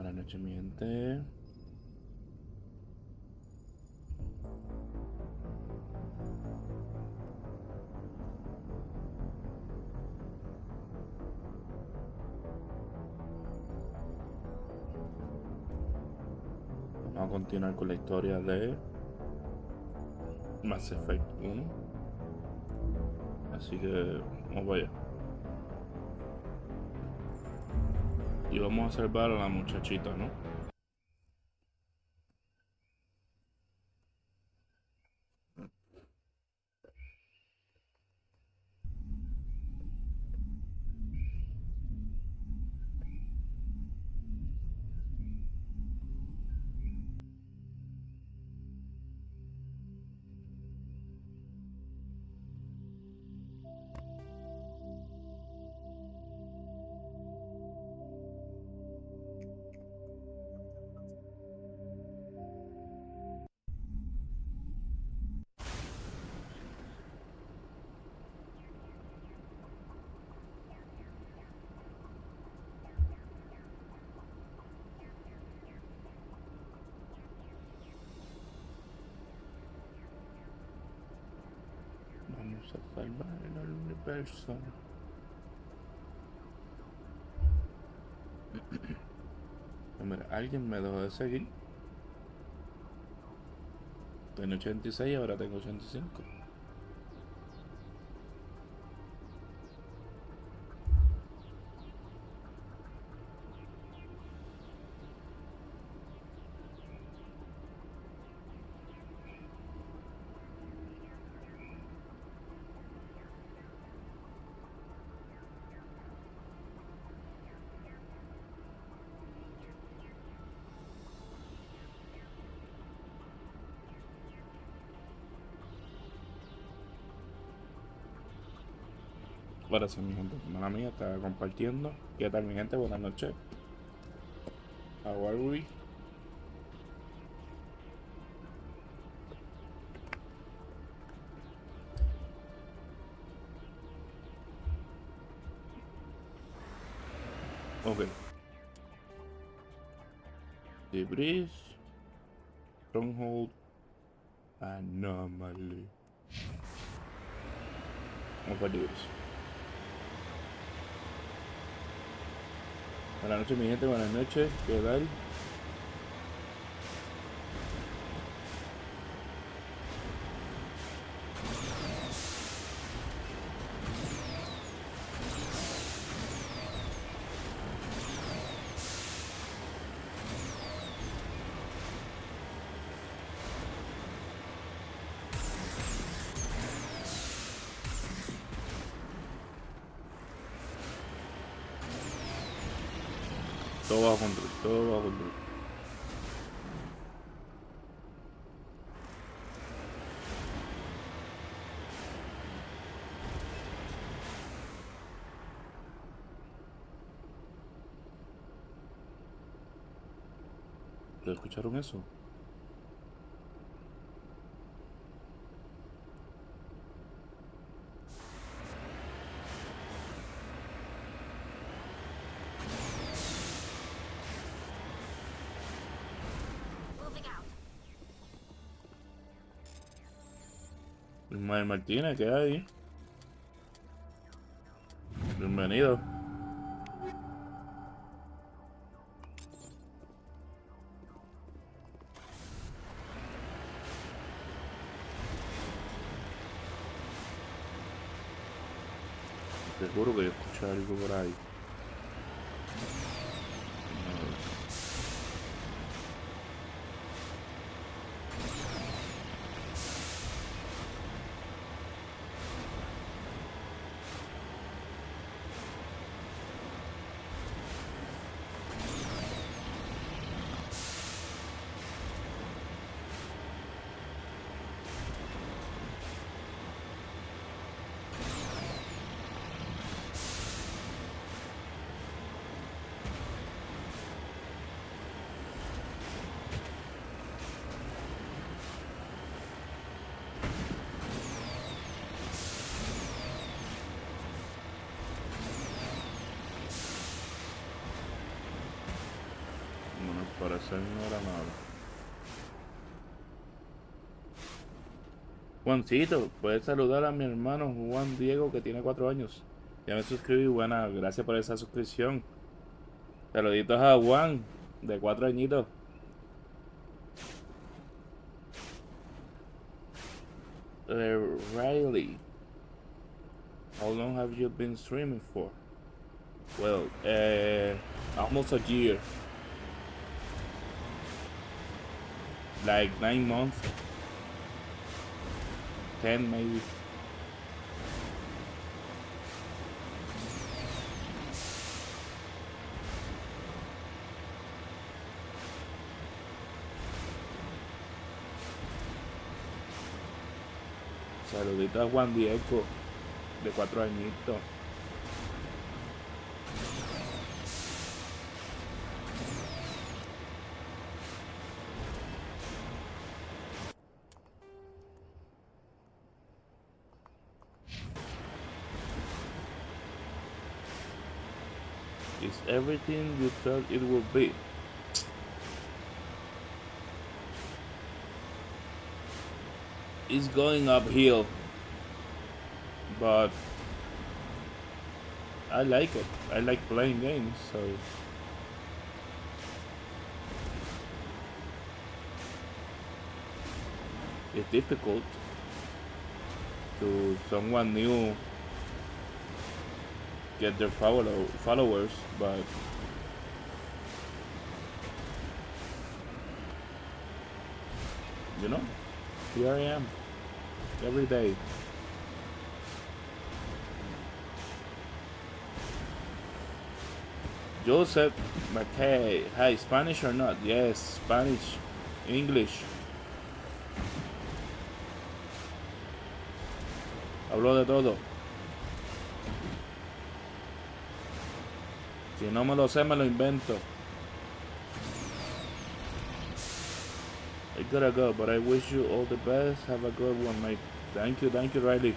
Buenas noches, mi gente. Vamos a continuar con la historia de Mass Effect 1. Así que vamos allá. Y vamos a salvar a la muchachita, ¿no? Vamos a salvar el universo. Mira, alguien me dejó de seguir. Tenía 86, ahora tengo 85. Ahora sí, mi gente, hermana mía está compartiendo. ¿Qué tal, mi gente? Buenas noches. How are we? Ok. Debris. Stronghold. Anomaly. Vamos para Debris. Buenas noches, mi gente, buenas noches. ¿Qué tal? Todo bajo control, todo bajo control. ¿Ustedes escucharon eso? Ismael Martínez, ¿qué hay? Bienvenido. Te juro que yo escuché algo por ahí. parecer no era nada. Juancito, puedes saludar a mi hermano Juan Diego que tiene 4 años. Ya me suscribí, buena, gracias por esa suscripción. Saluditos a Juan, de 4 añitos. Riley, how long have you been streaming for? Well, almost a year. Like 9 months. 10 maybe. Saludito a Juan Diego, de 4 añitos. Is everything you thought it would be? It's going uphill, but I like it. I like playing games, so it's difficult to someone new get their followers, but you know, here I am every day. Joseph McKay, hi, Spanish or not? Yes, Spanish, English. Hablo de todo. Si no me lo sé, me lo invento. I gotta go, but I wish you all the best. Have a good one, mate. Thank you, Riley.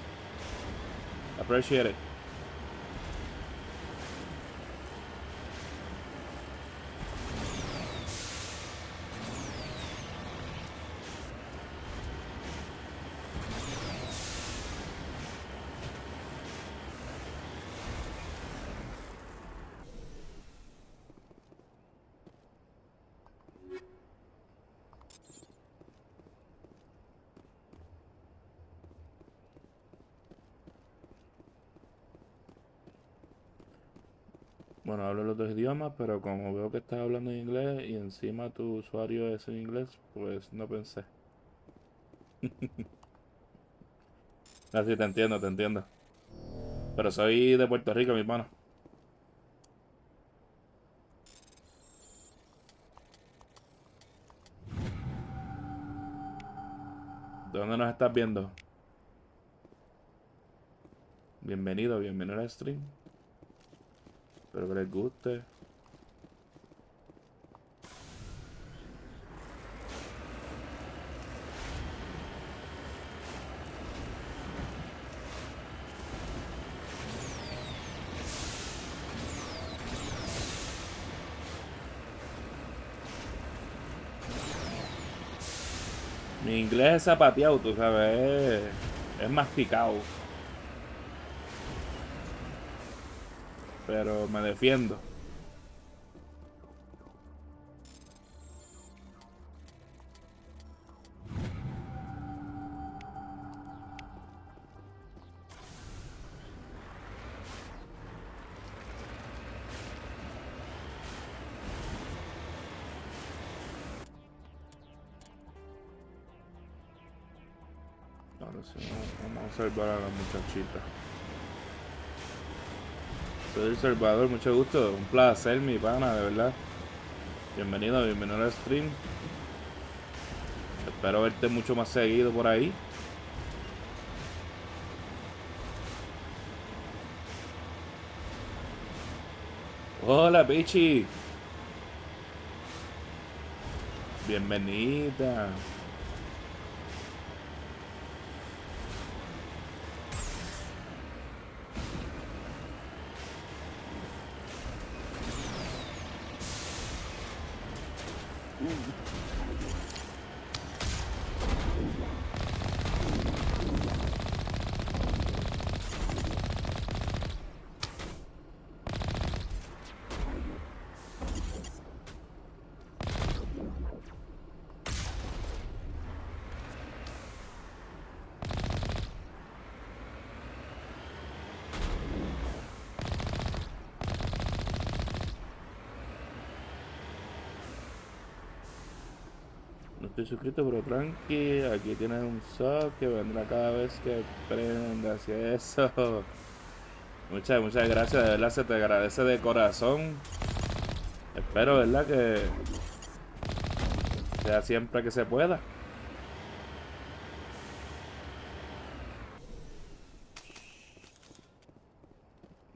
Appreciate it. Bueno, hablo los dos idiomas, pero como veo que estás hablando en inglés y encima tu usuario es en inglés, pues no pensé. Así te entiendo, te entiendo. Pero soy de Puerto Rico, mi hermano. ¿De dónde nos estás viendo? Bienvenido al stream. Espero que les guste. Mi inglés es zapateado, tú sabes, es masticado. Pero me defiendo. Ahora sí, vamos a observar a la muchachita. Soy El Salvador, mucho gusto, un placer, mi pana, de verdad. Bienvenido al stream. Espero verte mucho más seguido por ahí. Hola, Pichi. Bienvenida. No estoy suscrito, pero tranqui. Aquí tienes un sub que vendrá cada vez que prenda. Así eso. Muchas gracias. De verdad se te agradece de corazón. Espero, ¿verdad? Que sea siempre que se pueda.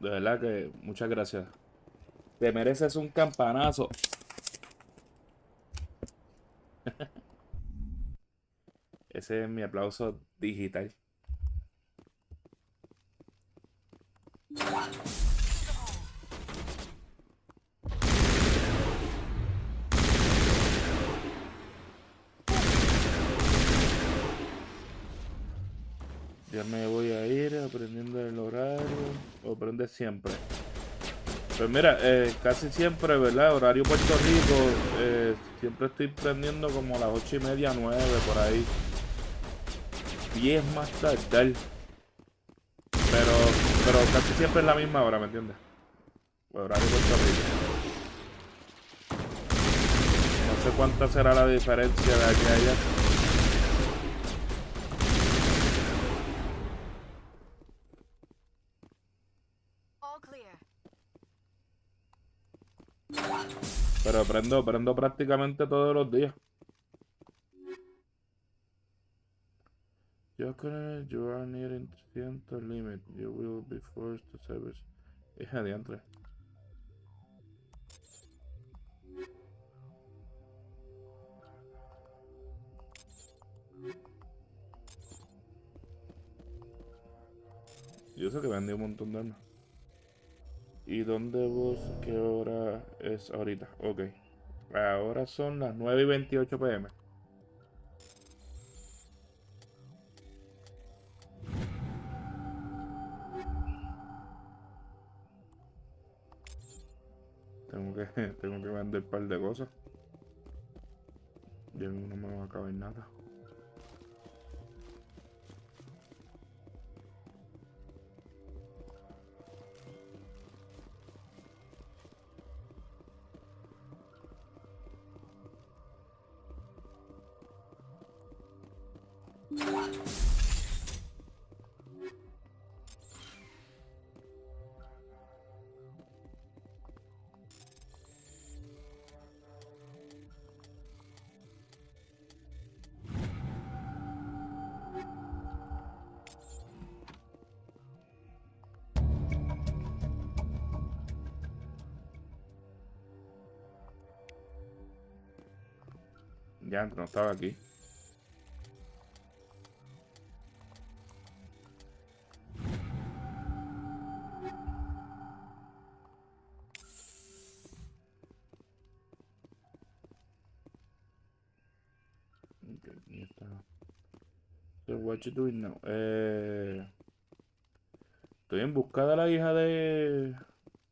De verdad que muchas gracias. Te mereces un campanazo. Ese es mi aplauso digital. Ya me voy a ir aprendiendo el horario. O aprende siempre. Pues mira, casi siempre, ¿verdad? Horario Puerto Rico. Siempre estoy prendiendo como a las 8:30, 9 por ahí. 10 más tardar. Pero casi siempre es la misma hora, ¿me entiendes? Horario Puerto Rico. No sé cuánta será la diferencia de aquí a allá. Pero prendo prácticamente todos los días. You are nearing 300 limit. You will be forced to service. Hija de entre. Yo sé que vendí un montón de armas. ¿Y dónde vos? ¿Qué hora es ahorita? Ok. Ahora son las 9:28 pm. Tengo que vender un par de cosas. Ya no me va a caber nada. Ya, no estaba aquí. Ok, aquí está. So, what you doing now? Estoy en busca de la hija de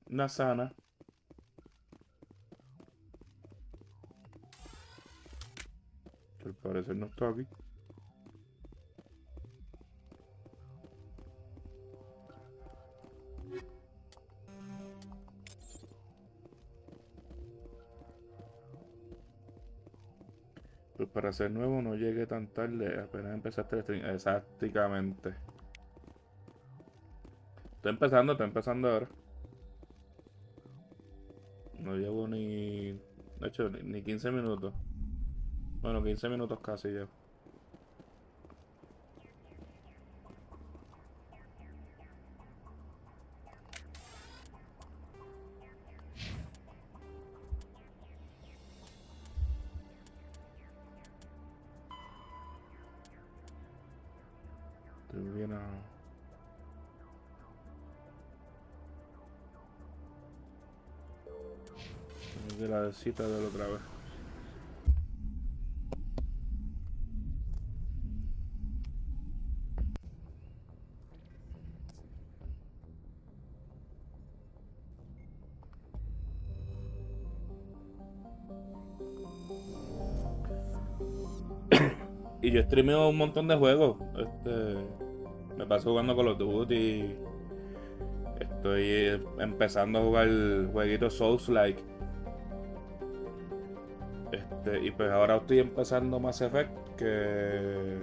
Nasana. Que al parecer no está aquí. Pues para ser nuevo no llegué tan tarde. Apenas empezaste el stream. Exactamente. Estoy empezando ahora. No llevo ni. De hecho, ni 15 minutos. Bueno, 15 minutos casi ya. Estoy bien a. De la cita de la otra vez. Y yo streameo un montón de juegos. Me paso jugando Call of Duty. Estoy empezando a jugar jueguitos Souls-like. Y pues ahora estoy empezando Mass Effect, que...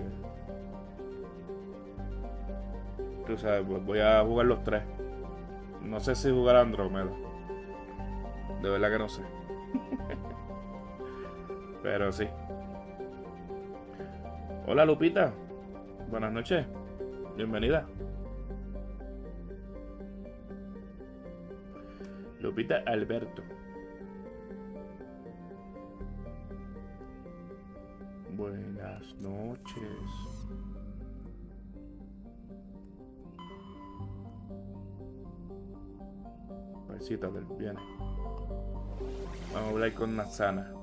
Tú sabes, pues voy a jugar los 3. No sé si jugar Andrómeda. De verdad que no sé. Pero sí. Hola Lupita. Buenas noches. Bienvenida. Lupita Alberto. Buenas noches. Paisita del viene. Vamos a hablar con Nazana.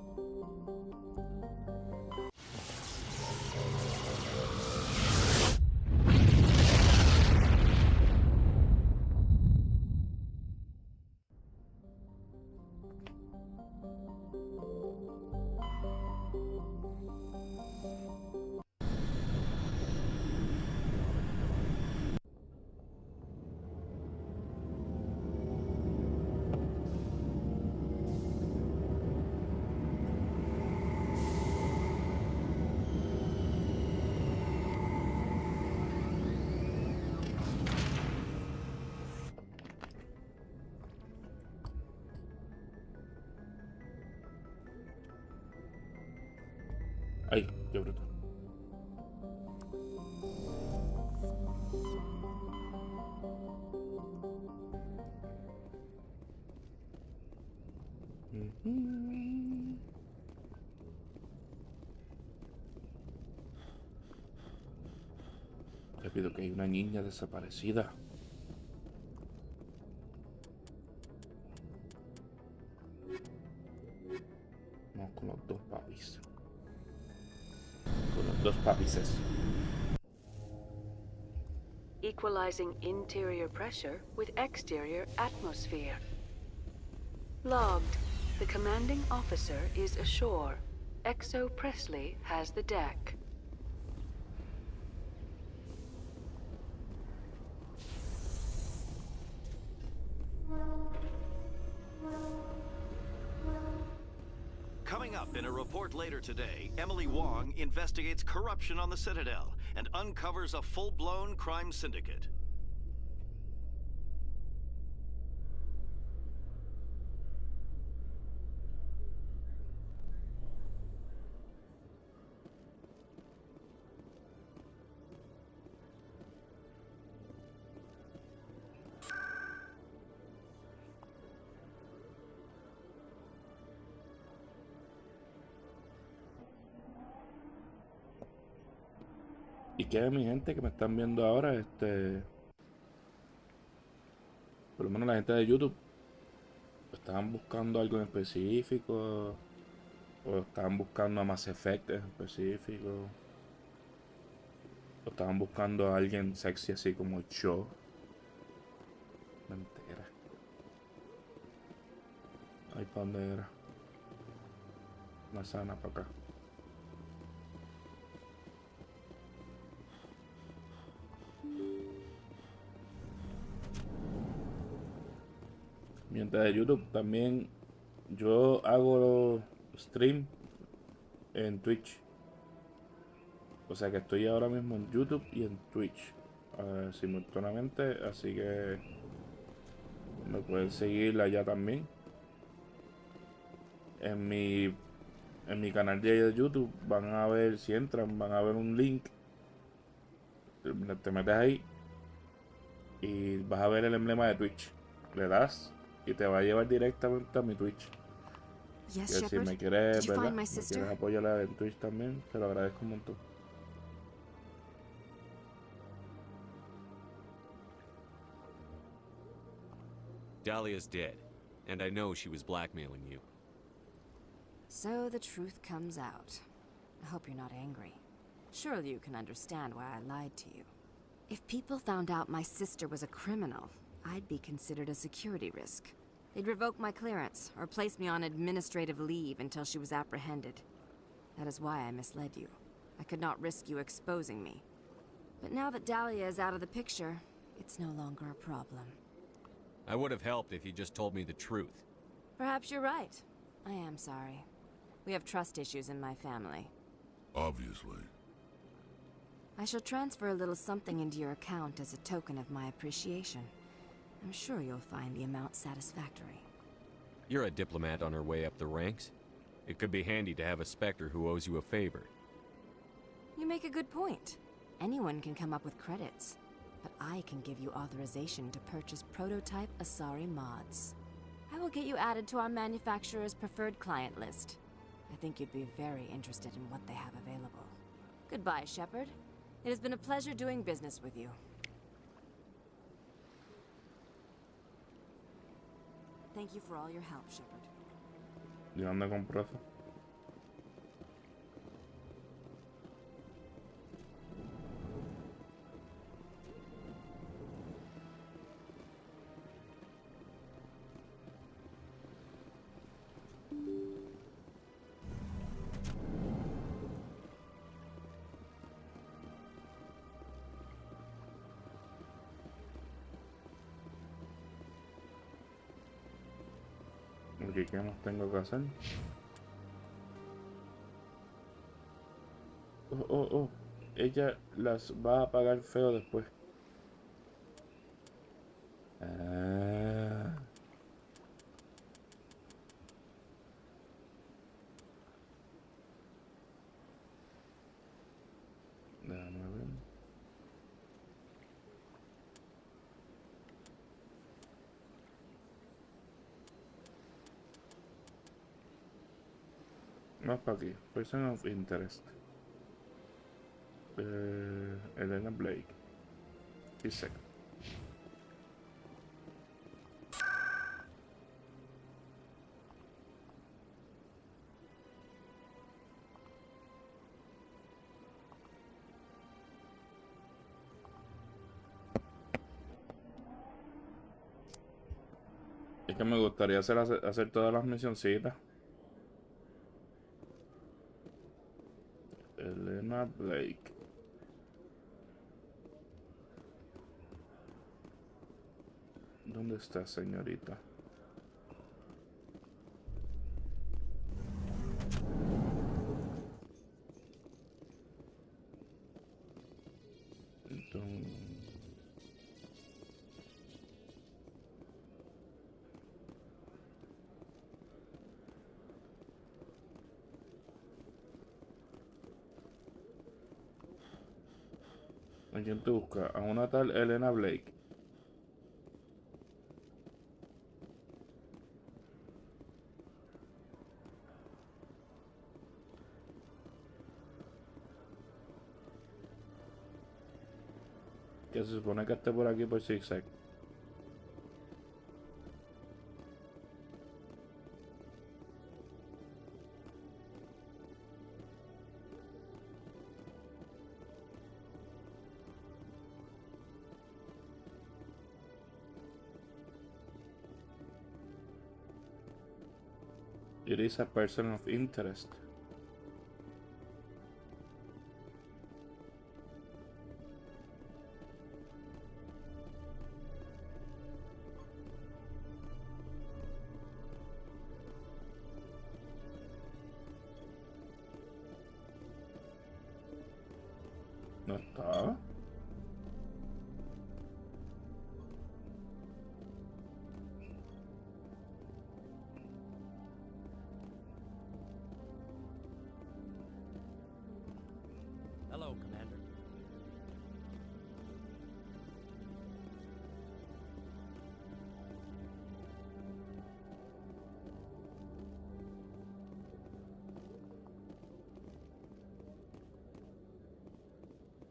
Ay, qué bruto. Le pido que hay una niña desaparecida. Vamos con los dos papis. Con los dos papises. Equalizing interior pressure with exterior atmosphere. Logged. The commanding officer is ashore. Exo Presley has the deck. Coming up in a report later today, Emily Wong investigates corruption on the Citadel and uncovers a full-blown crime syndicate. Y que mi gente que me están viendo ahora, por lo menos la gente de YouTube, estaban buscando algo en específico, o estaban buscando a Mass Effect en específico, o estaban buscando a alguien sexy así como yo. Mentira. Ay, ¿para dónde era? Una sana para acá. Mientras de YouTube también yo hago stream en Twitch. O sea que estoy ahora mismo en YouTube y en Twitch simultáneamente, así que me pueden seguir allá también. En mi canal de YouTube van a ver, si entran, van a ver un link. Te metes ahí y vas a ver el emblema de Twitch. Le das y te va a llevar directamente a mi Twitch. Yes, Y si Shepard? me quieres, Did you ¿verdad? find my Me sister? quieres apoyar en Twitch también, te lo agradezco un montón. Dahlia's dead, and I know she was blackmailing you. So the truth comes out. I hope you're not angry. Surely you can understand why I lied to you. If people found out my sister was a criminal, I'd be considered a security risk. They'd revoke my clearance, or place me on administrative leave until she was apprehended. That is why I misled you. I could not risk you exposing me. But now that Dahlia is out of the picture, it's no longer a problem. I would have helped if you just told me the truth. Perhaps you're right. I am sorry. We have trust issues in my family. Obviously. I shall transfer a little something into your account as a token of my appreciation. I'm sure you'll find the amount satisfactory. You're a diplomat on her way up the ranks. It could be handy to have a Spectre who owes you a favor. You make a good point. Anyone can come up with credits, but I can give you authorization to purchase prototype Asari mods. I will get you added to our manufacturer's preferred client list. I think you'd be very interested in what they have available. Goodbye, Shepard. It has been a pleasure doing business with you. Thank you for all your help, Shepard. ¿De dónde compró eso? ¿Qué más tengo que hacer? Oh. Ella las va a pagar feo después. Ah. Déjame ver. Más para aquí. Person of Interest. Elena Blake. Isaac. Es que me gustaría hacer todas las misioncitas. Elena Blake. ¿Dónde está, señorita? ¿A quién te busca? A una tal Elena Blake. Que se supone que esté por aquí por Zigzag. It is a person of interest. No está. Hello, Commander.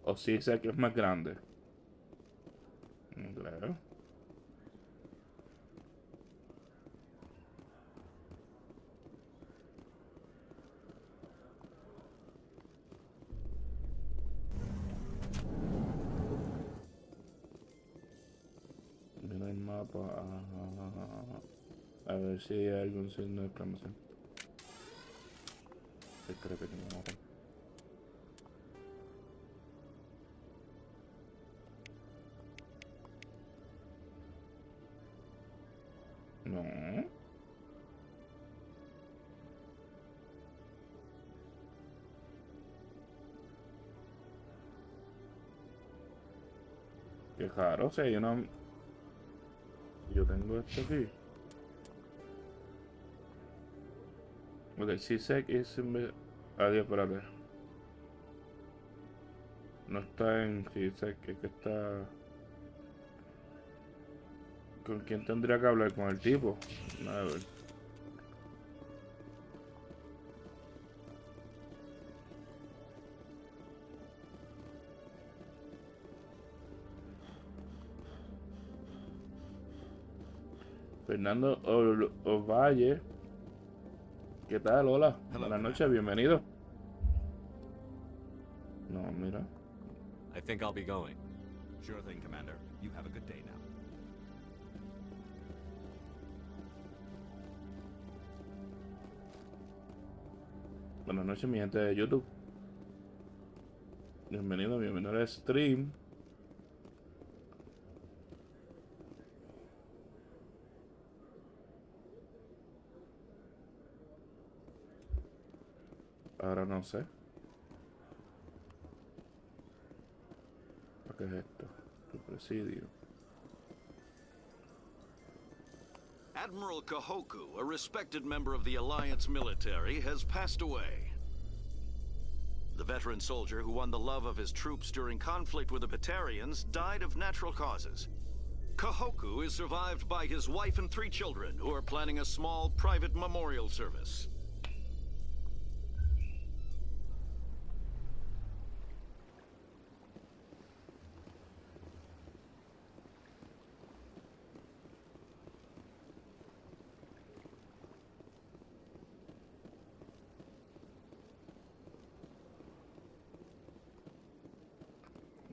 O si ese aquí es más grande. Claro. Mira el mapa. A ver si hay algún signo de exclamación. ¿Qué creo que tengo mapa? No. Qué raro, o sea, yo no... Yo tengo esto aquí. Ok, CSEC es... Adiós, espérate. No está en CSEC, es que está... ¿Con quién tendría que hablar? ¿Con el tipo? A ver. Fernando Ovalle. ¿Qué tal? Hola. Buenas noches, bienvenido. No, mira. I think I'll be going. Sure thing, Commander. You have a good day now. Buenas noches, mi gente de YouTube. Bienvenido al stream. Ahora no sé. ¿Qué es esto? Tu presidio. Admiral Kahoku, a respected member of the Alliance military, has passed away. The veteran soldier who won the love of his troops during conflict with the Batarians died of natural causes. Kahoku is survived by his wife and 3 children, who are planning a small private memorial service.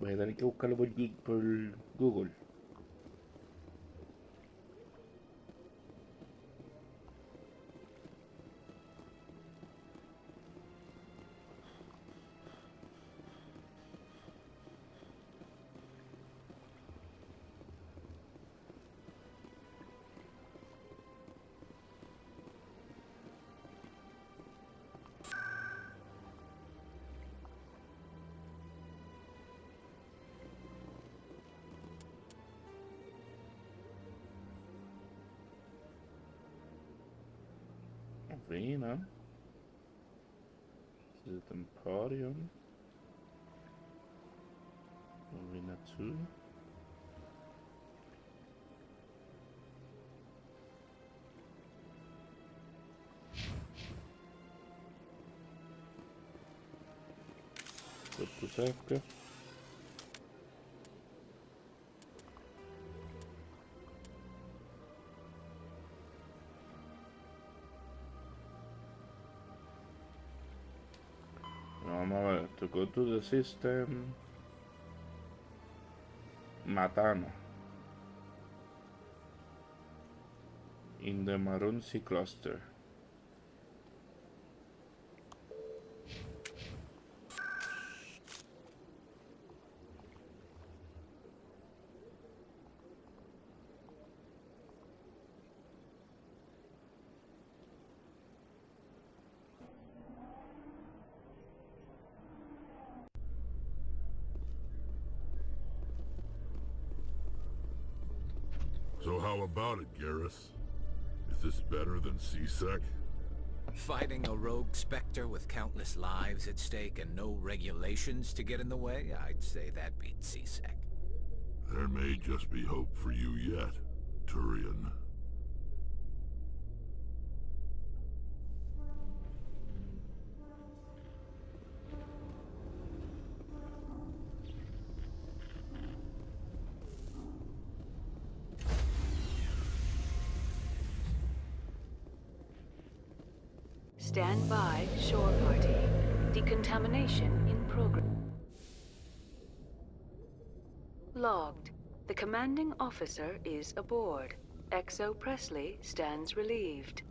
Voy a tener que buscarlo por Google. Vina. This is the Emporium. Vina 2. Sotto. Vamos a ver, to go to the system. Matano. In the Marunzi cluster. So how about it, Garrus? Is this better than CSEC? Fighting a rogue Spectre with countless lives at stake and no regulations to get in the way? I'd say that beats CSEC. There may just be hope for you yet, Turian. Stand by, shore party. Decontamination in progress. Logged. The commanding officer is aboard. XO Presley stands relieved.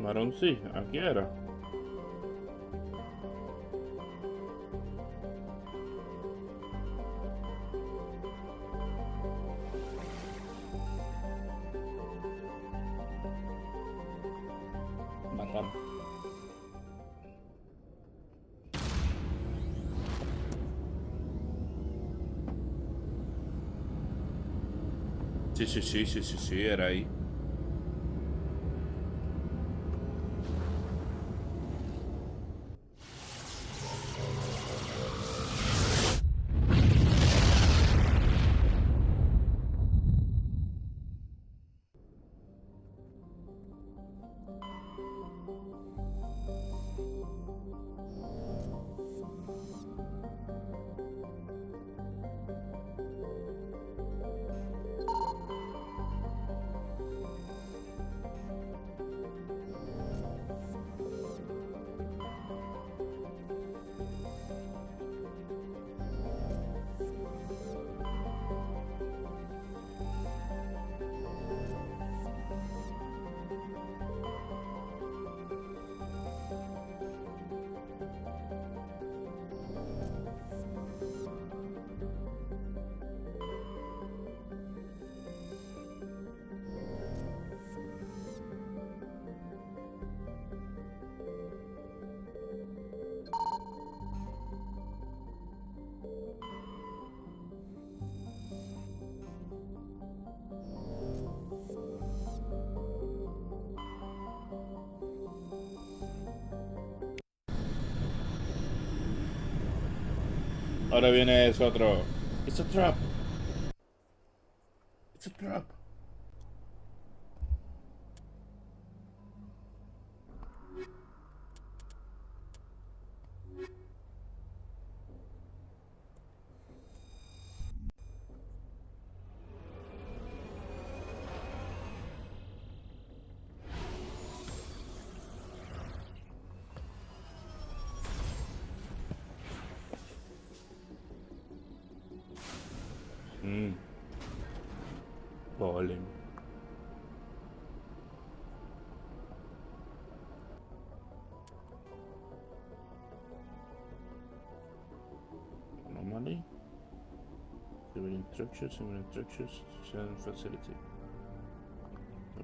Marón sí, aquí era. Matamos. Sí, era ahí. Ahora viene ese otro. It's a trap. It's a trap. Polen. Anomaly. Civil instructions, sharing facility.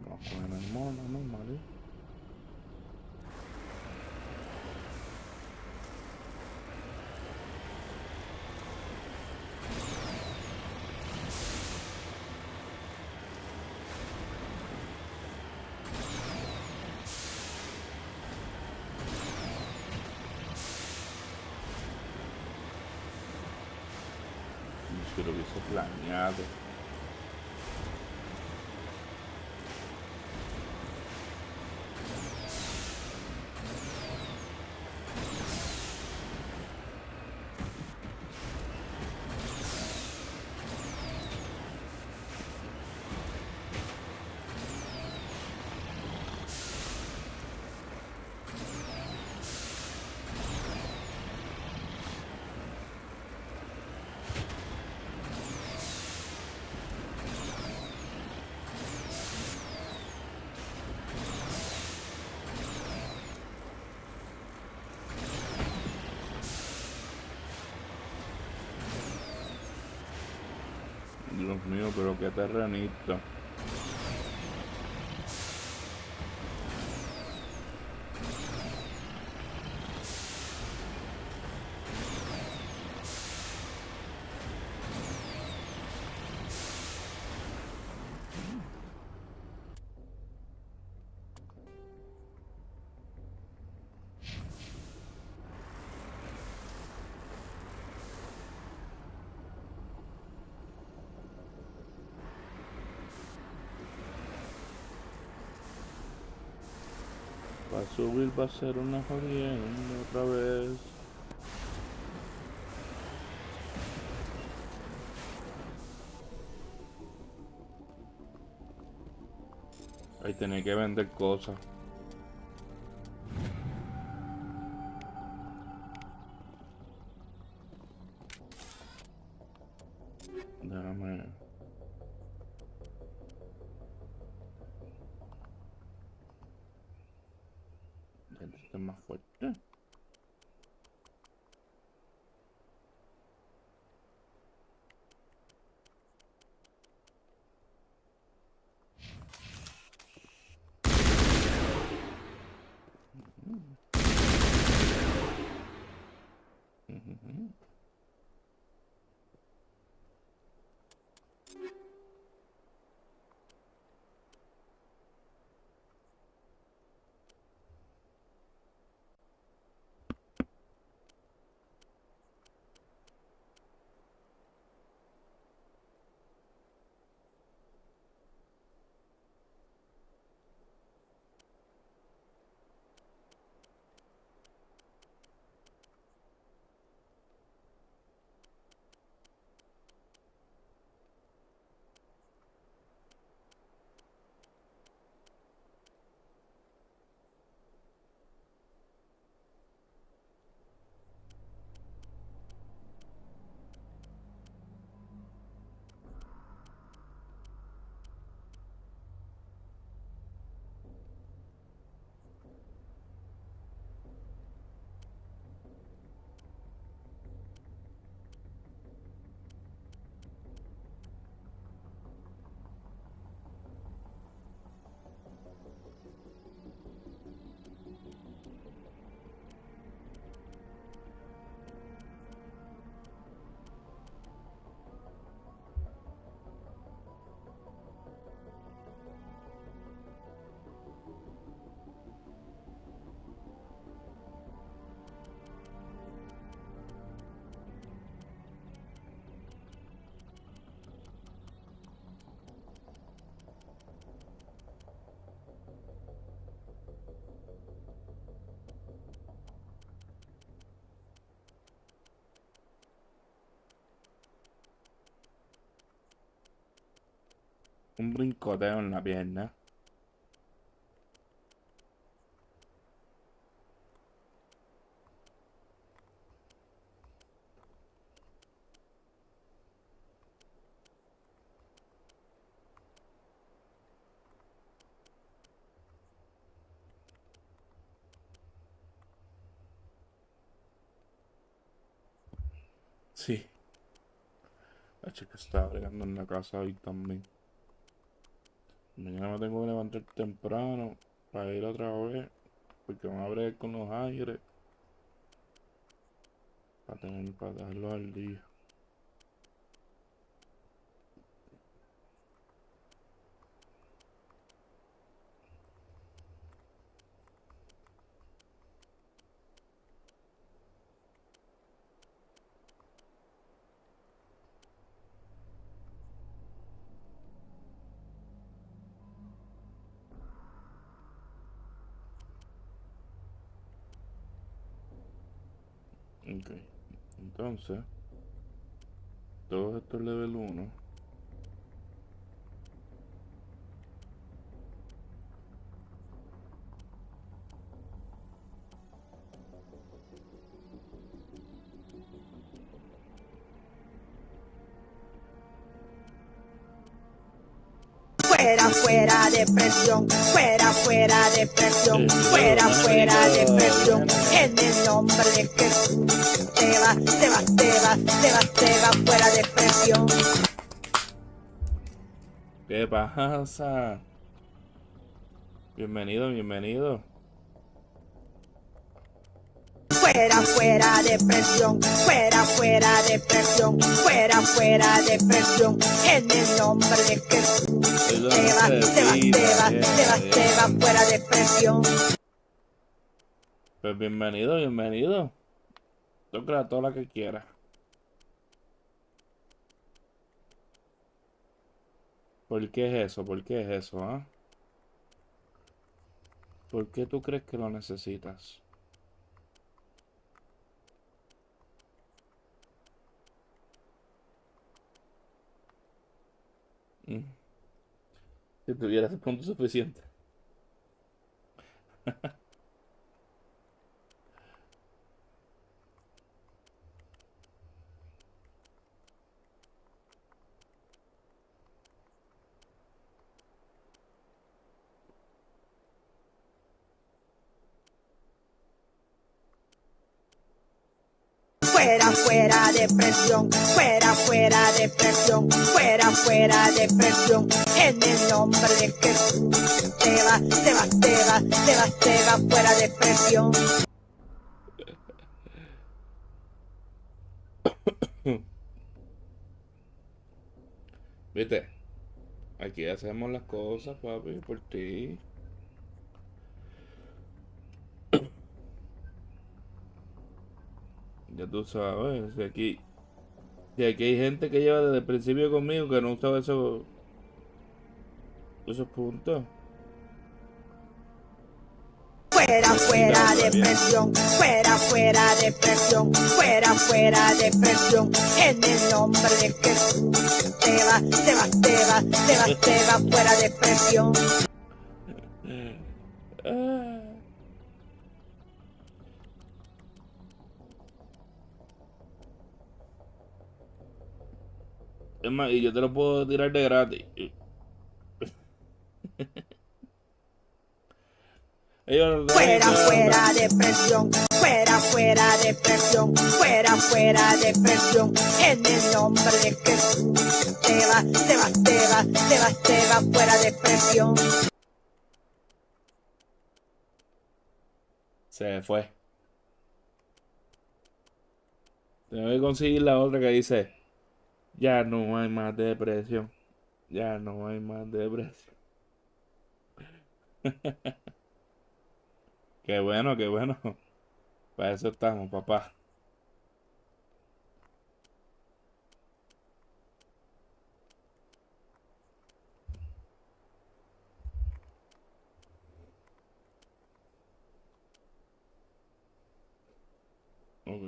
Vamos con el anomaly. Que lo hubiese planeado. Dios mío, pero qué terrenito. Para subir va a ser una jodienda otra vez. Ahí tenía que vender cosas. Este es más fuerte. Un brincoteo en la pierna. Sí. La chica está bregando en la casa hoy también. Mañana me tengo que levantar temprano para ir otra vez. Porque van a bregar con los aires. Para dejarlos al día. Ok. Entonces, todo esto es level 1. Fuera, fuera depresión, fuera, fuera depresión, fuera, fuera depresión, en el nombre de Jesús. Se va, se va, se va, se va, se va, fuera depresión. ¿Qué pasa? Bienvenido, bienvenido. Fuera, fuera depresión, fuera, fuera depresión, fuera, fuera depresión, en el nombre de Jesús. Se va, se va, se va, se va, se va, fuera depresión. Pues bienvenido, bienvenido. Toca toda la que quiera. ¿Por qué es eso? ¿Por qué es eso, ah? ¿Por qué tú crees que lo necesitas? Si tuvieras el punto suficiente. fuera, fuera depresión, fuera, fuera depresión, fuera, fuera depresión, en el nombre de Jesús. Te vas, te vas, te vas, te vas, te vas, fuera depresión. ¿Viste? Aquí hacemos las cosas, papi, por ti. Ya tú sabes, si aquí hay gente que lleva desde el principio conmigo que no usaba esos puntos. Fuera, fuera depresión, fuera, fuera depresión, fuera, fuera depresión, en el nombre de Jesús. Te vas, te vas, te vas, te vas, te vas, fuera depresión. Es más, y yo te lo puedo tirar de gratis. Fuera, fuera depresión, fuera, fuera depresión, fuera, fuera depresión, en el nombre de Jesús. Te vas, te vas, te vas, te vas, te vas, fuera depresión. Se fue. Tengo que conseguir la otra que dice: ya no hay más depresión. Ya no hay más depresión. Qué bueno, qué bueno. Para eso estamos, papá. Ok.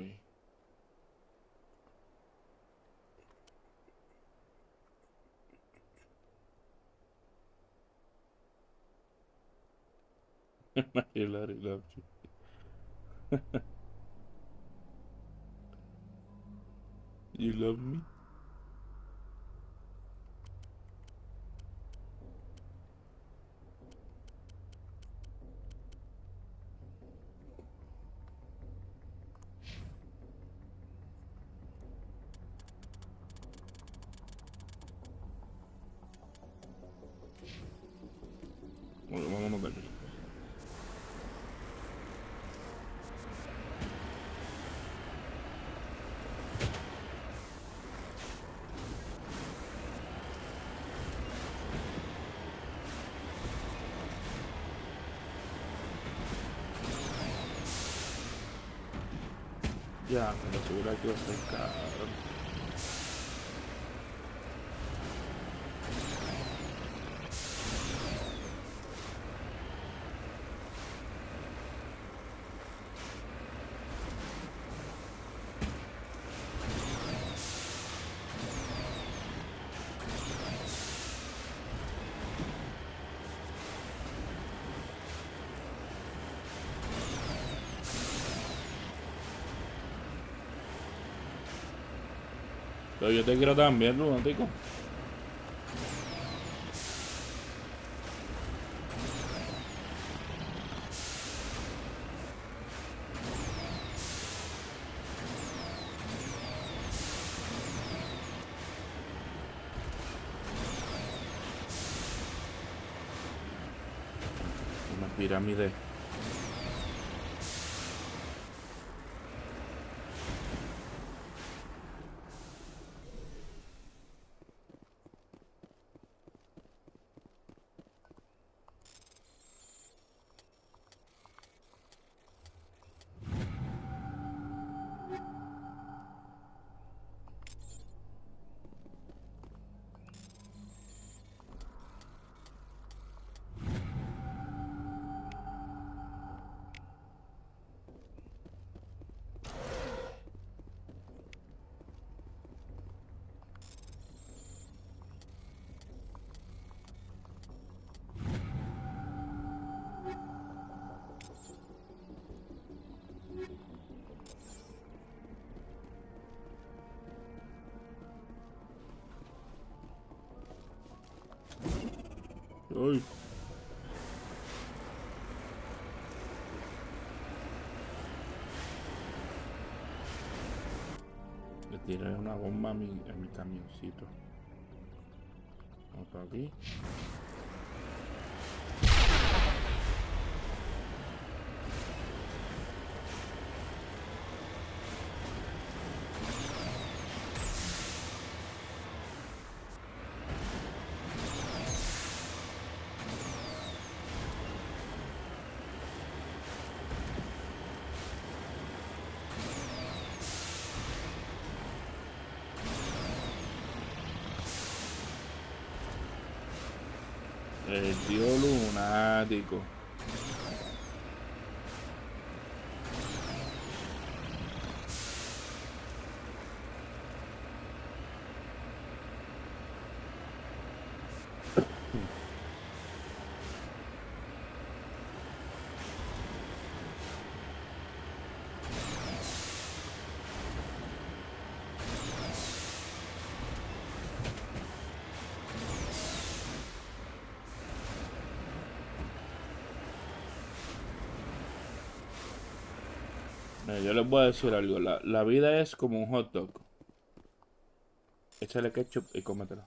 Hilary loves you. You love me? Bueno, vámonos de aquí. Ya, me lo subiré aquí a estar cabrón. Pero yo te quiero también, lunático. Una pirámide. Ay. tiré una bomba a mi camioncito. Otro aquí. El tío lunático. Yo les voy a decir algo. La vida es como un hot dog. Échale ketchup y cómetelo.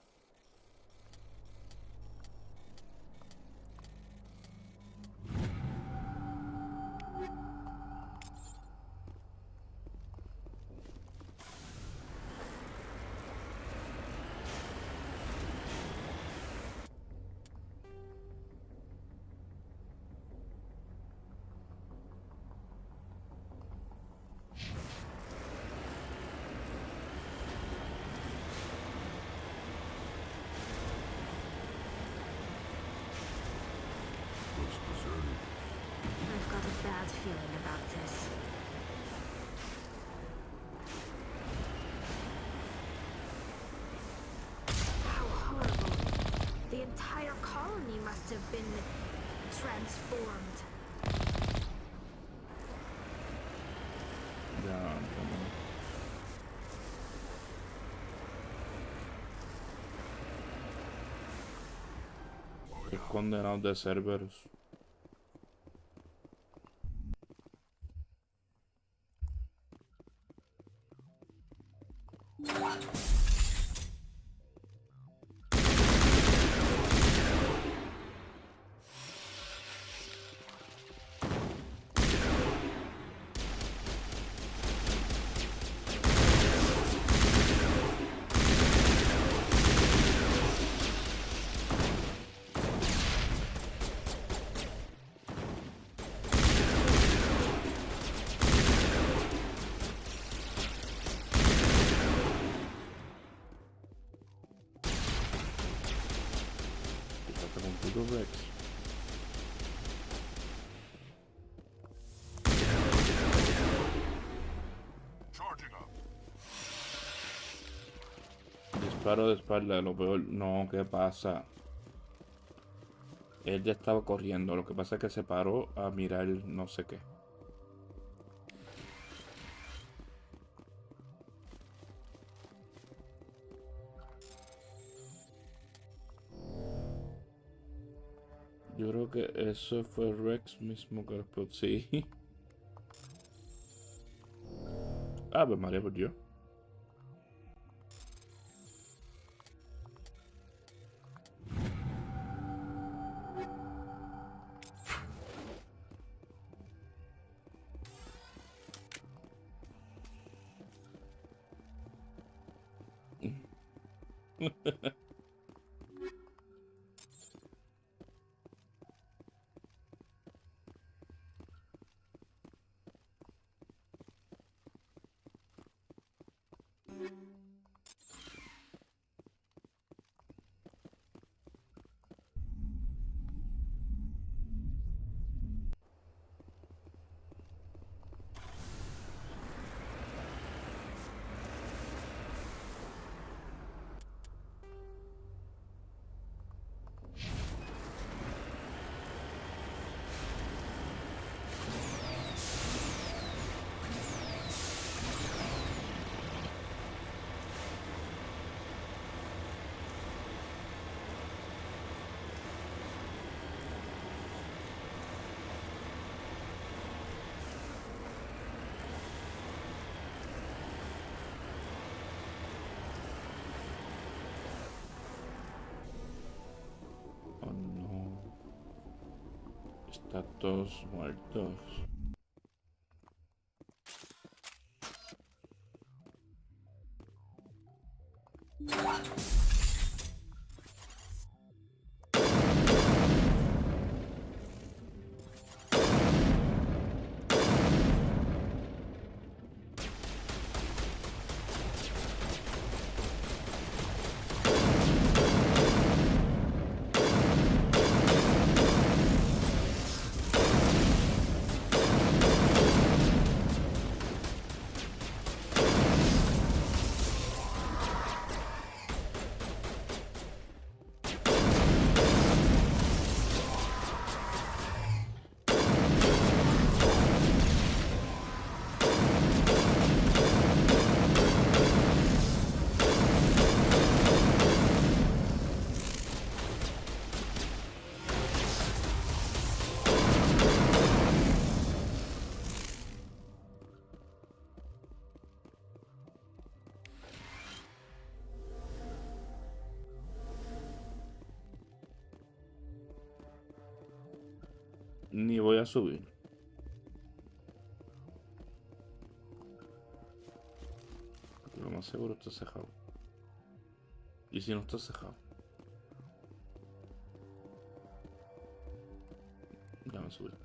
Looks deserted. I've got a bad feeling about this. How horrible. The entire colony must have been transformed. Ya, toma. Qué condenados de Cerberus. Quítate contigo, Rex. Disparo de espalda, lo peor. No, ¿qué pasa? Él ya estaba corriendo. Lo que pasa es que se paró a mirar no sé qué. Yo creo que eso fue Rex mismo que lo explotó. Sí. Ah, pues María, pues yo. Están todos muertos. Ni voy a subir. Lo más seguro está cejado. ¿Y si no está cejado? Déjame subir.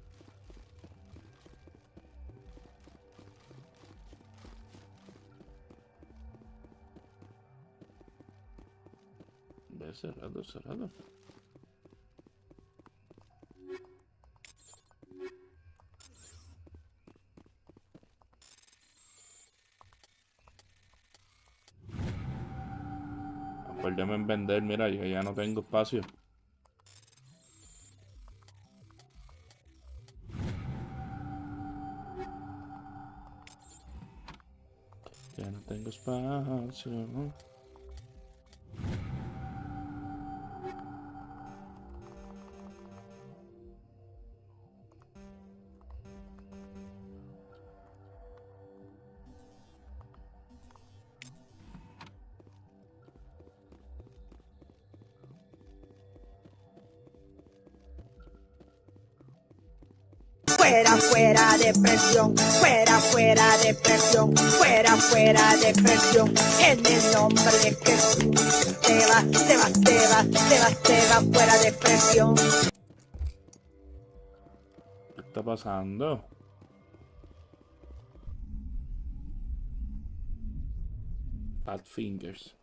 Ve cerrado, cerrado. Acuérdame en vender, mira, yo ya no tengo espacio. Ya no tengo espacio. Fuera, fuera depresión, fuera, fuera depresión, fuera, fuera depresión. En el nombre de Jesús, te vas, te vas, te vas, te vas, te vas, fuera depresión. ¿Qué está pasando? Fat fingers.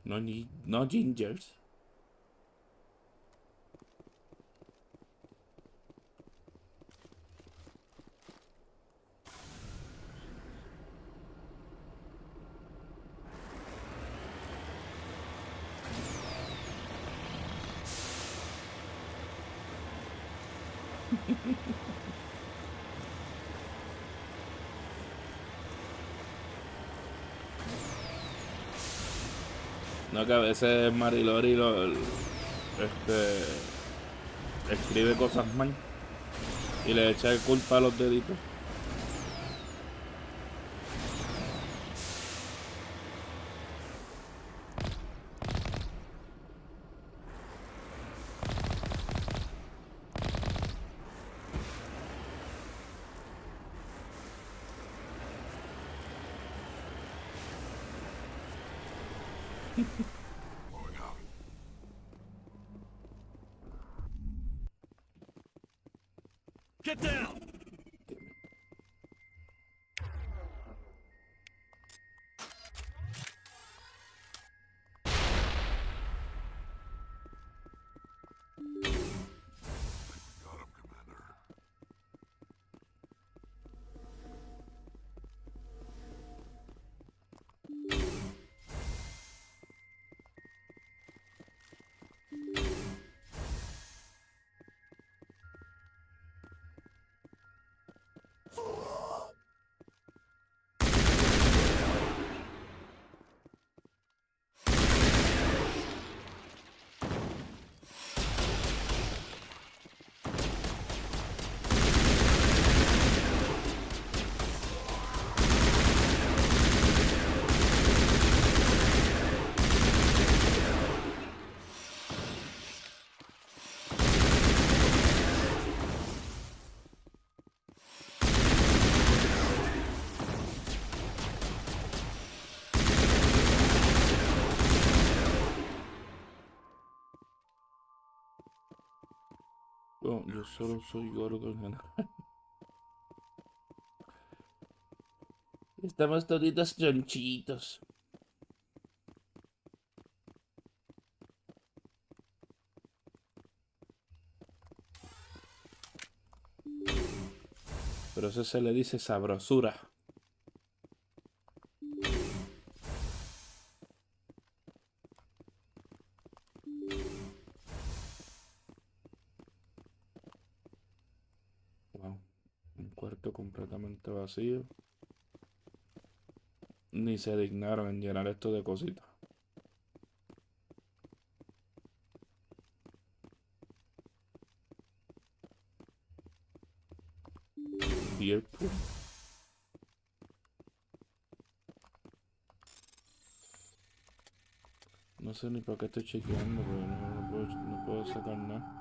No gingers. No, que a veces Marilori escribe cosas mal y le echa culpa a los deditos. Get down! Got him, Commander. Yo solo soy gordo en general. Estamos toditos chonchitos. Pero eso se le dice sabrosura. Wow, un cuarto completamente vacío. Ni se dignaron en llenar esto de cositas. Deadpool. No sé ni para qué estoy chequeando, pero no puedo sacar nada.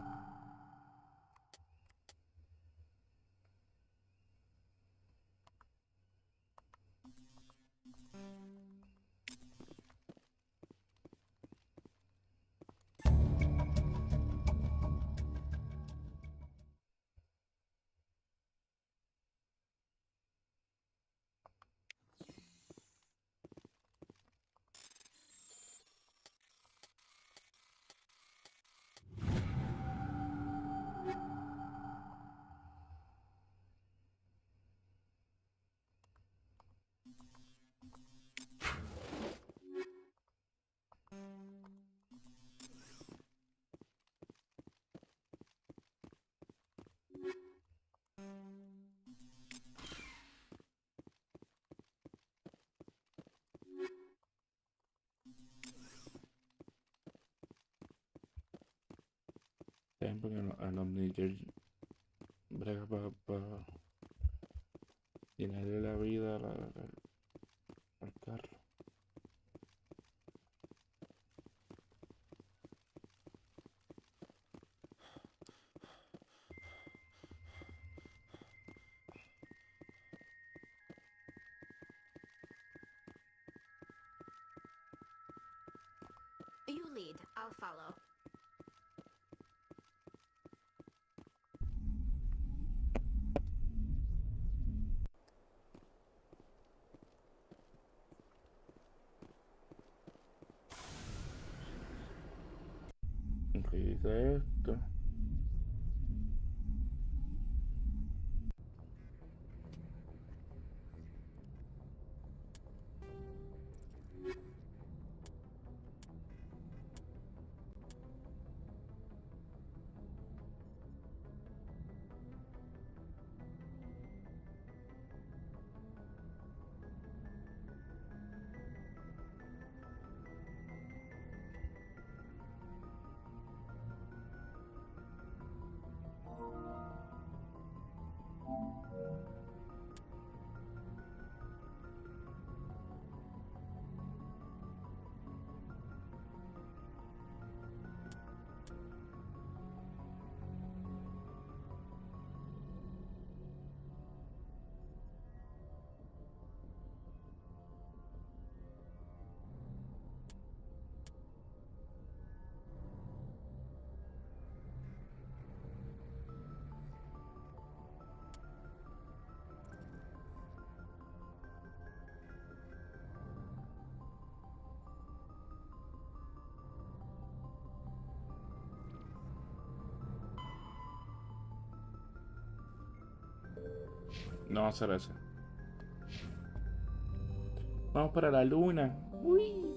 Porque el Omniger brega para llenarle la vida al carro. You lead, I'll follow. ¿Qué dice esto? No va a ser ese. Vamos para la luna. Uy.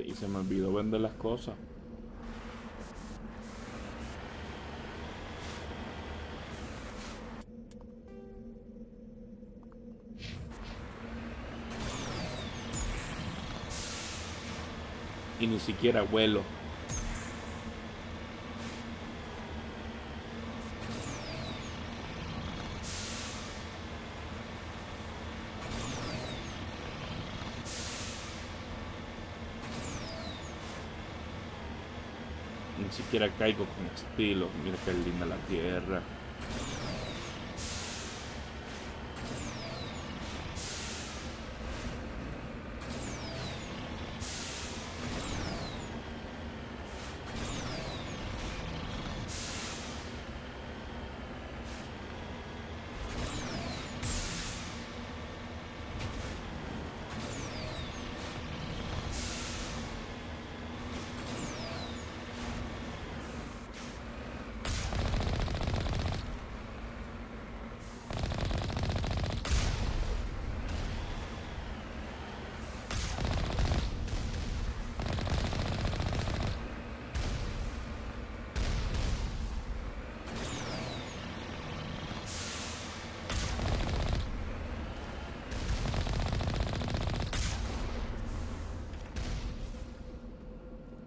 y se me olvidó vender las cosas. Y ni siquiera vuelo. Ni siquiera caigo con estilo. Mira qué linda la tierra.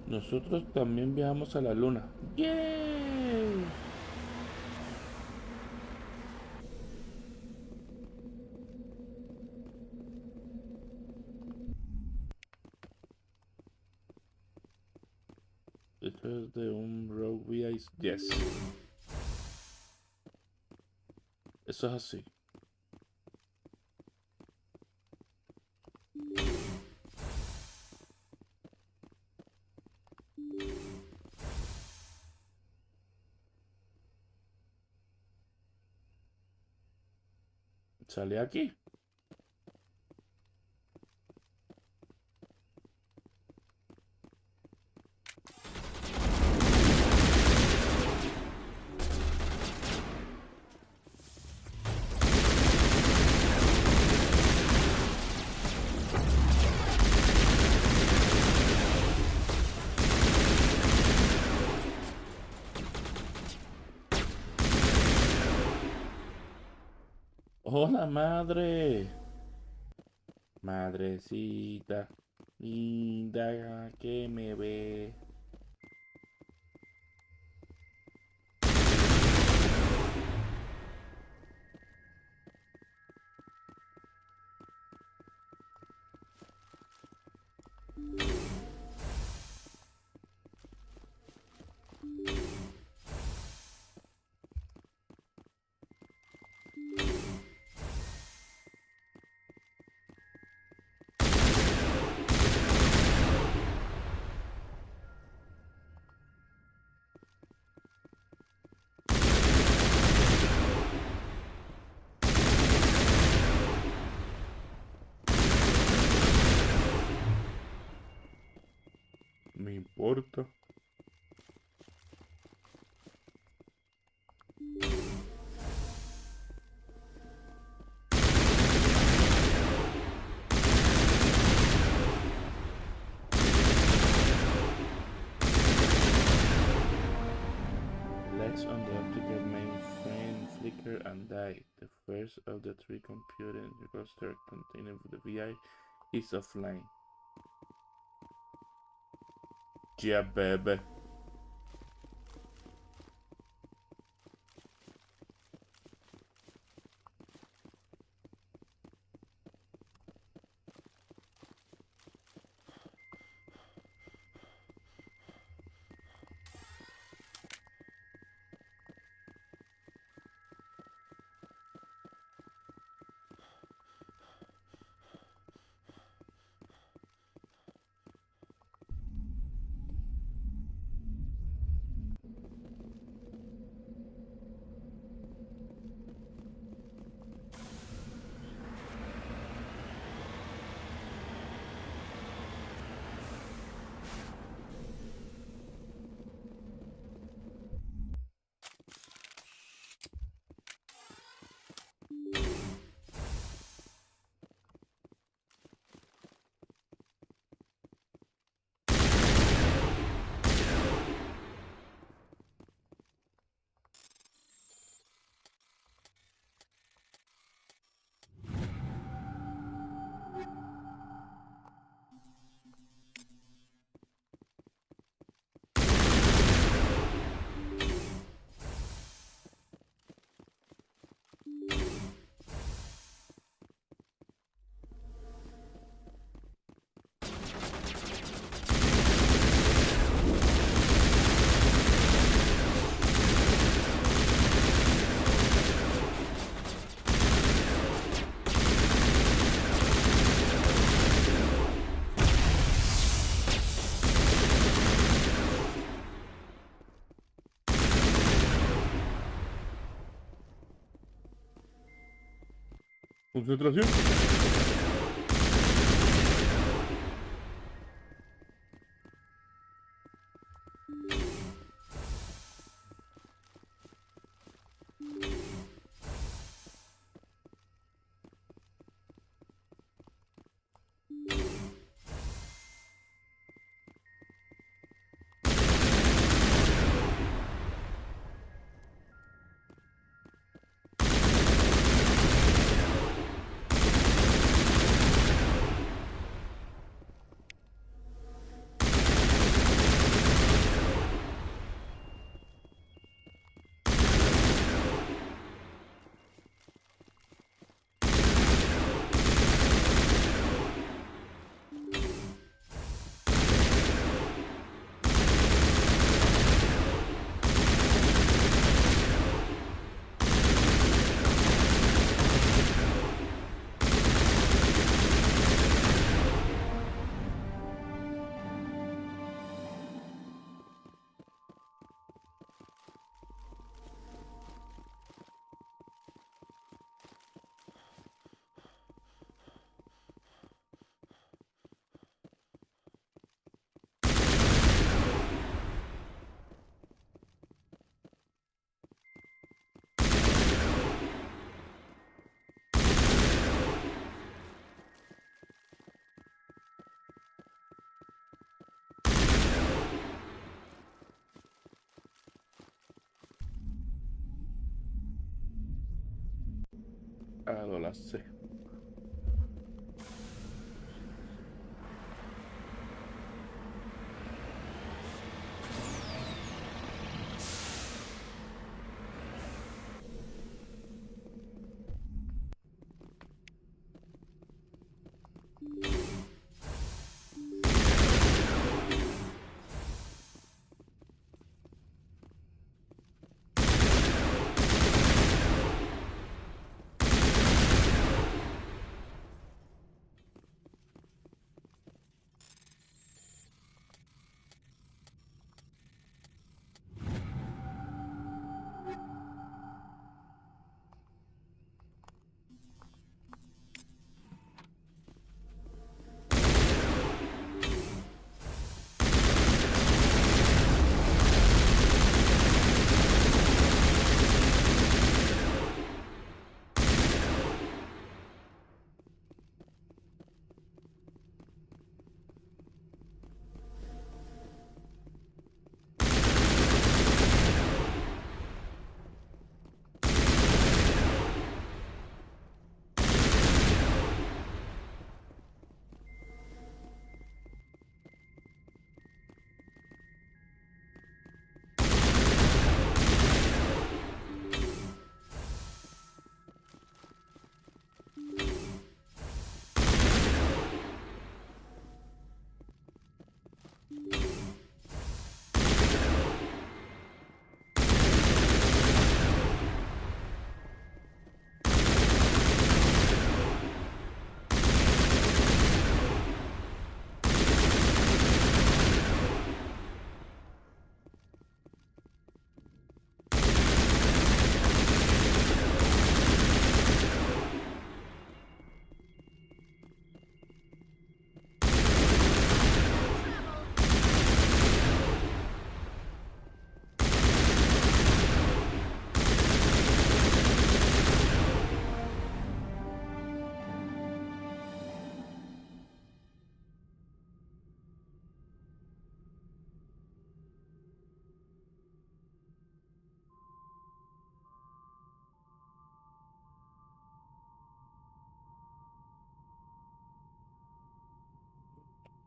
Nosotros también viajamos a la luna. ¡Yay! Esto es de un Rogue VI. Yes. Eso es así. Sale aquí. Hola, madre. Madrecita linda que me ve. Me importa. Lights on the optical mainframe flicker and die. The first of the three computing clusters containing the VI is offline. Yeah, baby. Concentración. Ah, lo la sé.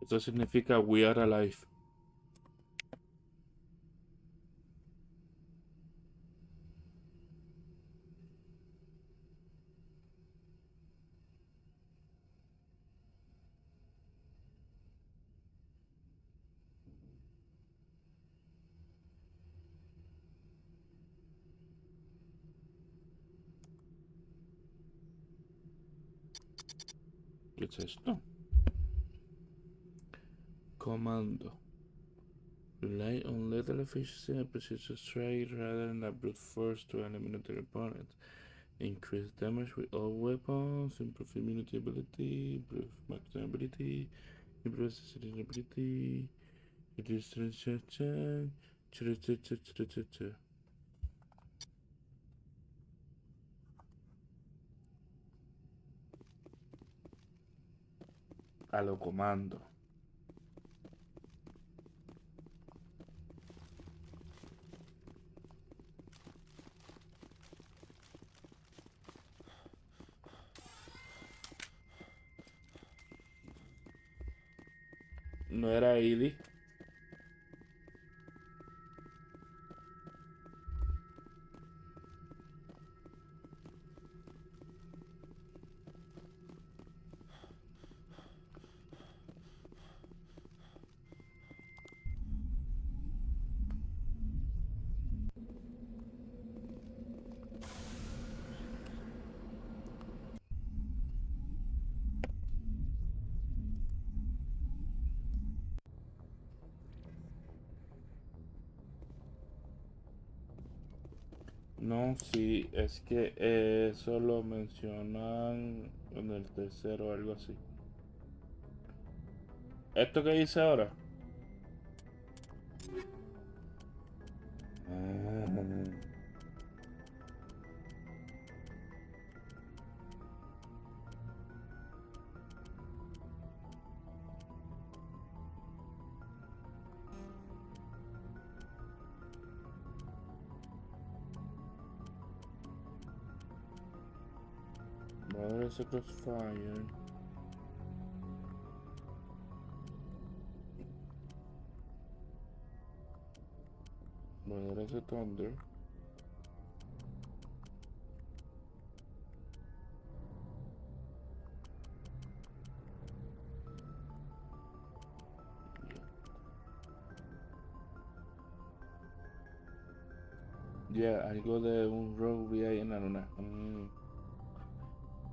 Eso significa we are alive. ¿Qué es esto? Comando. Rely on lethal efficiency and precision strike rather than a brute force to eliminate their opponent. Increase damage with all weapons, improve immunity ability, improve maximum ability, improve sustainability, reduce strength check. A lo comando. No era Edie. No, sí, es que eso lo mencionan en el tercero o algo así. ¿Esto que hice ahora? Madre ese Crossfire. Madre ese Thunder. Ya, algo de un rogue vi ahí en la luna.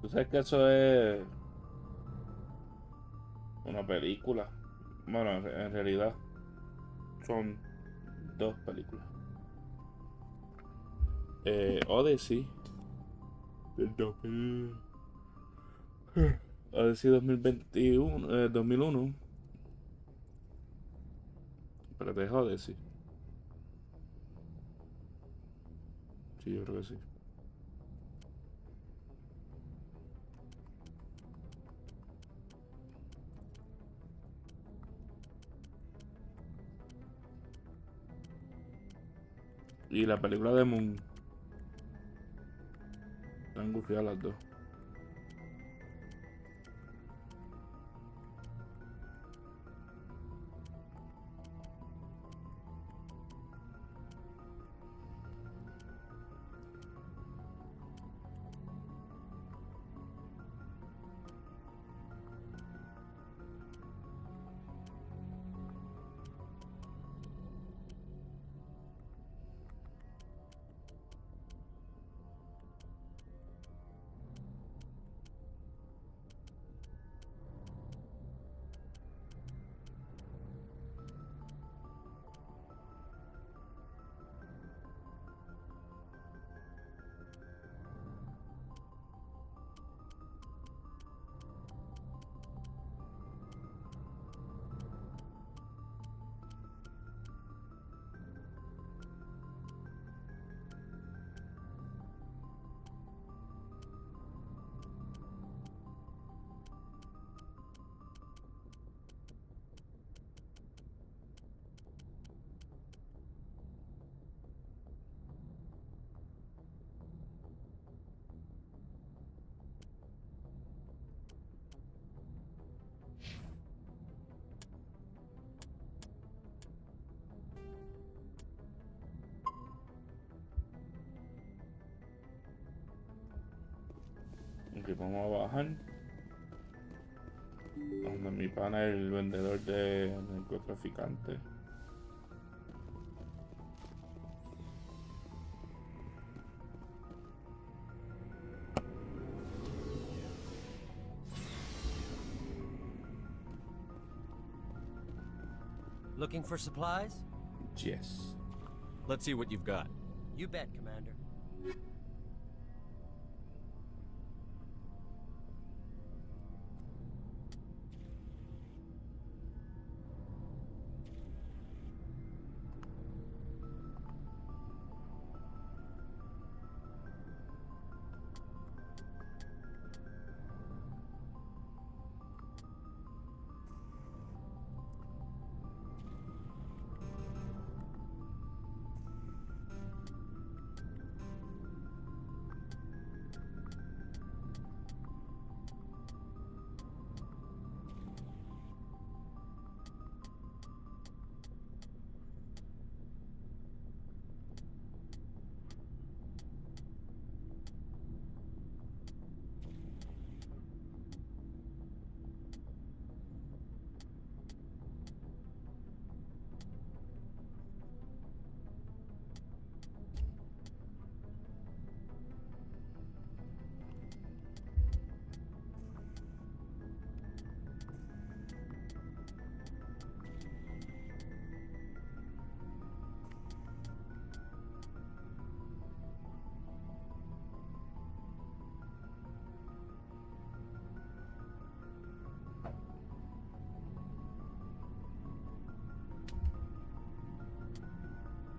Tú sabes que eso es una película. Bueno, en realidad son dos películas. Odyssey del 2000. Odyssey 2021, 2001. Pero es Odyssey. Sí, yo creo que sí. Y la película de Moon. Están gufiadas las dos. Ok, vamos a bajar. Donde mi pana es el vendedor de narcotraficante. Looking for supplies? Yes. Let's see what you've got. You bet, Commander.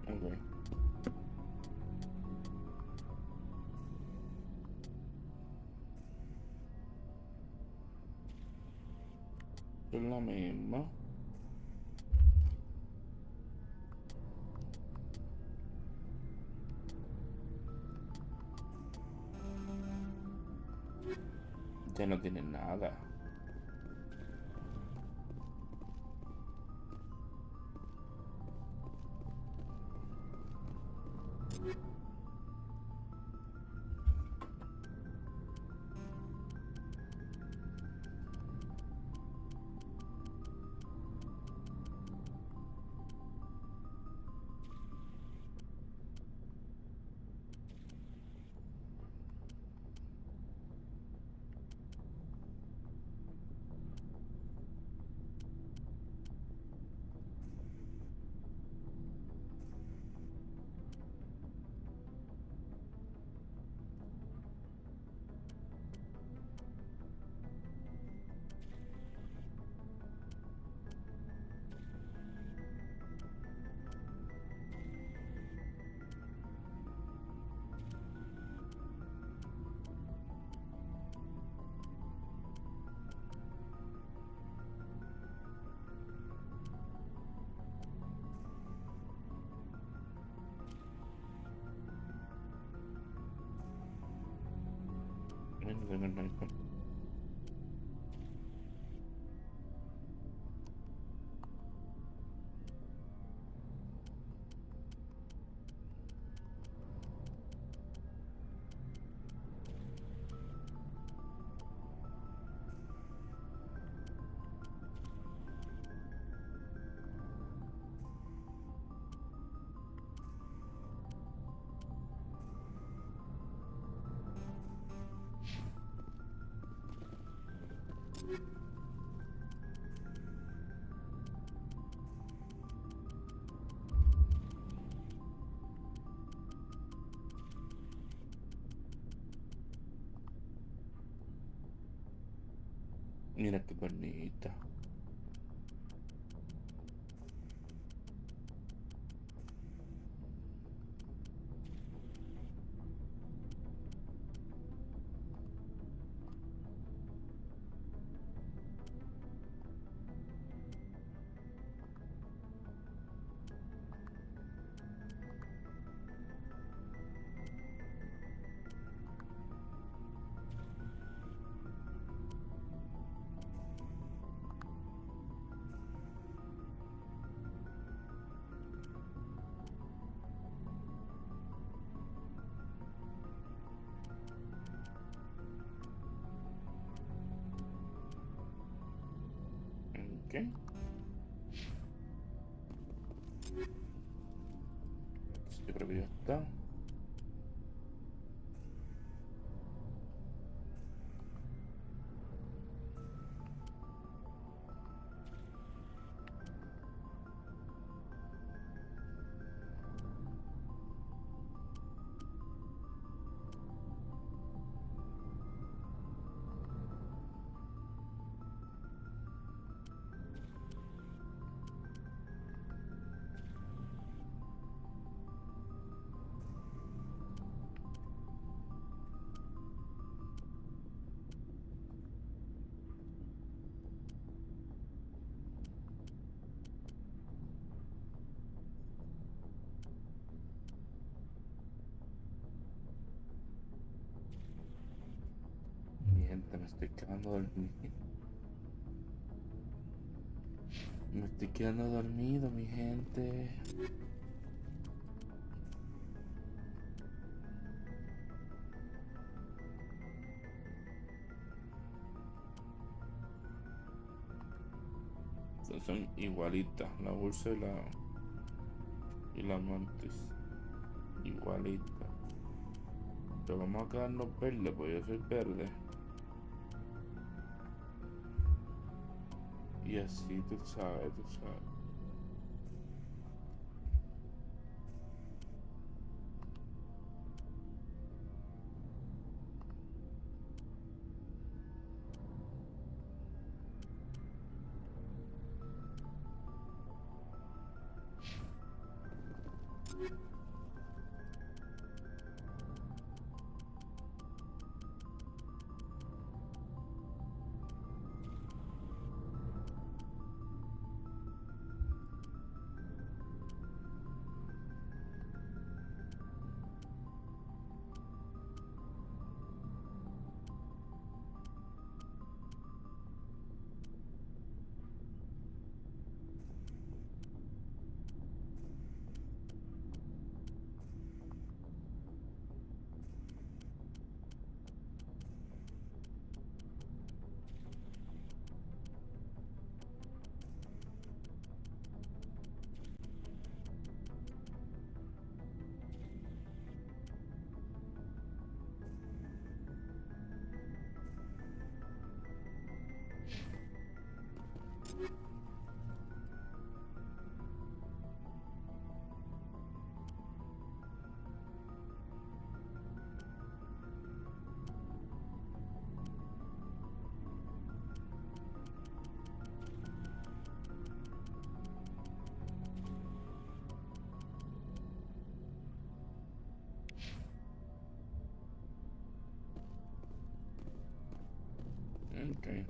Ok. Es la misma. Ya no tiene nada. Mira qué bonita. Ok. Yo creo que ya está. Mi gente, me estoy quedando dormido. Me estoy quedando dormido, mi gente. Son igualitas, la bolsa y la mantis. Igualitas. Pero vamos a quedarnos verdes, pues yo soy verde. Y así tú sabes, tú sabes. Okay.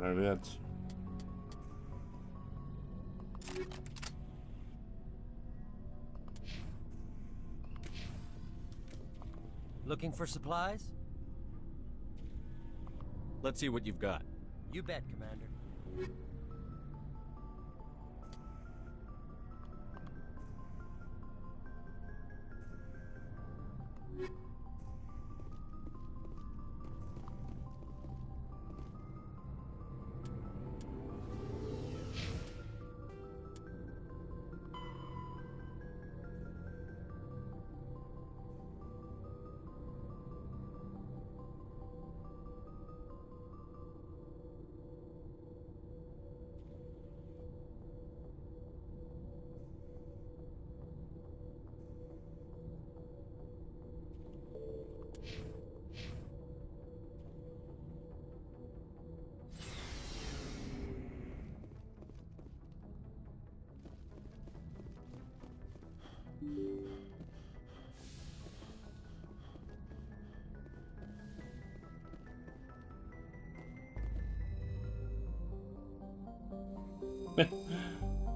Pero olvídate. Looking for supplies? Let's see what you've got. You bet, Commander.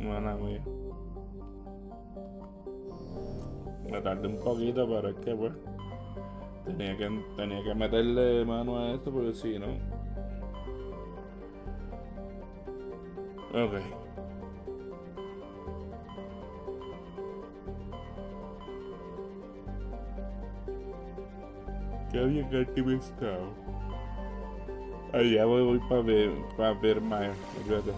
Mala mía. Me tardé un poquito, pero es que pues tenía que meterle mano a esto porque si no. Ok. Qué bien que el tipo está. Allá voy para ver más. Fíjate.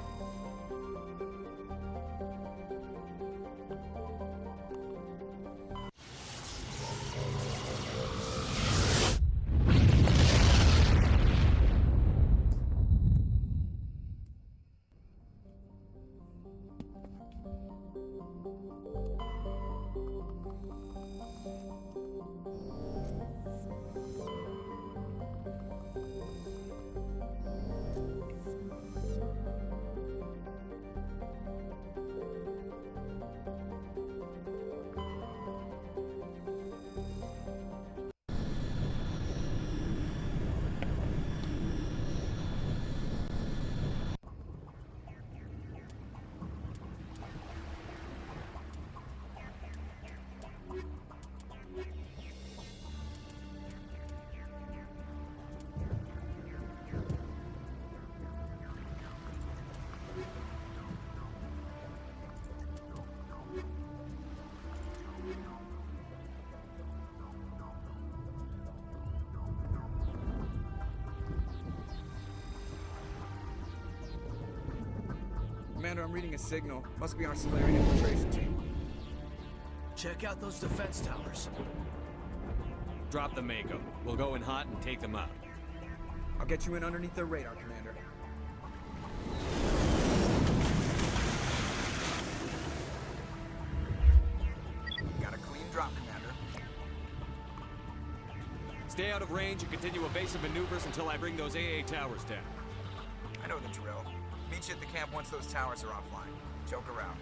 Commander, I'm reading a signal. Must be our Solarian infiltration team. Check out those defense towers. Drop the Mako. We'll go in hot and take them out. I'll get you in underneath their radar, Commander. Got a clean drop, Commander. Stay out of range and continue evasive maneuvers until I bring those AA towers down. I know the drill. Meet you at the camp once those towers are offline. Joke around.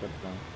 perdón.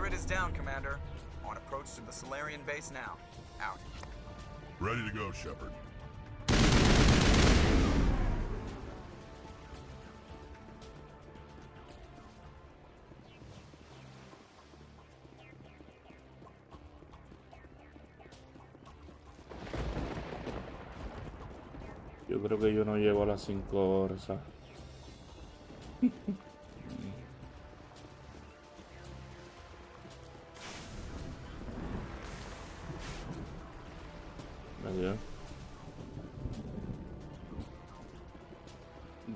grid is down, Commander. On approach to the Solarian base now. Out. Ready to go, Shepard. Yo creo que yo no llego a las 5 horas, ¿sabes? Adiós.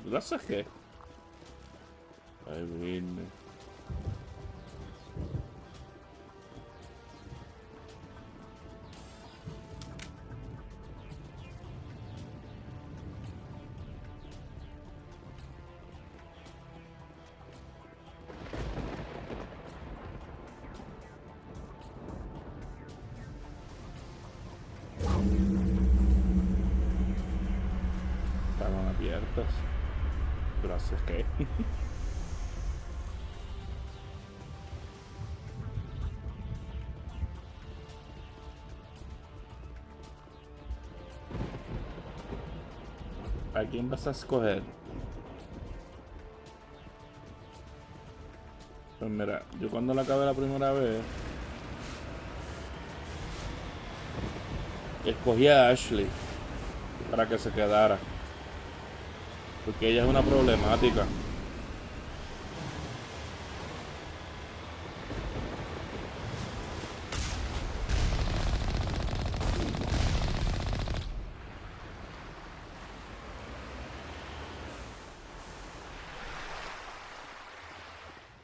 Gracias, ¿qué? Ahí vine. Estaban abiertas. Gracias, ¿qué? ¿A quién vas a escoger? Pues mira, yo cuando la acabé la primera vez escogí a Ashley para que se quedara, porque ella es una problemática.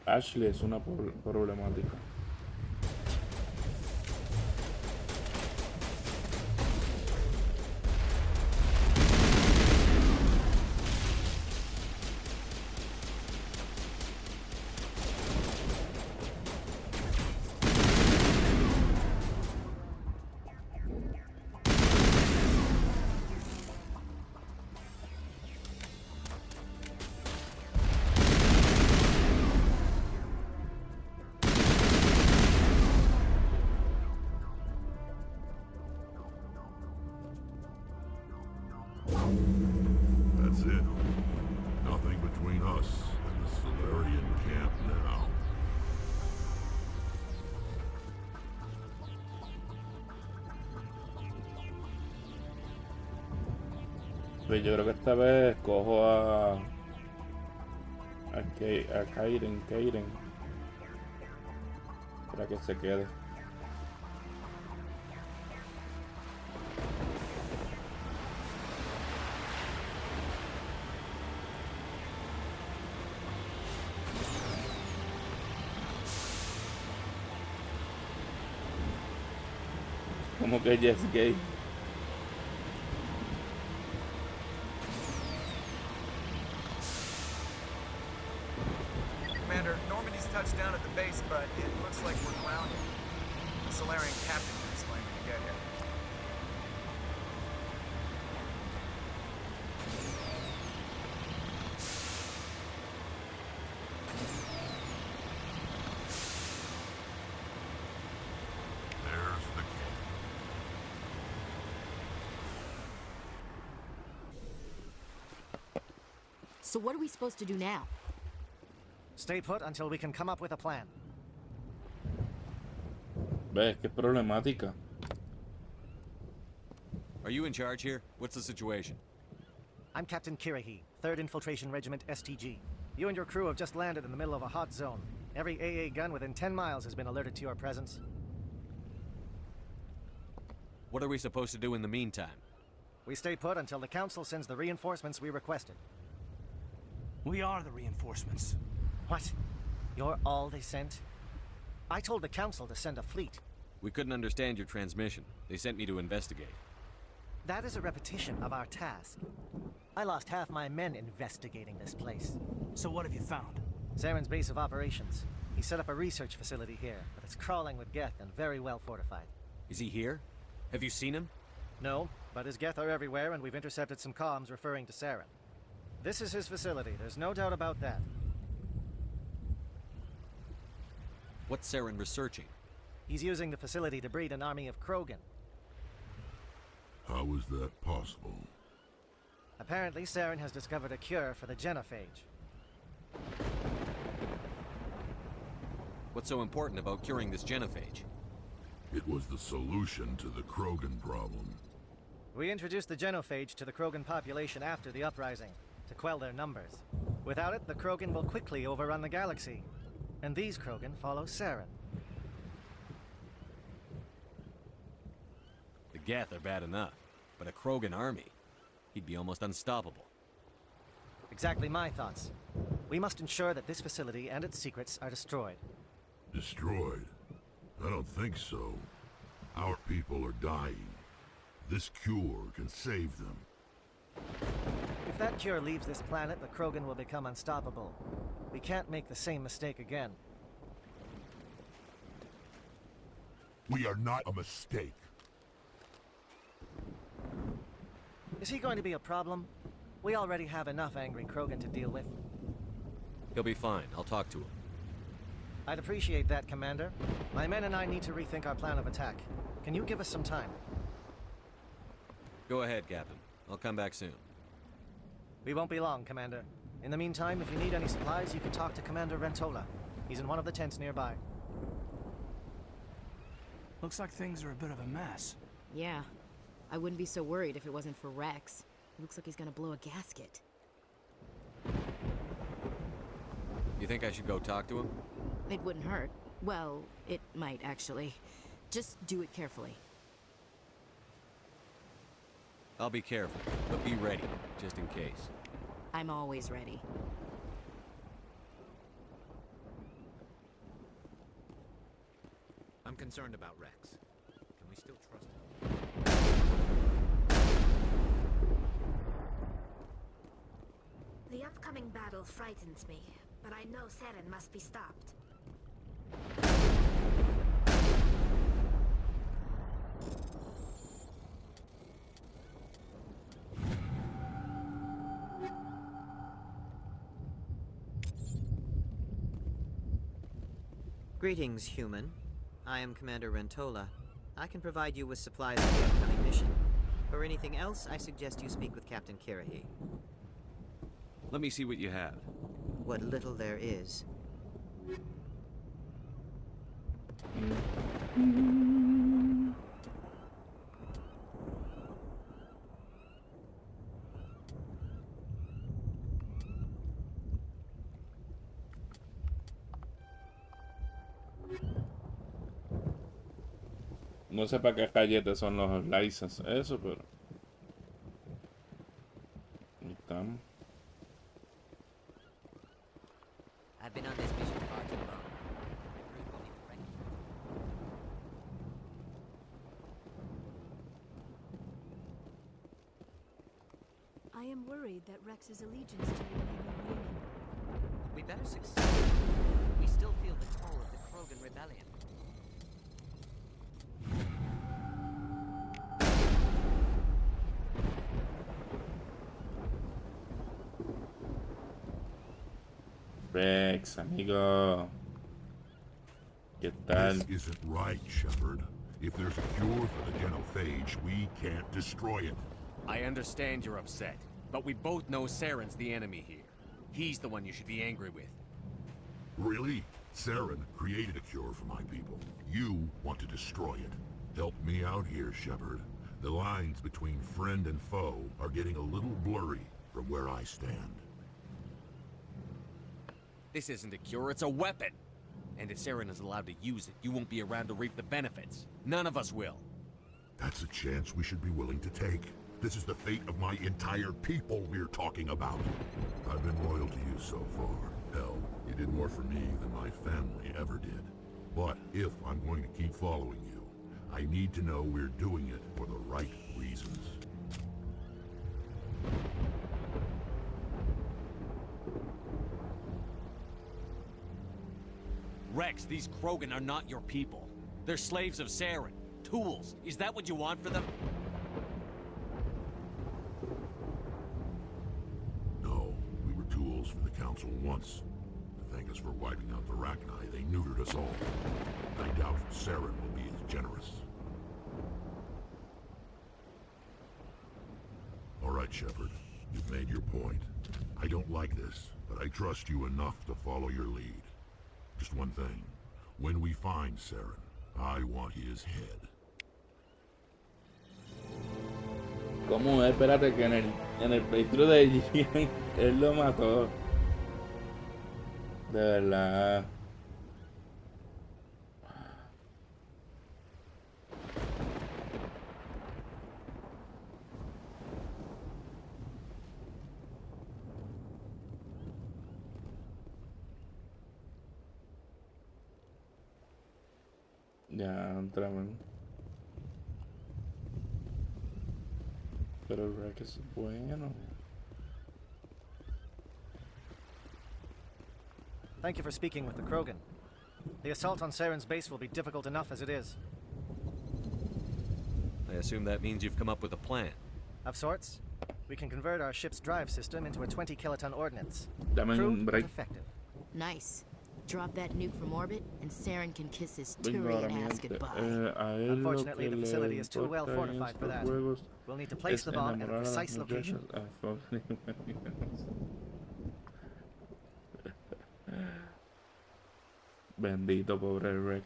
Ashley es una problemática. That's it. Nothing between us and the Solarian camp now. Pues yo creo que esta vez cojo a Kaiden para que se quede. Como que ella es gay. Commander, Normandy's touched down at the base, but it looks like we're grounded. The Solarian captain can explain when you get here. There's the camp. So what are we supposed to do now? Stay put until we can come up with a plan. Ves que es problemática. Are you in charge here? What's the situation? I'm Captain Kirahi, 3rd Infiltration Regiment STG. You and your crew have just landed in the middle of a hot zone. Every AA gun within 10 miles has been alerted to your presence. What are we supposed to do in the meantime? We stay put until the Council sends the reinforcements we requested. We are the reinforcements. What? You're all they sent? I told the Council to send a fleet. We couldn't understand your transmission. They sent me to investigate. That is a repetition of our task. I lost half my men investigating this place. So what have you found? Zaren's base of operations. He set up a research facility here, but it's crawling with Geth and very well fortified. Is he here? Have you seen him? No, but his Geth are everywhere, and we've intercepted some comms referring to Saren. This is his facility, there's no doubt about that. What's Saren researching? He's using the facility to breed an army of Krogan. How is that possible? Apparently, Saren has discovered a cure for the genophage. What's so important about curing this genophage? It was the solution to the Krogan problem. We introduced the genophage to the Krogan population after the uprising, to quell their numbers. Without it, the Krogan will quickly overrun the galaxy. And these Krogan follow Saren. The Geth are bad enough, but a Krogan army? He'd be almost unstoppable. Exactly my thoughts. We must ensure that this facility and its secrets are destroyed. Destroyed? I don't think so. Our people are dying. This cure can save them. If that cure leaves this planet, the Krogan will become unstoppable. We can't make the same mistake again. We are not a mistake. Is he going to be a problem? We already have enough angry Krogan to deal with. He'll be fine. I'll talk to him. I'd appreciate that, Commander. My men and I need to rethink our plan of attack. Can you give us some time? Go ahead, Captain. I'll come back soon. We won't be long, Commander. In the meantime, if you need any supplies, you can talk to Commander Rentola. He's in one of the tents nearby. Looks like things are a bit of a mess. Yeah. I wouldn't be so worried if it wasn't for Rex. It looks like he's gonna blow a gasket. You think I should go talk to him? It wouldn't hurt. Well, it might, actually. Just do it carefully. I'll be careful, but be ready, just in case. I'm always ready. I'm concerned about Rex. Can we still trust him? The upcoming battle frightens me, but I know Saren must be stopped. Greetings, human. I am Commander Rentola. I can provide you with supplies for the upcoming mission. For anything else, I suggest you speak with Captain Kirrahe. Let me see what you have. What little there is. No sé para qué galletas son los licenses, eso, pero... Ahí estamos. I've been on this mission far too long. I am worried that Rex's allegiance to you may be waning. We better succeed. We still feel the toll of the Krogan rebellion. Rex, amigo. ¿Qué tal? This isn't right, Shepard. If there's a cure for the genophage, we can't destroy it. I understand you're upset, but we both know Saren's the enemy here. He's the one you should be angry with. Really? Saren created a cure for my people. You want to destroy it. Help me out here, Shepard. The lines between friend and foe are getting a little blurry from where I stand. This isn't a cure, it's a weapon! And if Saren is allowed to use it, you won't be around to reap the benefits. None of us will. That's a chance we should be willing to take. This is the fate of my entire people we're talking about. I've been loyal to you so far. Hell, you did more for me than my family ever did. But if I'm going to keep following you, I need to know we're doing it for the right reasons. Rex, these Krogan are not your people. They're slaves of Saren. Tools. Is that what you want for them? No, we were tools for the Council once. Thank thank us for wiping out the Rachni, they neutered us all. I doubt Saren will be as generous. All right, Shepard. You've made your point. I don't like this, but I trust you enough to follow your lead. Just one thing. When we find Saren, I want his head. ¿Cómo es? Espérate que en el playthrough de Jiren él lo mató. De verdad. Ya, entraban. Pero Rex es bueno. Thank you for speaking with the Krogan. The assault on Saren's base will be difficult enough as it is. I assume that means you've come up with a plan. Of sorts. We can convert our ship's drive system into a 20-kiloton ordnance. Dame un Crude, but break. effective. Nice. Drop that nuke from orbit, and Saren can kiss his Vengo ahora, Turian mi ass gente. goodbye. A él lo Unfortunately, que the le facility is too well importa en fortified for estos that. juegos We'll need to place es the bomb at a enamorar a las precise location. muchachas a fucking manías. Bendito pobre Rex.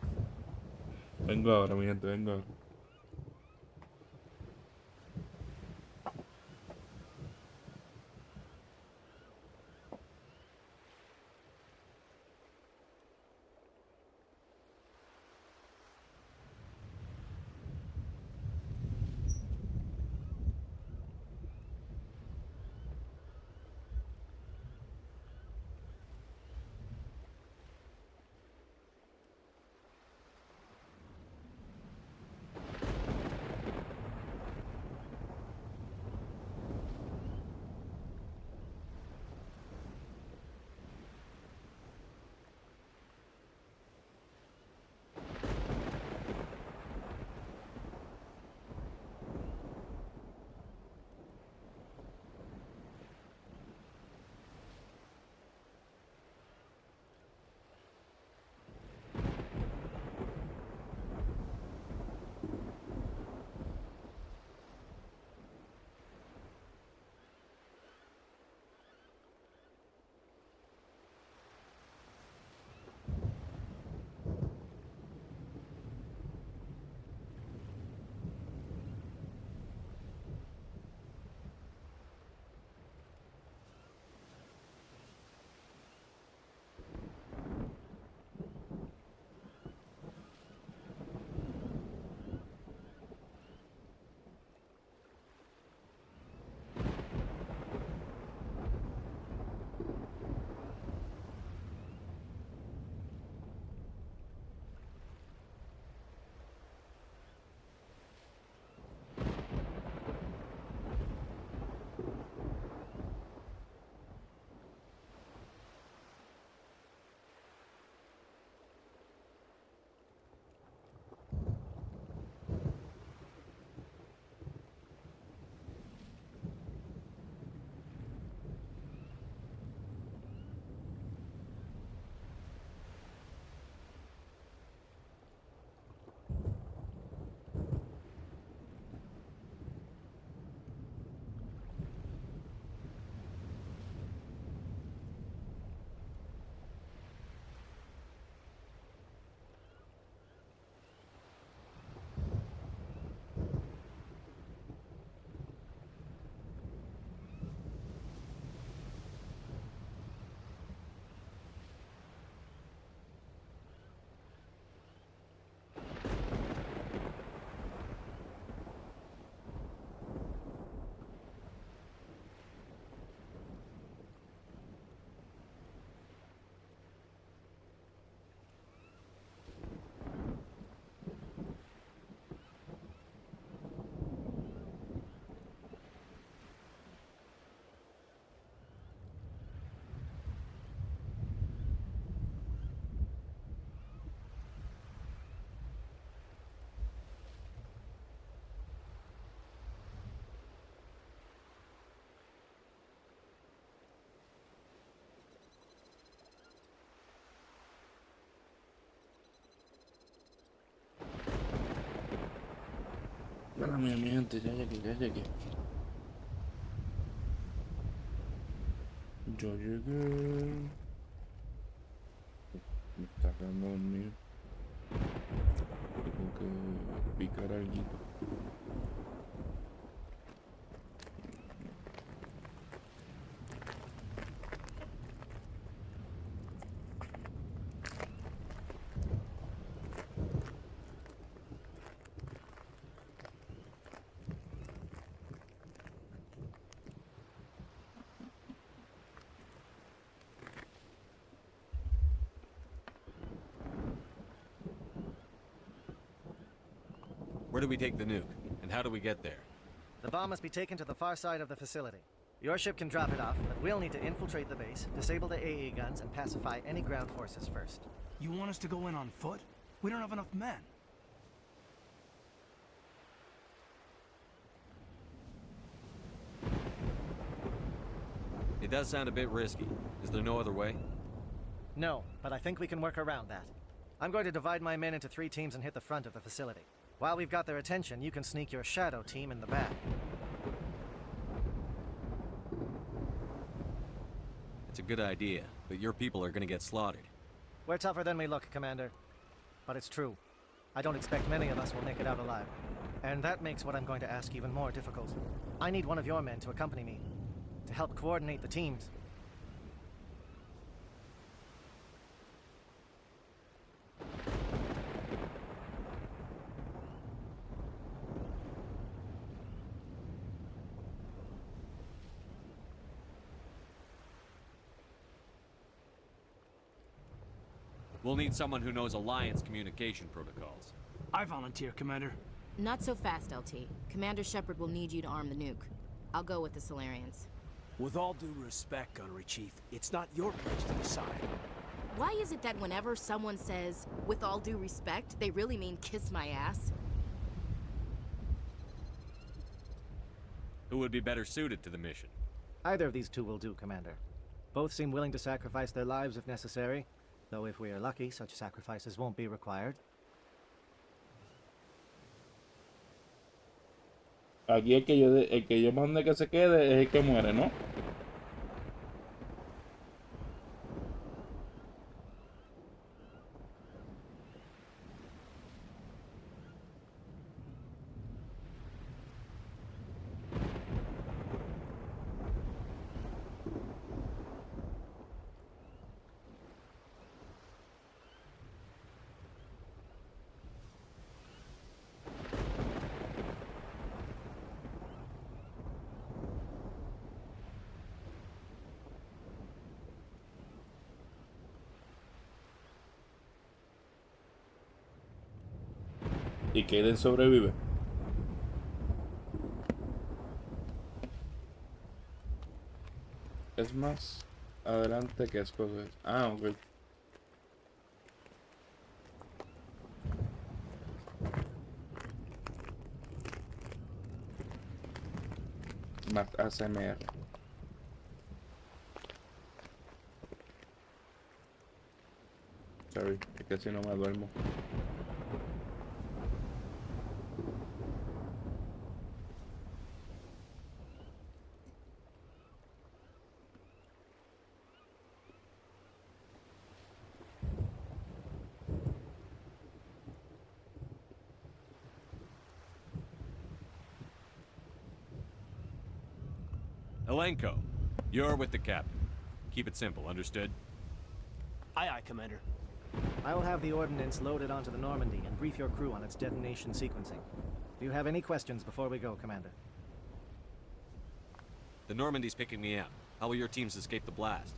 Vengo ahora, mi gente, vengo ahora. Espérame, mi gente, ya llegué, ya llegué. Yo llegué. Me está quedando dormido. Tengo que picar algo. Where do we take the nuke? And how do we get there? The bomb must be taken to the far side of the facility. Your ship can drop it off, but we'll need to infiltrate the base, disable the AE guns, and pacify any ground forces first. You want us to go in on foot? We don't have enough men. It does sound a bit risky. Is there no other way? No, but I think we can work around that. I'm going to divide my men into 3 teams and hit the front of the facility. While we've got their attention, you can sneak your shadow team in the back. It's a good idea, but your people are gonna get slaughtered. We're tougher than we look, Commander. But it's true. I don't expect many of us will make it out alive. And that makes what I'm going to ask even more difficult. I need one of your men to accompany me, to help coordinate the teams. We'll need someone who knows Alliance communication protocols. I volunteer, Commander. Not so fast, LT. Commander Shepard will need you to arm the nuke. I'll go with the Solarians. With all due respect, Gunnery Chief, it's not your place to decide. Why is it that whenever someone says, with all due respect, they really mean kiss my ass? Who would be better suited to the mission? Either of these 2 will do, Commander. Both seem willing to sacrifice their lives if necessary, though if we are lucky, such sacrifices won't be required. Aquí el que yo mande que se quede es el que muere, ¿no? Y Kaden sobrevive. Es más adelante que escoger. Ah, ok. Más ASMR. Sorry, es que si no me duermo. Elenko, you're with the captain. Keep it simple, understood? Aye, aye, Commander. I will have the ordnance loaded onto the Normandy and brief your crew on its detonation sequencing. Do you have any questions before we go, Commander? The Normandy's picking me up. How will your teams escape the blast?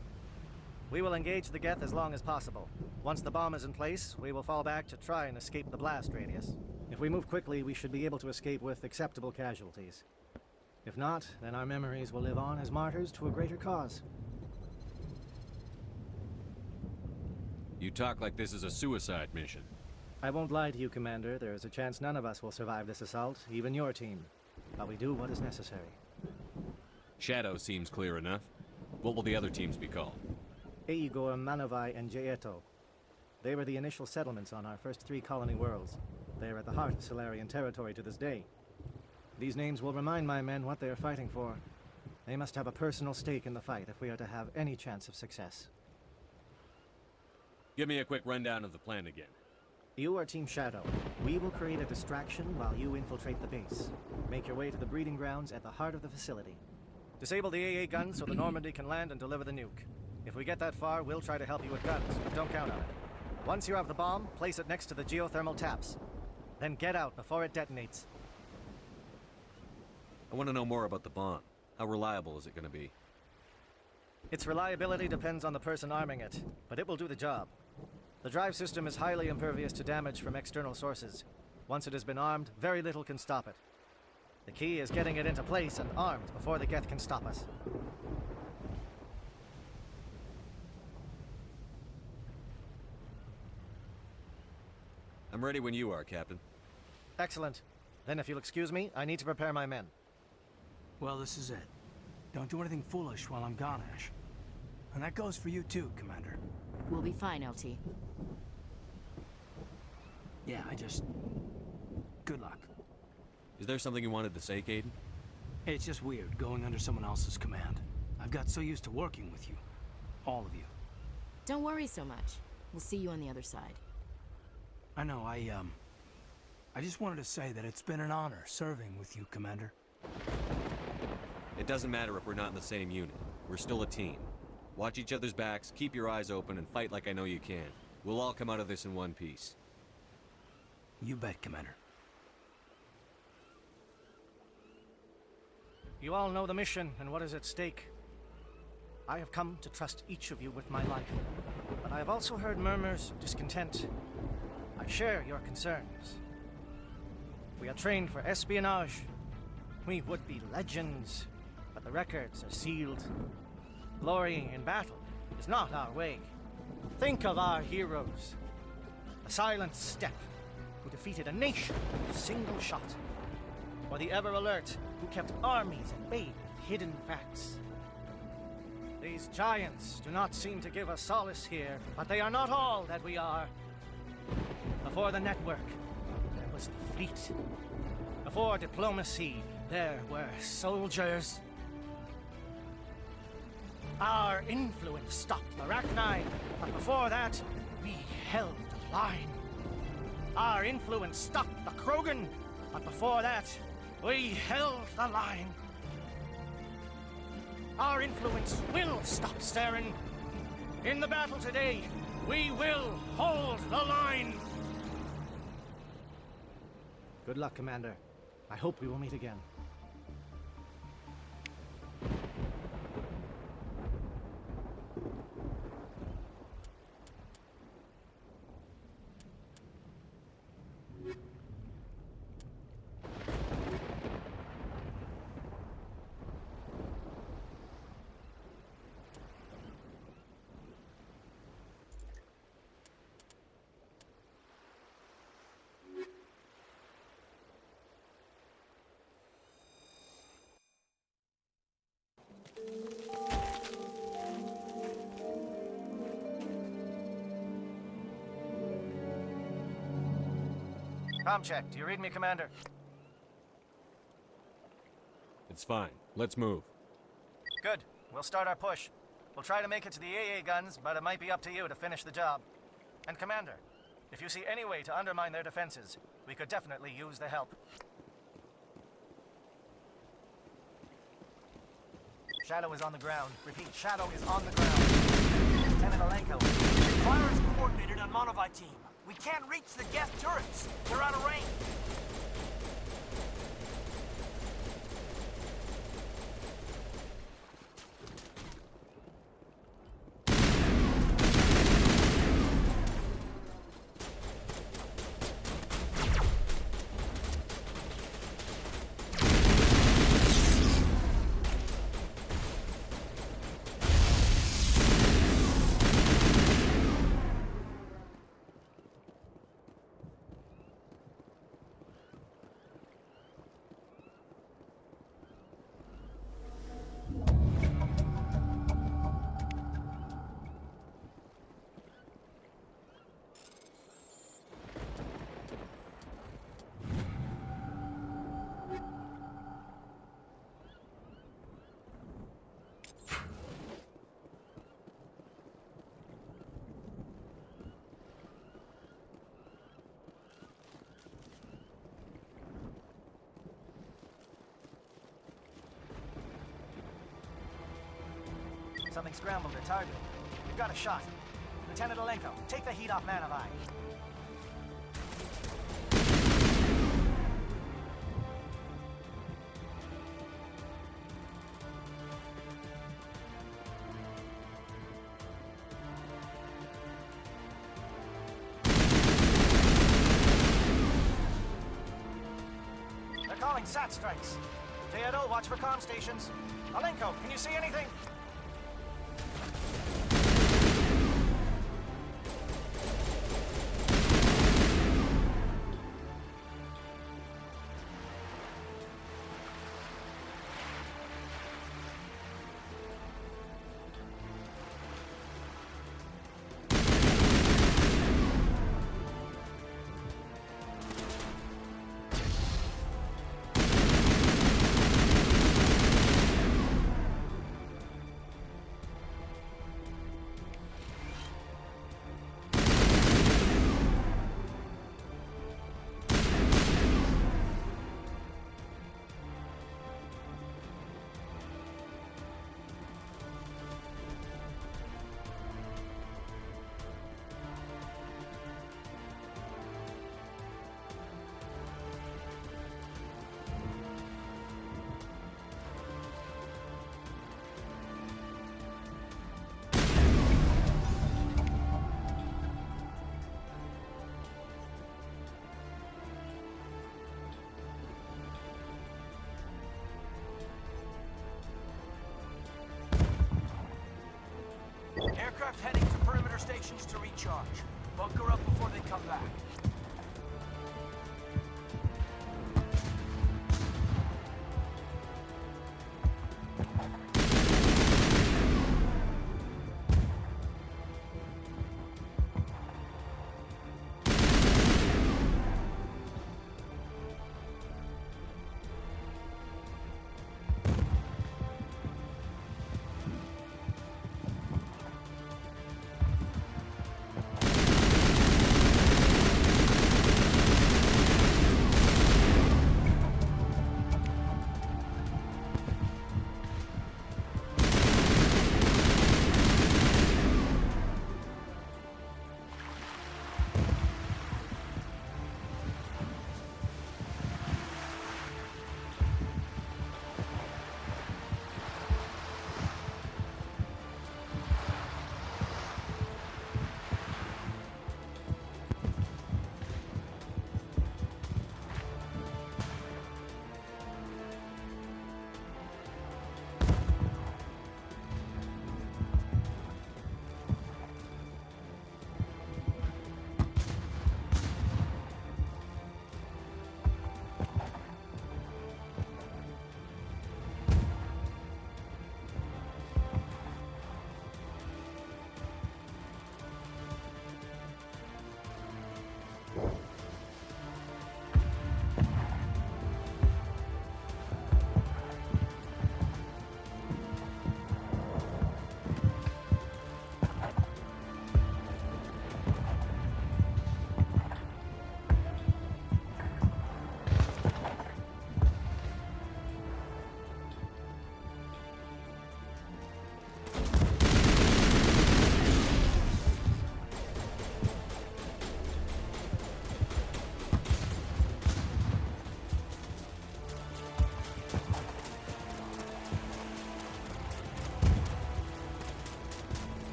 We will engage the Geth as long as possible. Once the bomb is in place, we will fall back to try and escape the blast radius. If we move quickly, we should be able to escape with acceptable casualties. If not, then our memories will live on as martyrs to a greater cause. You talk like this is a suicide mission. I won't lie to you, Commander. There is a chance none of us will survive this assault, even your team. But we do what is necessary. Shadow seems clear enough. What will the other teams be called? Eigor, Manovai, and Jaeto. They were the initial settlements on our first 3 colony worlds. They are at the heart of Solarian territory to this day. These names will remind my men what they are fighting for. They must have a personal stake in the fight if we are to have any chance of success. Give me a quick rundown of the plan again. You are Team Shadow. We will create a distraction while you infiltrate the base. Make your way to the breeding grounds at the heart of the facility. Disable the AA guns so the Normandy can land and deliver the nuke. If we get that far, we'll try to help you with guns, but don't count on it. Once you have the bomb, place it next to the geothermal taps. Then get out before it detonates. I want to know more about the bomb. How reliable is it going to be? Its reliability depends on the person arming it, but it will do the job. The drive system is highly impervious to damage from external sources. Once it has been armed, very little can stop it. The key is getting it into place and armed before the Geth can stop us. I'm ready when you are, Captain. Excellent. Then if you'll excuse me, I need to prepare my men. Well, this is it. Don't do anything foolish while I'm gone, Ash. And that goes for you too, Commander. We'll be fine, LT. Yeah, good luck. Is there something you wanted to say, Kaidan? It's just weird, going under someone else's command. I've got so used to working with you. All of you. Don't worry so much. We'll see you on the other side. I know, I just wanted to say that it's been an honor serving with you, Commander. It doesn't matter if we're not in the same unit. We're still a team. Watch each other's backs, keep your eyes open, and fight like I know you can. We'll all come out of this in one piece. You bet, Commander. You all know the mission and what is at stake. I have come to trust each of you with my life, but I have also heard murmurs of discontent. I share your concerns. We are trained for espionage. We would be legends, but the records are sealed. Glory in battle is not our way. Think of our heroes. The Silent Step, who defeated a nation with a single shot. Or the Ever Alert, who kept armies at bay with hidden facts. These giants do not seem to give us solace here, but they are not all that we are. Before the network, there was the fleet. Before diplomacy, there were soldiers. Our influence stopped the Rachni, but before that, we held the line. Our influence stopped the Krogan, but before that, we held the line. Our influence will stop Saren. In the battle today, we will hold the line. Good luck, Commander. I hope we will meet again. Comm check. Do you read me, Commander? It's fine. Let's move. Good. We'll start our push. We'll try to make it to the AA guns, but it might be up to you to finish the job. And Commander, if you see any way to undermine their defenses, we could definitely use the help. Shadow is on the ground. Repeat, Shadow is on the ground. Lieutenant Alenko. Fire is coordinated on Monovite team. We can't reach the Geth turrets. They're out of range. Something scrambled their target. We've got a shot. Lieutenant Alenko, take the heat off Manavai. They're calling SAT strikes. Teodo, watch for comm stations. Alenko, can you see anything?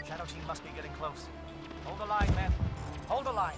Shadow Team must be getting close. Hold the line, men. Hold the line.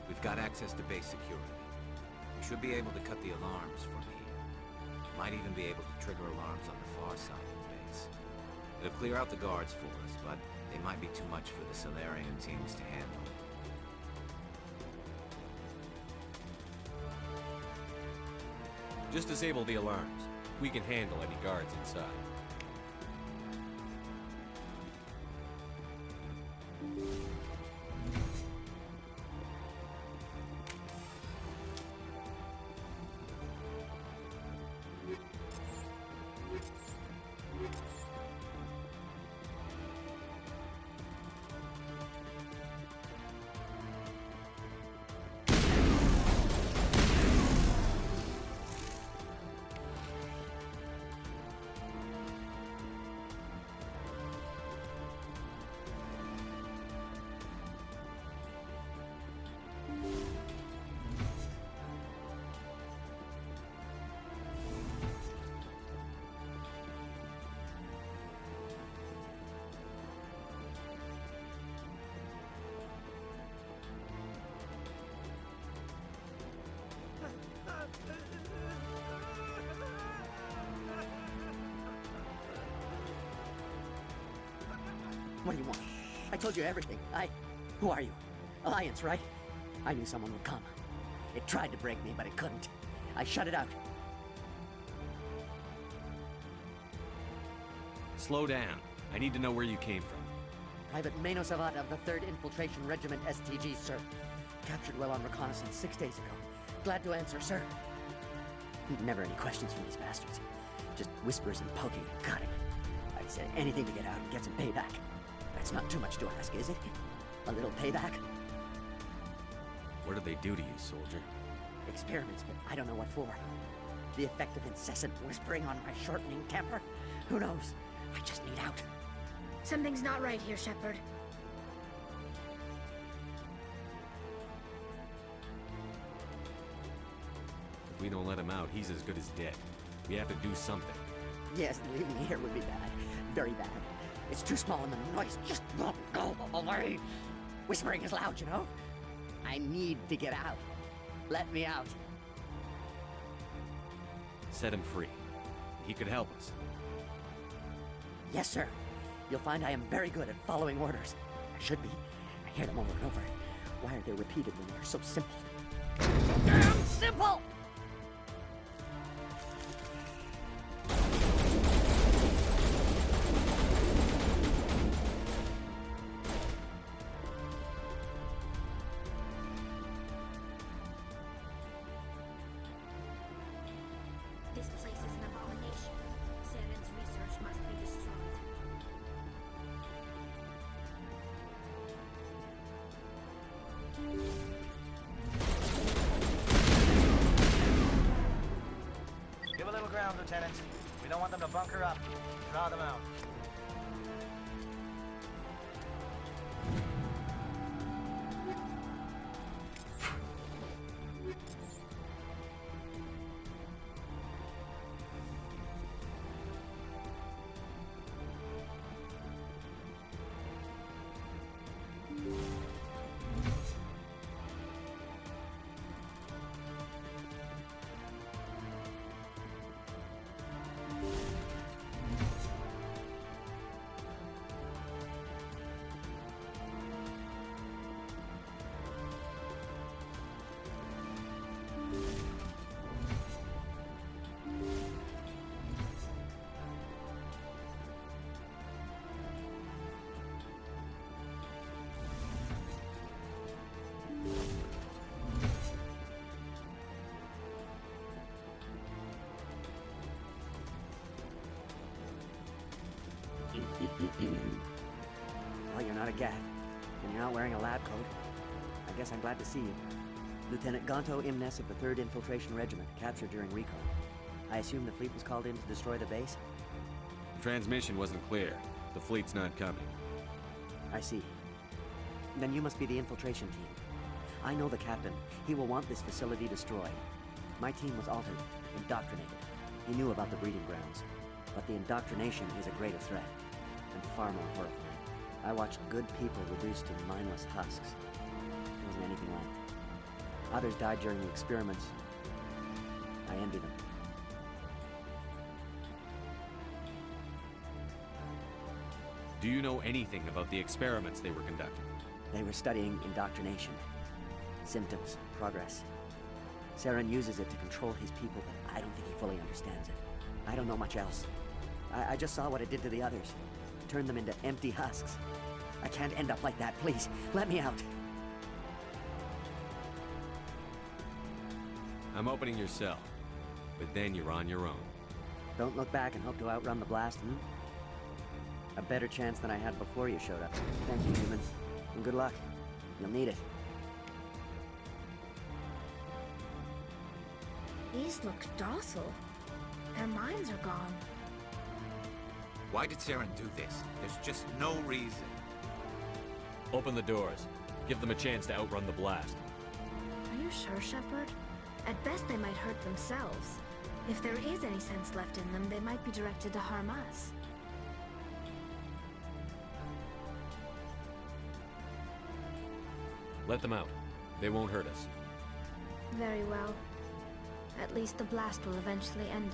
We've got access to base security. We should be able to cut the alarms from here. Might even be able to trigger alarms on the far side of the base. It'll clear out the guards for us, but they might be too much for the Solarian teams to handle. Just disable the alarms. We can handle any guards inside. What do you want? I told you everything. Who are you? Alliance, right? I knew someone would come. It tried to break me, but it couldn't. I shut it out. Slow down. I need to know where you came from. Private Mano Savat of the 3rd Infiltration Regiment STG, sir. Captured while on reconnaissance 6 days ago. Glad to answer, sir. Never any questions from these bastards. Just whispers and poking and cutting. I said anything to get out and get some payback. That's not too much to ask, is it? A little payback? What did they do to you, soldier? Experiments, but I don't know what for. The effect of incessant whispering on my shortening temper? Who knows? I just need out. Something's not right here, Shepard. If we don't let him out, he's as good as dead. We have to do something. Yes, leaving me here would be bad. Very bad. It's too small and the noise just won't go away. Whispering is loud, you know? I need to get out. Let me out. Set him free. He could help us. Yes, sir. You'll find I am very good at following orders. I should be. I hear them over and over. Why are they repeated when they're so simple? So damn simple! This place is an abomination. Saren's research must be destroyed. Give a little ground, Lieutenant. We don't want them to bunker up. Draw them out. Well, you're not a Gath, and you're not wearing a lab coat. I guess I'm glad to see you. Lieutenant Gonto Imnes of the 3rd Infiltration Regiment, captured during recon. I assume the fleet was called in to destroy the base? Transmission wasn't clear. The fleet's not coming. I see. Then you must be the infiltration team. I know the captain. He will want this facility destroyed. My team was altered, indoctrinated. He knew about the breeding grounds. But the indoctrination is a greater threat, and far more horrifying. I watched good people reduced to mindless husks. There wasn't anything left. Others died during the experiments. I envy them. Do you know anything about the experiments they were conducting? They were studying indoctrination. Symptoms, progress. Saren uses it to control his people, but I don't think he fully understands it. I don't know much else. I just saw what it did to the others. Turned them into empty husks. I can't end up like that, please. Let me out. I'm opening your cell, but then you're on your own. Don't look back and hope to outrun the blast, A better chance than I had before you showed up. Thank you, humans. And good luck. You'll need it. These look docile. Their minds are gone. Why did Saren do this? There's just no reason. Open the doors. Give them a chance to outrun the blast. Are you sure, Shepard? At best, they might hurt themselves. If there is any sense left in them, they might be directed to harm us. Let them out. They won't hurt us. Very well. At least the blast will eventually end.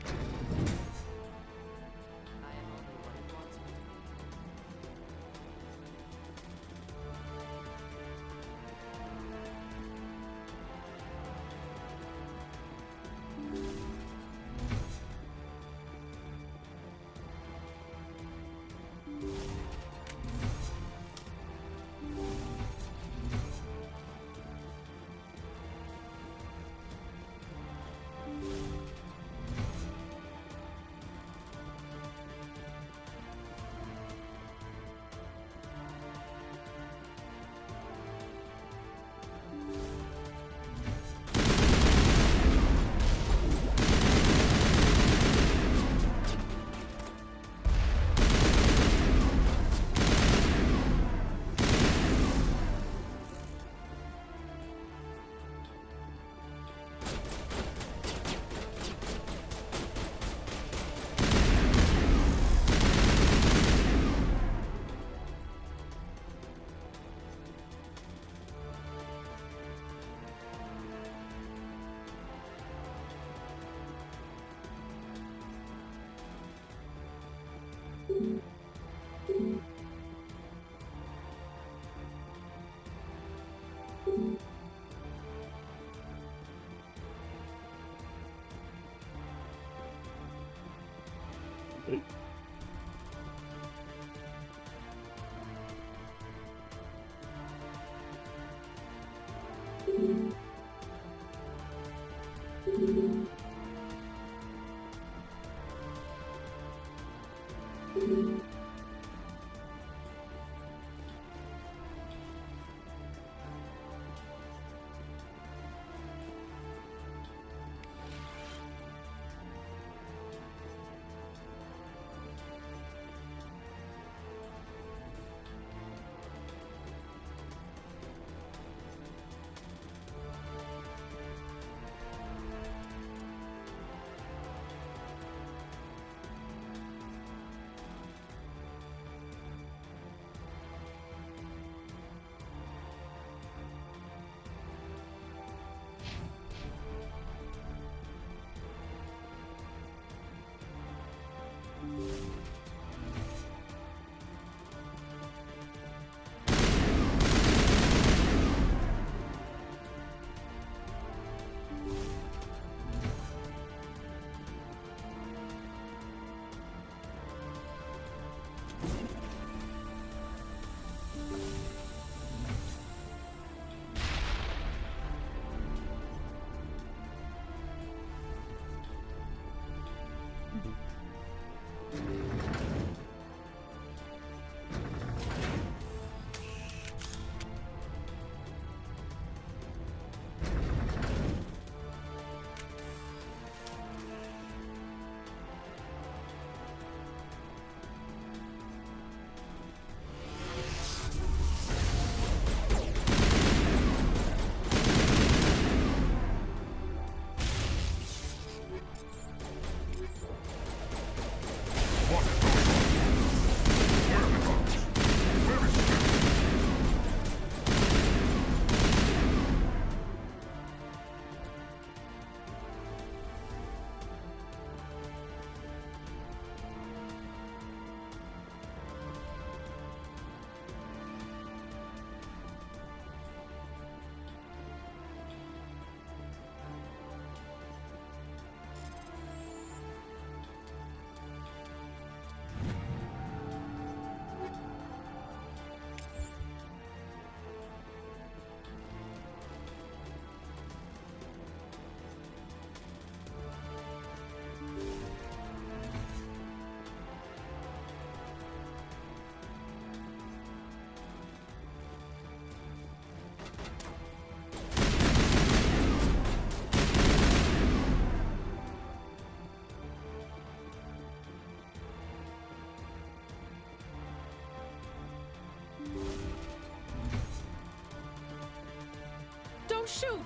Don't shoot!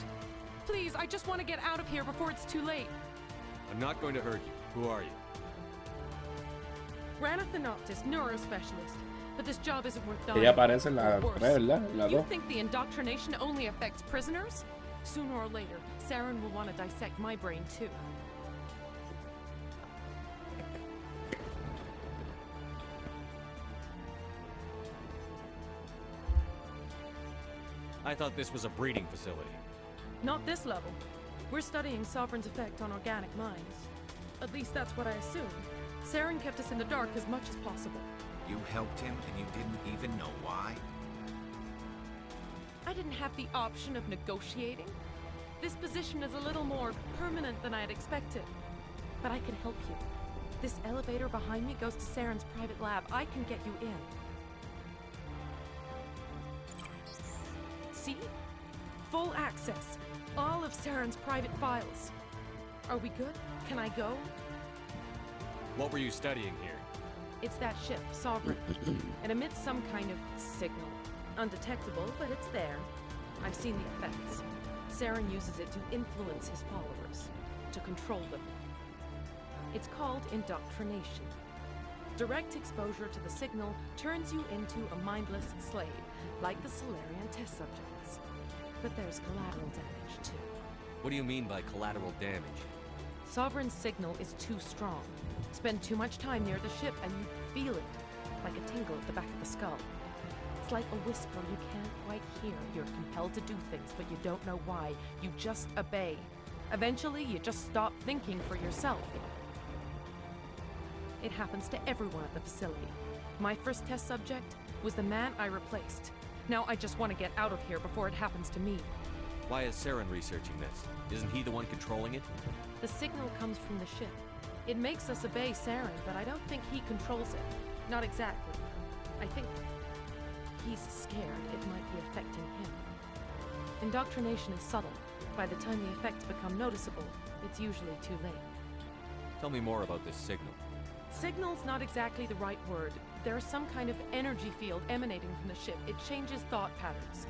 Please, I just want to get out of here before it's too late. I'm not going to hurt you. Who are you? Rana Thanoptis, neurospecialist. But this job isn't worth dying. Ella aparece en la Or worse. 3, ¿verdad? En la You 2. think the indoctrination only affects prisoners? Sooner or later, Saren will want to dissect my brain too. I thought this was a breeding facility. Not this level. We're studying Sovereign's effect on organic minds. At least that's what I assumed. Saren kept us in the dark as much as possible. You helped him and you didn't even know why? I didn't have the option of negotiating. This position is a little more permanent than I had expected. But I can help you. This elevator behind me goes to Saren's private lab. I can get you in. See? Full access. All of Saren's private files. Are we good? Can I go? What were you studying here? It's that ship, Sovereign. It emits some kind of signal. Undetectable, but it's there. I've seen the effects. Saren uses it to influence his followers, to control them. It's called indoctrination. Direct exposure to the signal turns you into a mindless slave, like the Solarian test subjects. But there's collateral damage, too. What do you mean by collateral damage? Sovereign's signal is too strong. Spend too much time near the ship and you feel it, like a tingle at the back of the skull. It's like a whisper you can't quite hear. You're compelled to do things, but you don't know why. You just obey. Eventually, you just stop thinking for yourself. It happens to everyone at the facility. My first test subject was the man I replaced. Now I just want to get out of here before it happens to me. Why is Saren researching this? Isn't he the one controlling it? The signal comes from the ship. It makes us obey Saren, but I don't think he controls it. Not exactly. I think he's scared it might be affecting him. Indoctrination is subtle. By the time the effects become noticeable, it's usually too late. Tell me more about this signal. Signal's not exactly the right word. There's some kind of energy field emanating from the ship. It changes thought patterns.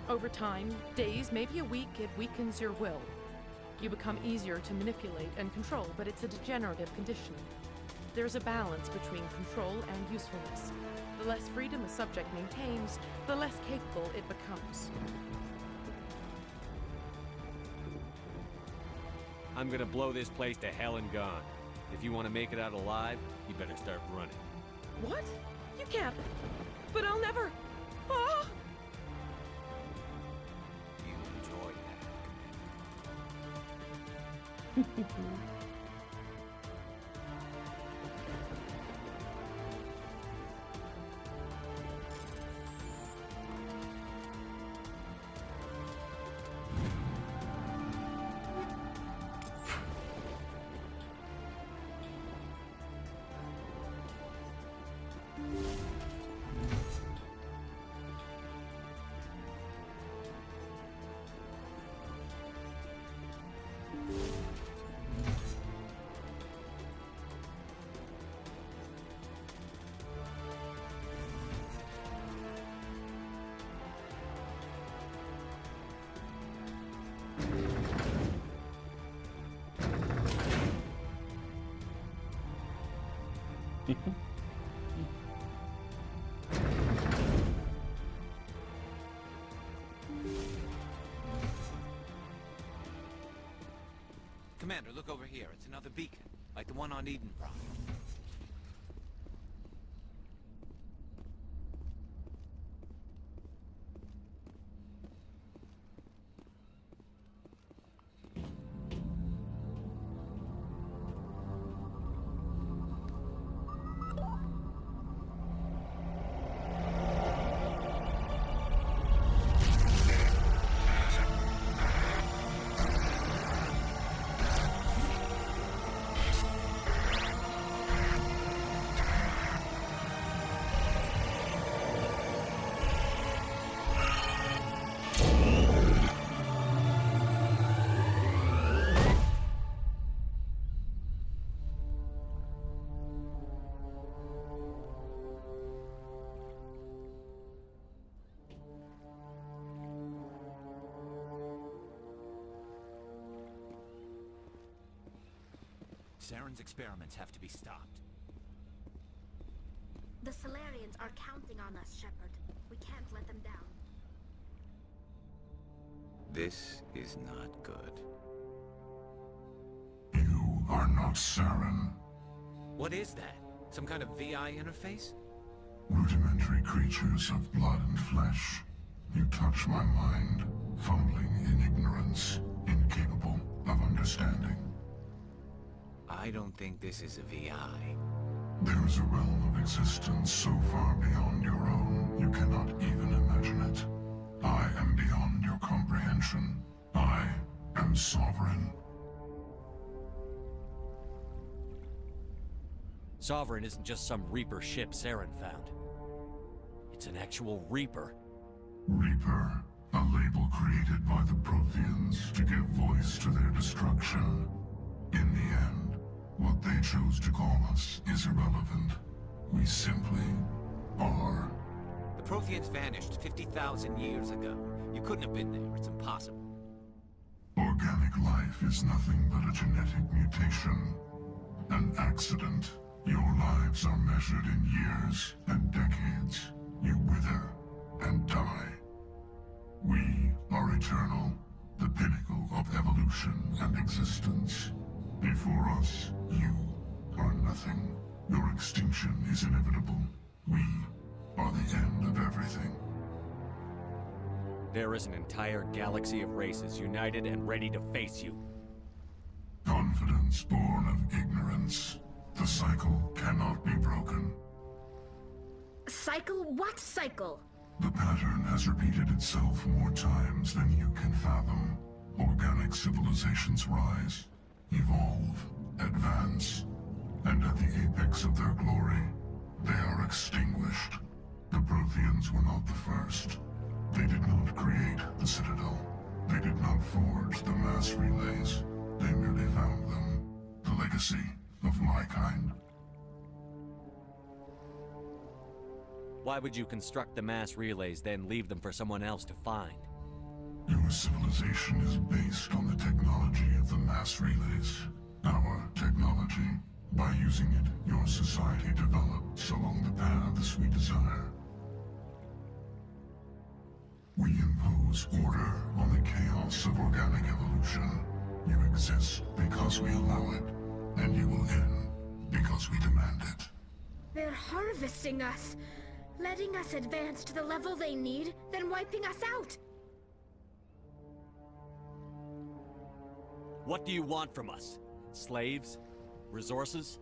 Over time, days, maybe a week, it weakens your will. You become easier to manipulate and control, but it's a degenerative condition. There's a balance between control and usefulness. The less freedom a subject maintains, the less capable it becomes. I'm gonna blow this place to hell and gone. If you want to make it out alive, you better start running. What? You can't. But I'll never. Ah! You enjoy that. Commander, look over here. It's another beacon, like the one on Edenbrock. Saren's experiments have to be stopped. The Solarians are counting on us, Shepard. We can't let them down. This is not good. You are not Saren. What is that? Some kind of VI interface? Rudimentary creatures of blood and flesh. You touch my mind, fumbling in ignorance, incapable of understanding. I don't think this is a VI. There is a realm of existence so far beyond your own, you cannot even imagine it. I am beyond your comprehension. I am sovereign. Sovereign isn't just some Reaper ship Saren found. It's an actual Reaper. Reaper, a label created by the Protheans to give voice to their destruction. In the end, what they chose to call us is irrelevant. We simply are. The Protheans vanished 50,000 years ago. You couldn't have been there. It's impossible. Organic life is nothing but a genetic mutation. An accident. Your lives are measured in years and decades. You wither and die. We are eternal, the pinnacle of evolution and existence. Before us, you are nothing. Your extinction is inevitable. We are the end of everything. There is an entire galaxy of races united and ready to face you. Confidence born of ignorance. The cycle cannot be broken. Cycle? What cycle? The pattern has repeated itself more times than you can fathom. Organic civilizations rise, evolve, advance, and at the apex of their glory, they are extinguished. The Protheans were not the first. They did not create the Citadel. They did not forge the mass relays. They merely found them. The legacy of my kind. Why would you construct the mass relays, then leave them for someone else to find? Your civilization is based on the technology of the mass relays. Our technology. By using it, your society develops along the paths we desire. We impose order on the chaos of organic evolution. You exist because we allow it, and you will end because we demand it. They're harvesting us, letting us advance to the level they need, then wiping us out. What do you want from us? Slaves? Resources?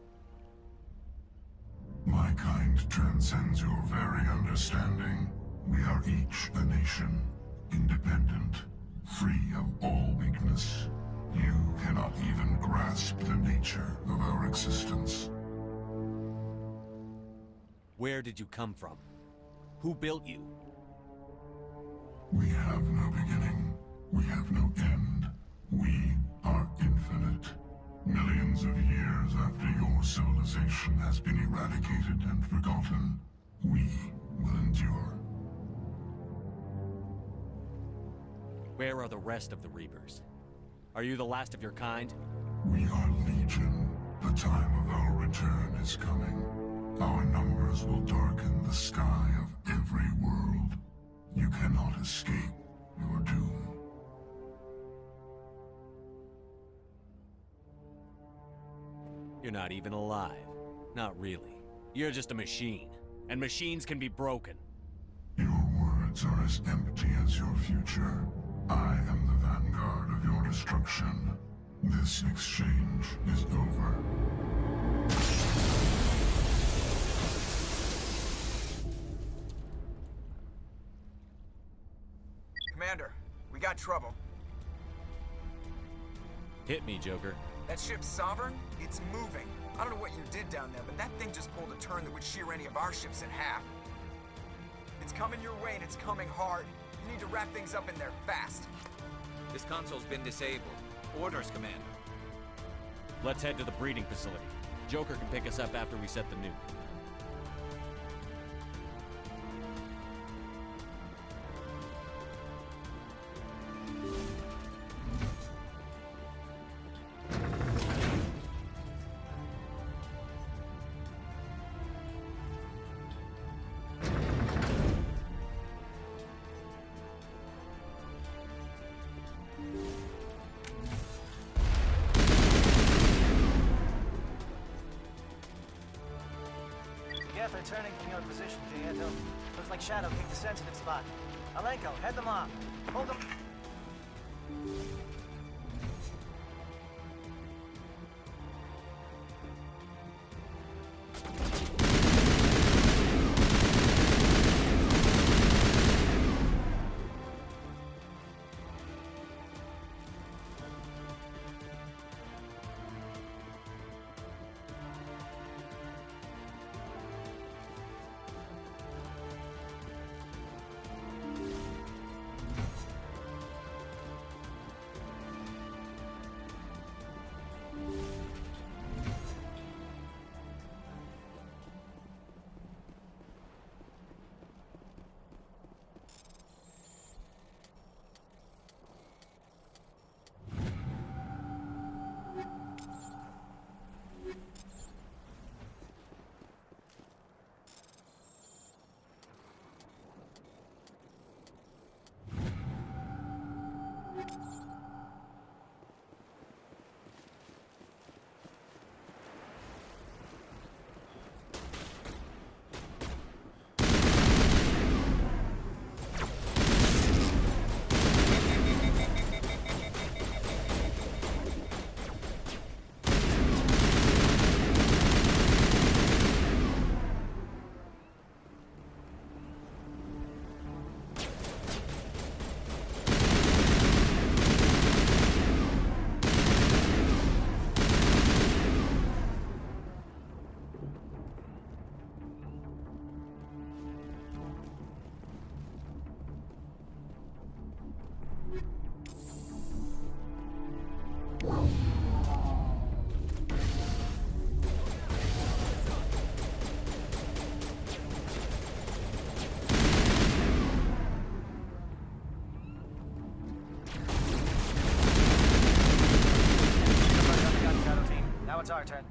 My kind transcends your very understanding. We are each a nation, independent, free of all weakness. You cannot even grasp the nature of our existence. Where did you come from? Who built you? We have no beginning. We have no end. We are infinite. Millions of years after your civilization has been eradicated and forgotten, we will endure. Where are the rest of the Reapers? Are you the last of your kind? We are Legion. The time of our return is coming. Our numbers will darken the sky of every world. You cannot escape your doom. You're not even alive. Not really. You're just a machine. And machines can be broken. Your words are as empty as your future. I am the vanguard of your destruction. This exchange is over. Commander, we got trouble. Hit me, Joker. That ship's Sovereign? It's moving. I don't know what you did down there, but that thing just pulled a turn that would shear any of our ships in half. It's coming your way and it's coming hard. You need to wrap things up in there fast. This console's been disabled. Orders, Commander. Let's head to the breeding facility. Joker can pick us up after we set the nuke. Geth are turning from your position, Gieto. Looks like Shadow picked a sensitive spot. Alenko, head them off. Hold them. Now it's our turn.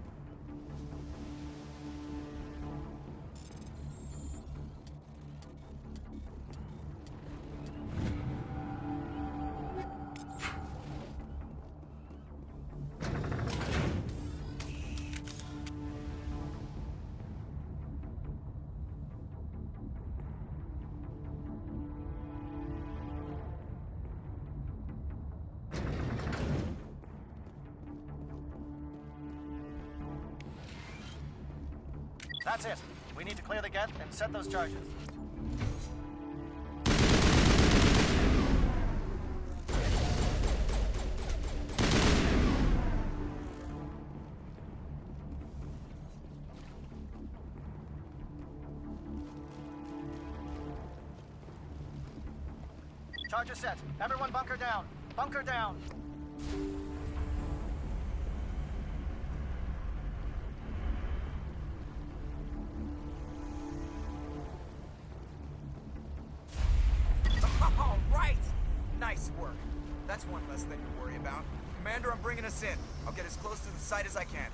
That's it. We need to clear the Geth and set those charges. Charges set. Everyone bunker down. Bunker down. All right! Nice work. That's one less thing to worry about. Commander, I'm bringing us in. I'll get as close to the site as I can.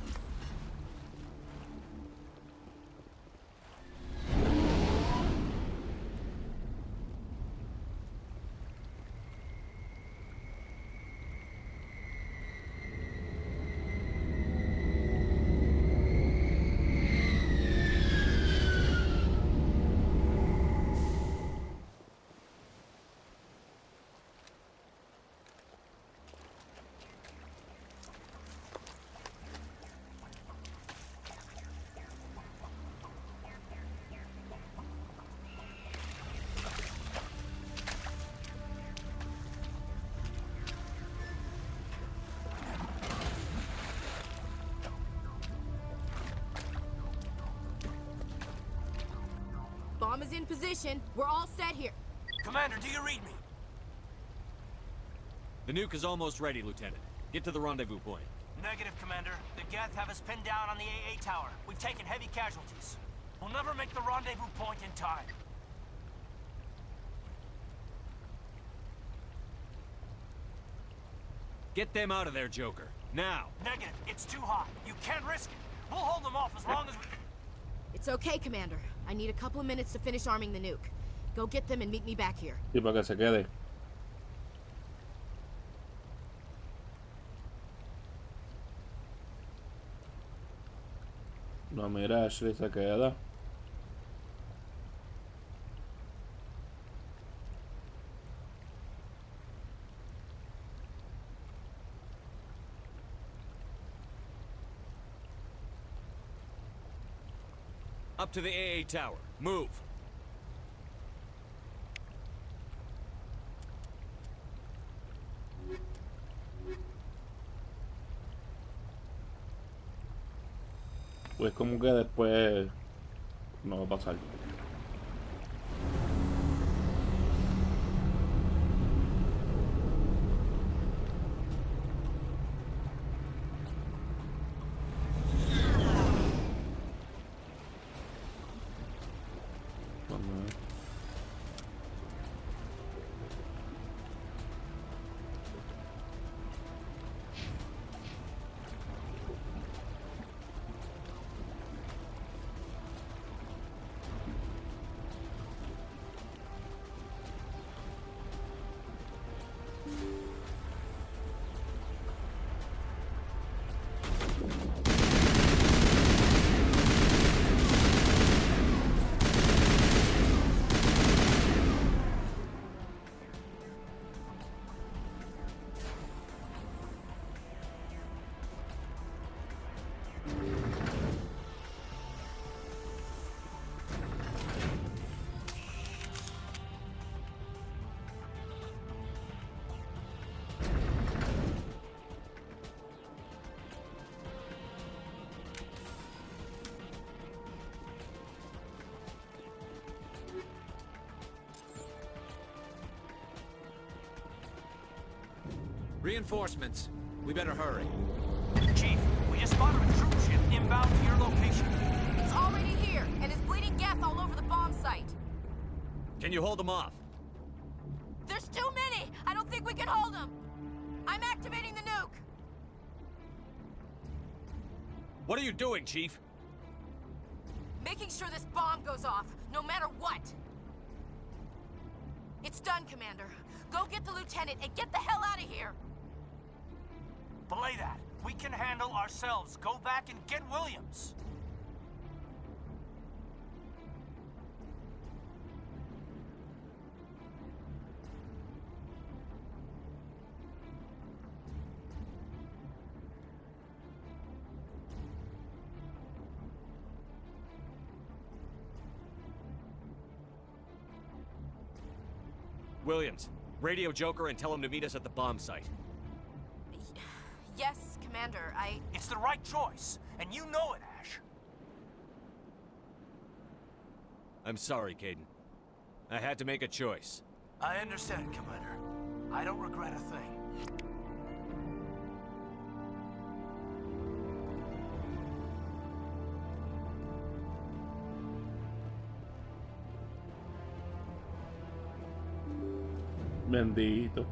Bomb is in position. We're all set here. Commander, do you read me? The nuke is almost ready, Lieutenant. Get to the rendezvous point. Negative, Commander. The Geth have us pinned down on the AA tower. We've taken heavy casualties. We'll never make the rendezvous point in time. Get them out of there, Joker. Now! Negative. It's too hot. You can't risk it. We'll hold them off as long as we... It's okay, Commander. I need a couple of minutes to finish arming the nuke. Go get them and meet me back here. Sí, para que se quede. No, mira, Ashley se queda. Up to the AA tower. Move. Pues como que después no va a pasar. Vamos a ver. Reinforcements. We better hurry. Chief, we just spotted a troop ship inbound to your location. It's already here, and is bleeding Geth all over the bomb site. Can you hold them off? There's too many! I don't think we can hold them! I'm activating the nuke! What are you doing, Chief? Making sure this bomb goes off, no matter what! It's done, Commander. Go get the lieutenant and get the hell out of here! Belay that. We can handle ourselves. Go back and get Williams. Williams, radio Joker and tell him to meet us at the bomb site. Yes, Commander, It's the right choice, and you know it, Ash. I'm sorry, Caden. I had to make a choice. I understand, Commander. I don't regret a thing. Bendito.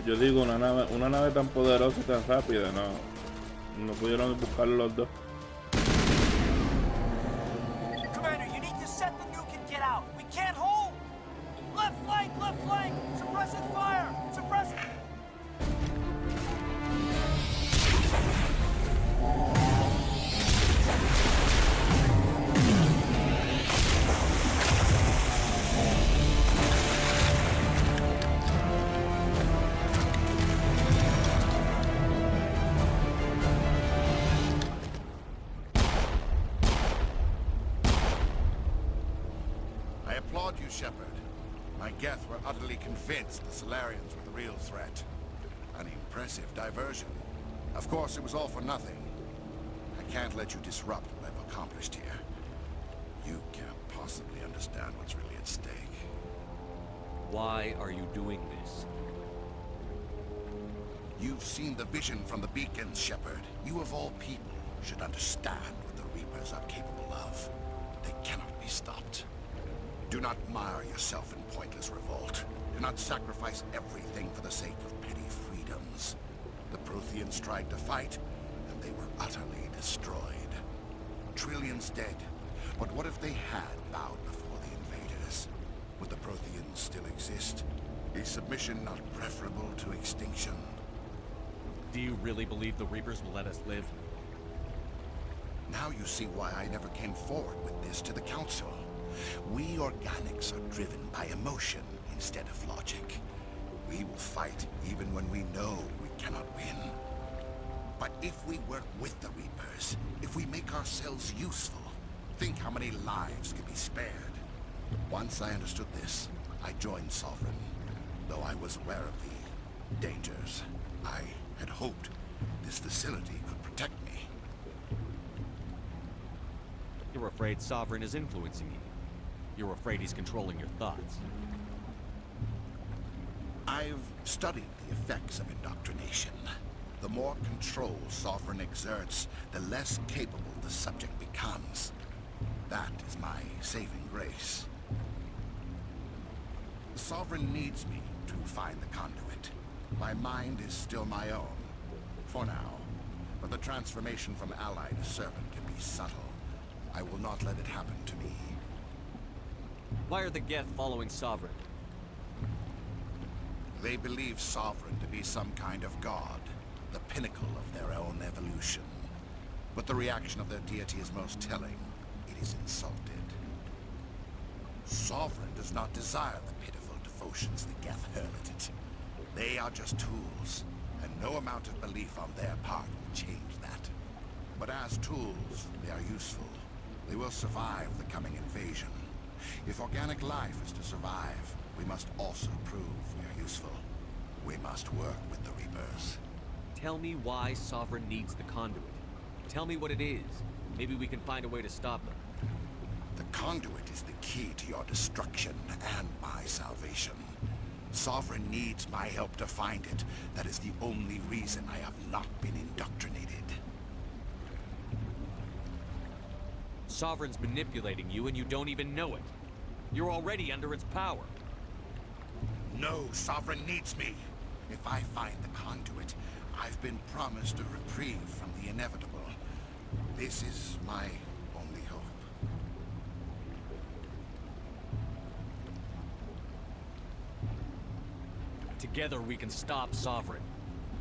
Yo digo, una nave tan poderosa y tan rápida, no pudieron buscarlo los dos. Commander, you need to set the nuke and get out. We can't hold. Left flank, left flank. Suppressive fire. Suppressive. I applaud you, Shepard. My Geth were utterly convinced the Solarians were the real threat. An impressive diversion. Of course, it was all for nothing. I can't let you disrupt what I've accomplished here. You can't possibly understand what's really at stake. Why are you doing this? You've seen the vision from the beacons, Shepard. You of all people should understand what the Reapers are capable of. They cannot be stopped. Do not mire yourself in pointless revolt. Do not sacrifice everything for the sake of petty freedoms. The Protheans tried to fight, and they were utterly destroyed. Trillions dead. But what if they had bowed before the invaders? Would the Protheans still exist? Is submission not preferable to extinction? Do you really believe the Reapers will let us live? Now you see why I never came forward with this to the Council. We organics are driven by emotion instead of logic. We will fight even when we know we cannot win. But if we work with the Reapers, if we make ourselves useful, think how many lives could be spared. Once I understood this, I joined Sovereign, though I was aware of the dangers. I had hoped this facility could protect me. You're afraid Sovereign is influencing you. You're afraid he's controlling your thoughts. I've studied the effects of indoctrination. The more control Sovereign exerts, the less capable the subject becomes. That is my saving grace. The Sovereign needs me to find the conduit. My mind is still my own, for now. But the transformation from ally to servant can be subtle. I will not let it happen to me. Why are the Geth following Sovereign? They believe Sovereign to be some kind of god, the pinnacle of their own evolution. But the reaction of their deity is most telling. It is insulted. Sovereign does not desire the pitiful devotions the Geth hurl at it. They are just tools, and no amount of belief on their part will change that. But as tools, they are useful. They will survive the coming invasion. If organic life is to survive, we must also prove we are useful. We must work with the Reapers. Tell me why Sovereign needs the conduit. Tell me what it is. Maybe we can find a way to stop them. The conduit is the key to your destruction and my salvation. Sovereign needs my help to find it. That is the only reason I have not been indoctrinated. Sovereign's manipulating you and you don't even know it. You're already under its power. No, Sovereign needs me. If I find the conduit, I've been promised a reprieve from the inevitable. This is my only hope. Together we can stop Sovereign.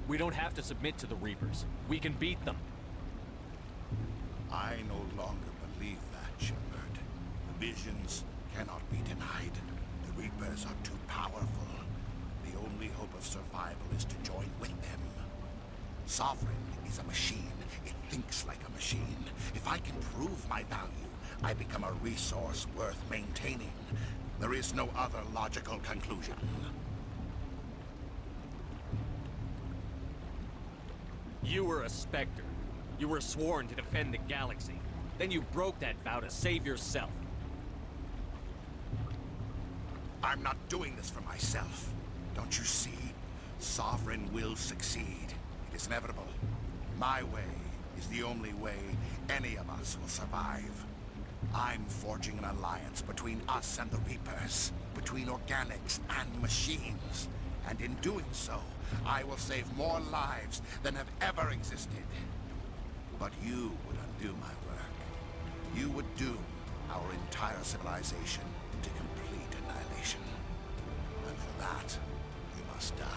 We don't have to submit to the Reapers. We can beat them. I no longer believe that, Shepard. The visions cannot be denied. The Reapers are too powerful. The only hope of survival is to join with them. Sovereign is a machine. It thinks like a machine. If I can prove my value, I become a resource worth maintaining. There is no other logical conclusion. You were a Spectre. You were sworn to defend the galaxy. Then you broke that vow to save yourself. I'm not doing this for myself. Don't you see? Sovereign will succeed. It is inevitable. My way is the only way any of us will survive. I'm forging an alliance between us and the Reapers, between organics and machines. And in doing so, I will save more lives than have ever existed. But you would undo my work. You would doom our entire civilization to complete annihilation. And for that, we must die.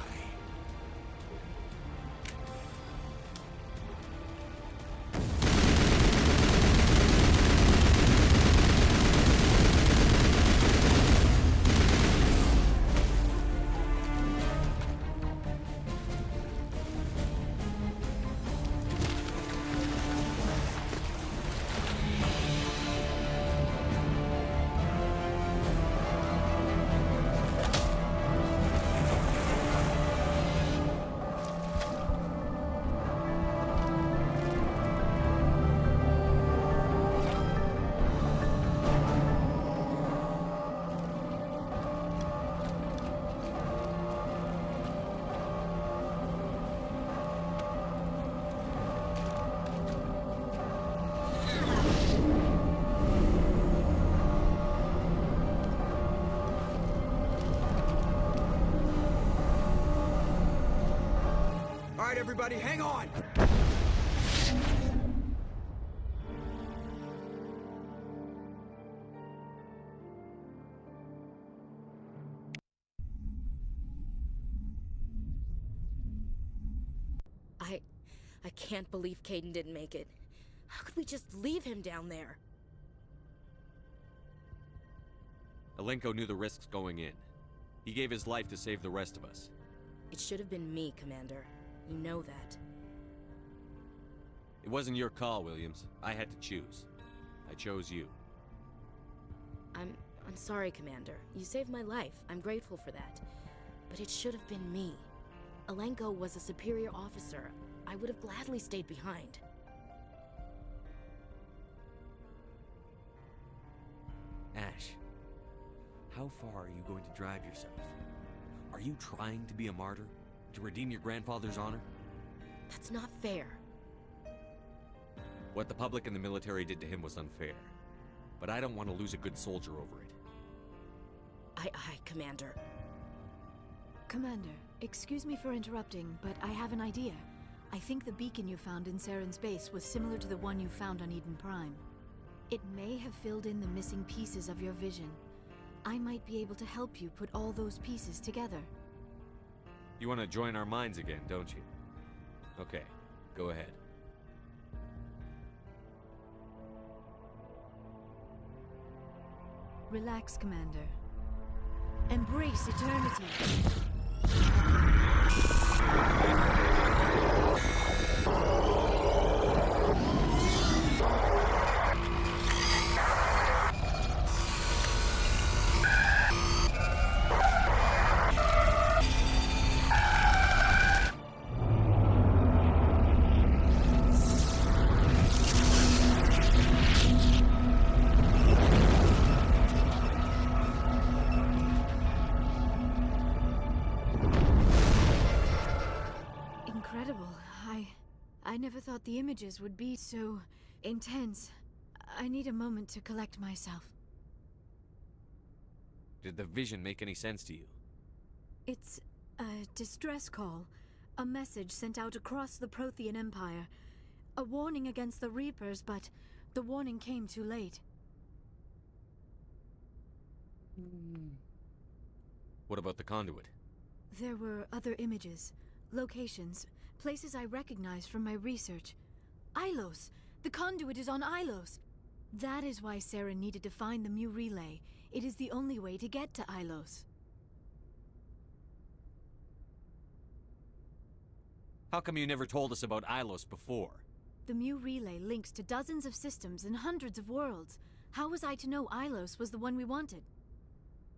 everybody, hang on! I can't believe Caden didn't make it. How could we just leave him down there? Alenko knew the risks going in. He gave his life to save the rest of us. It should have been me, Commander. You know that. It wasn't your call, Williams. I had to choose. I chose you. I'm sorry, Commander. You saved my life. I'm grateful for that. But it should have been me. Alenko was a superior officer. I would have gladly stayed behind. Ash, how far are you going to drive yourself? Are you trying to be a martyr? To redeem your grandfather's honor? That's not fair. What the public and the military did to him was unfair. But I don't want to lose a good soldier over it. Aye, Commander. Commander, excuse me for interrupting, but I have an idea. I think the beacon you found in Saren's base was similar to the one you found on Eden Prime. It may have filled in the missing pieces of your vision. I might be able to help you put all those pieces together. You want to join our minds again, don't you? Okay, go ahead. Relax, Commander. Embrace eternity. Incredible. I never thought the images would be so intense. I need a moment to collect myself. Did the vision make any sense to you? It's a distress call. A message sent out across the Prothean Empire. A warning against the Reapers, but the warning came too late. What about the conduit? There were other images, locations, places I recognized from my research. Ilos! The conduit is on Ilos! That is why Saren needed to find the Mu Relay. It is the only way to get to Ilos. How come you never told us about Ilos before? The Mu Relay links to dozens of systems and hundreds of worlds. How was I to know Ilos was the one we wanted?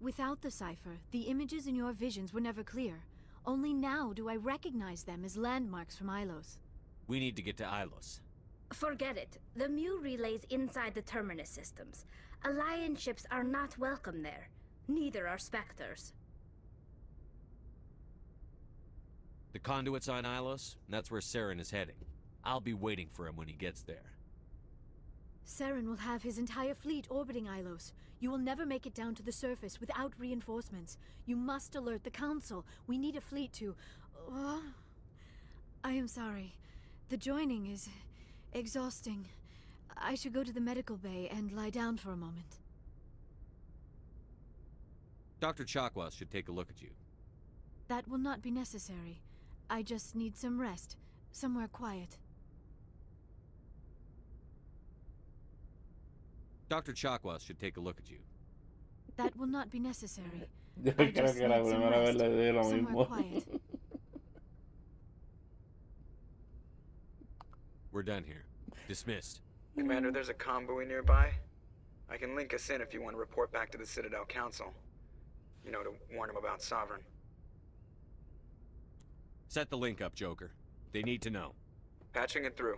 Without the cipher, the images in your visions were never clear. Only now do I recognize them as landmarks from Ilos. We need to get to Ilos. Forget it. The Mu relay's inside the Terminus systems. Alliance ships are not welcome there. Neither are Spectres. The conduit's on Ilos, and that's where Saren is heading. I'll be waiting for him when he gets there. Saren will have his entire fleet orbiting Ilos. You will never make it down to the surface without reinforcements. You must alert the Council. We need a fleet to... I am sorry. The joining is exhausting. I should go to the medical bay and lie down for a moment. Dr. Chakwas should take a look at you. That will not be necessary. I just need some rest. Somewhere quiet. Dr. Chakwas should take a look at you. That will not be necessary. Yo I creo just que la need some primera vez rest. le dije lo Somewhere mismo. quiet. We're done here. Dismissed. Commander, there's a convoy nearby. I can link us in if you want to report back to the Citadel Council. You know, to warn them about Sovereign. Set the link up, Joker. They need to know. Patching it through.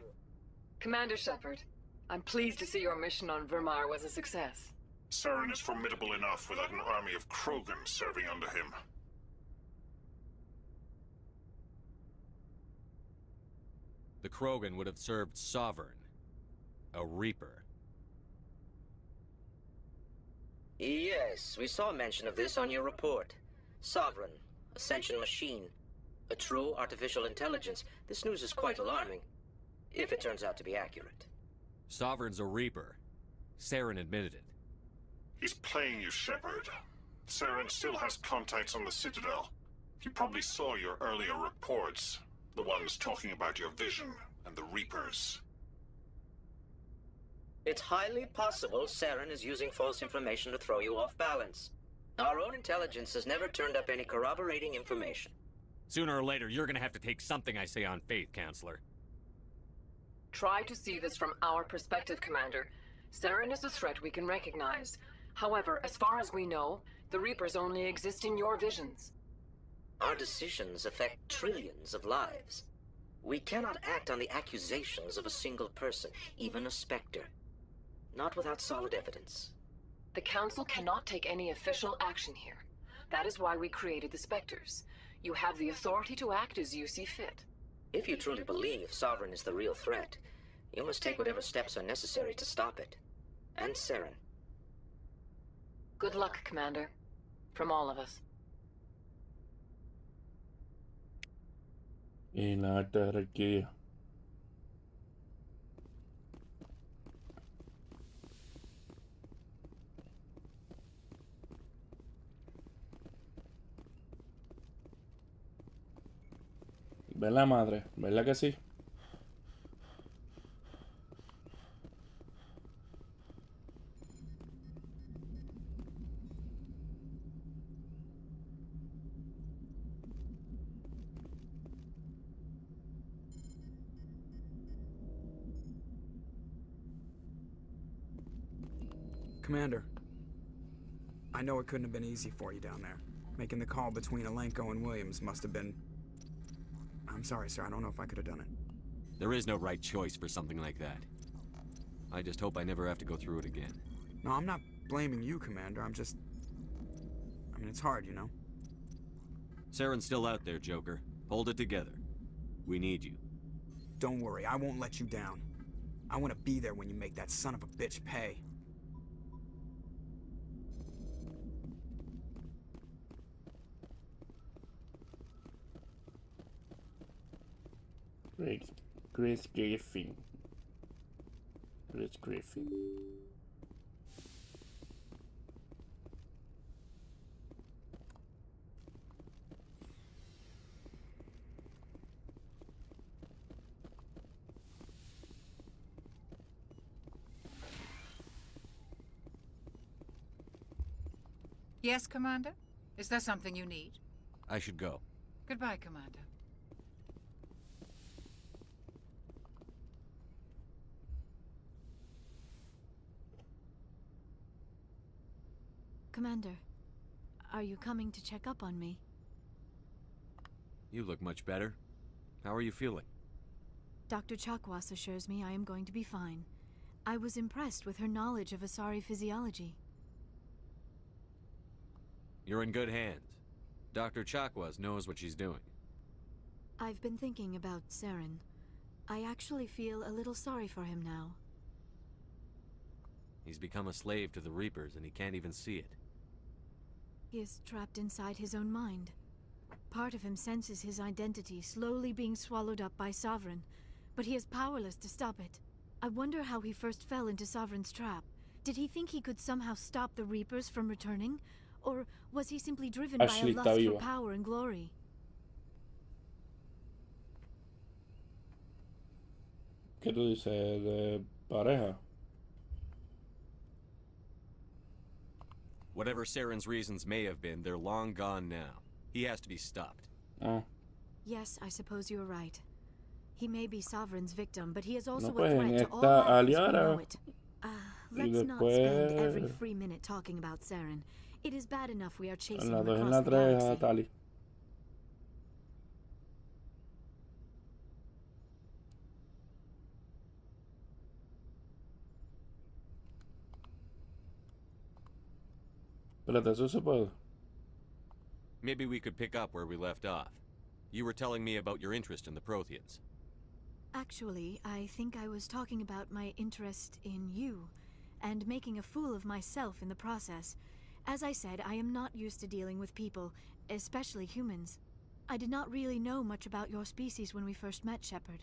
Commander Shepard, I'm pleased to see your mission on Vermar was a success. Saren is formidable enough without an army of Krogan serving under him. The Krogan would have served Sovereign, a Reaper. Yes, we saw mention of this on your report. Sovereign, Ascension machine. A true artificial intelligence. This news is quite alarming, if it turns out to be accurate. Sovereign's a Reaper. Saren admitted it. He's playing you, Shepard. Saren still has contacts on the Citadel. He probably saw your earlier reports. The ones talking about your vision and the Reapers. It's highly possible Saren is using false information to throw you off balance. Our own intelligence has never turned up any corroborating information. Sooner or later, you're gonna have to take something I say on faith, Counselor. Try to see this from our perspective, Commander. Saren is a threat we can recognize. However, as far as we know, the Reapers only exist in your visions. Our decisions affect trillions of lives. We cannot act on the accusations of a single person, even a Spectre. Not without solid evidence. The Council cannot take any official action here. That is why we created the Spectres. You have the authority to act as you see fit. If you truly believe Sovereign is the real threat, you must take whatever steps are necessary to stop it. And Saren. Good luck, Commander. From all of us. Y la jerarquía. ¿Verdad, madre? ¿Verdad que sí? Commander, I know it couldn't have been easy for you down there. Making the call between Alenko and Williams must have been... I'm sorry, sir. I don't know if I could have done it. There is no right choice for something like that. I just hope I never have to go through it again. No, I'm not blaming you, Commander. I'm just... I mean, it's hard, you know? Saren's still out there, Joker. Hold it together. We need you. Don't worry, I won't let you down. I want to be there when you make that son of a bitch pay. Chris Griffin. Chris Griffin. Yes, Commander? Is there something you need? I should go. Goodbye, Commander. Commander, are you coming to check up on me? You look much better. How are you feeling? Dr. Chakwas assures me I am going to be fine. I was impressed with her knowledge of Asari physiology. You're in good hands. Dr. Chakwas knows what she's doing. I've been thinking about Saren. I actually feel a little sorry for him now. He's become a slave to the Reapers and he can't even see it. He is trapped inside his own mind. Part of him senses his identity slowly being swallowed up by Sovereign, but he is powerless to stop it. I wonder how he first fell into Sovereign's trap. Did he think he could somehow stop the Reapers from returning? Or was he simply driven by a lust for power and glory? ¿Qué tú dices de pareja? Whatever Saren's reasons may have been, they're long gone now. He has to be stopped. Yes, I suppose you're right. He may be Sovereign's victim, but he is also No, pues, a threat en to all esta life as we aliada, know it. Let's not spend every free minute talking about Saren. It is bad enough we are chasing him en across la the 3 a galaxy. Tali. Espérate, ¿eso se puede? Maybe we could pick up where we left off. You were telling me about your interest in the Protheans. Actually, I think I was talking about my interest in you, and making a fool of myself in the process. As I said, I am not used to dealing with people, especially humans. I did not really know much about your species when we first met, Shepard.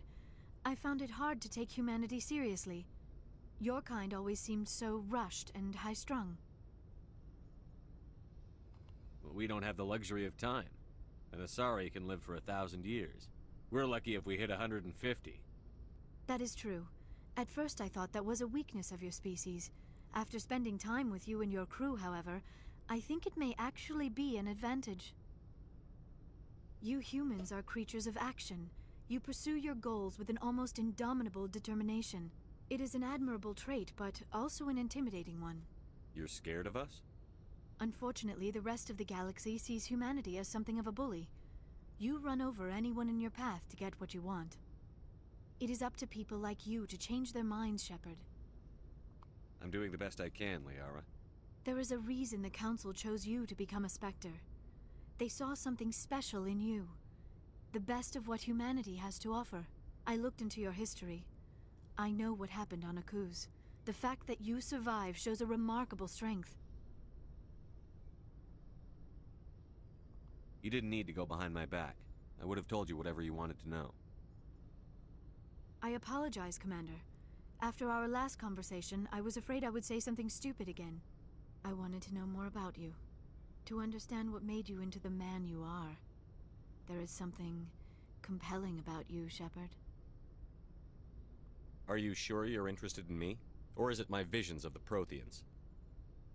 I found it hard to take humanity seriously. Your kind always seemed so rushed and high-strung. Well, we don't have the luxury of time. An Asari can live for 1,000 years. We're lucky if we hit 150. That is true. At first I thought that was a weakness of your species. After spending time with you and your crew, however, I think it may actually be an advantage. You humans are creatures of action. You pursue your goals with an almost indomitable determination. It is an admirable trait, but also an intimidating one. You're scared of us? Unfortunately, the rest of the galaxy sees humanity as something of a bully. You run over anyone in your path to get what you want. It is up to people like you to change their minds, Shepard. I'm doing the best I can, Liara. There is a reason the Council chose you to become a Spectre. They saw something special in you. The best of what humanity has to offer. I looked into your history. I know what happened on Akuz. The fact that you survived shows a remarkable strength. You didn't need to go behind my back. I would have told you whatever you wanted to know. I apologize, Commander. After our last conversation, I was afraid I would say something stupid again. I wanted to know more about you. To understand what made you into the man you are. There is something compelling about you, Shepard. Are you sure you're interested in me? Or is it my visions of the Protheans?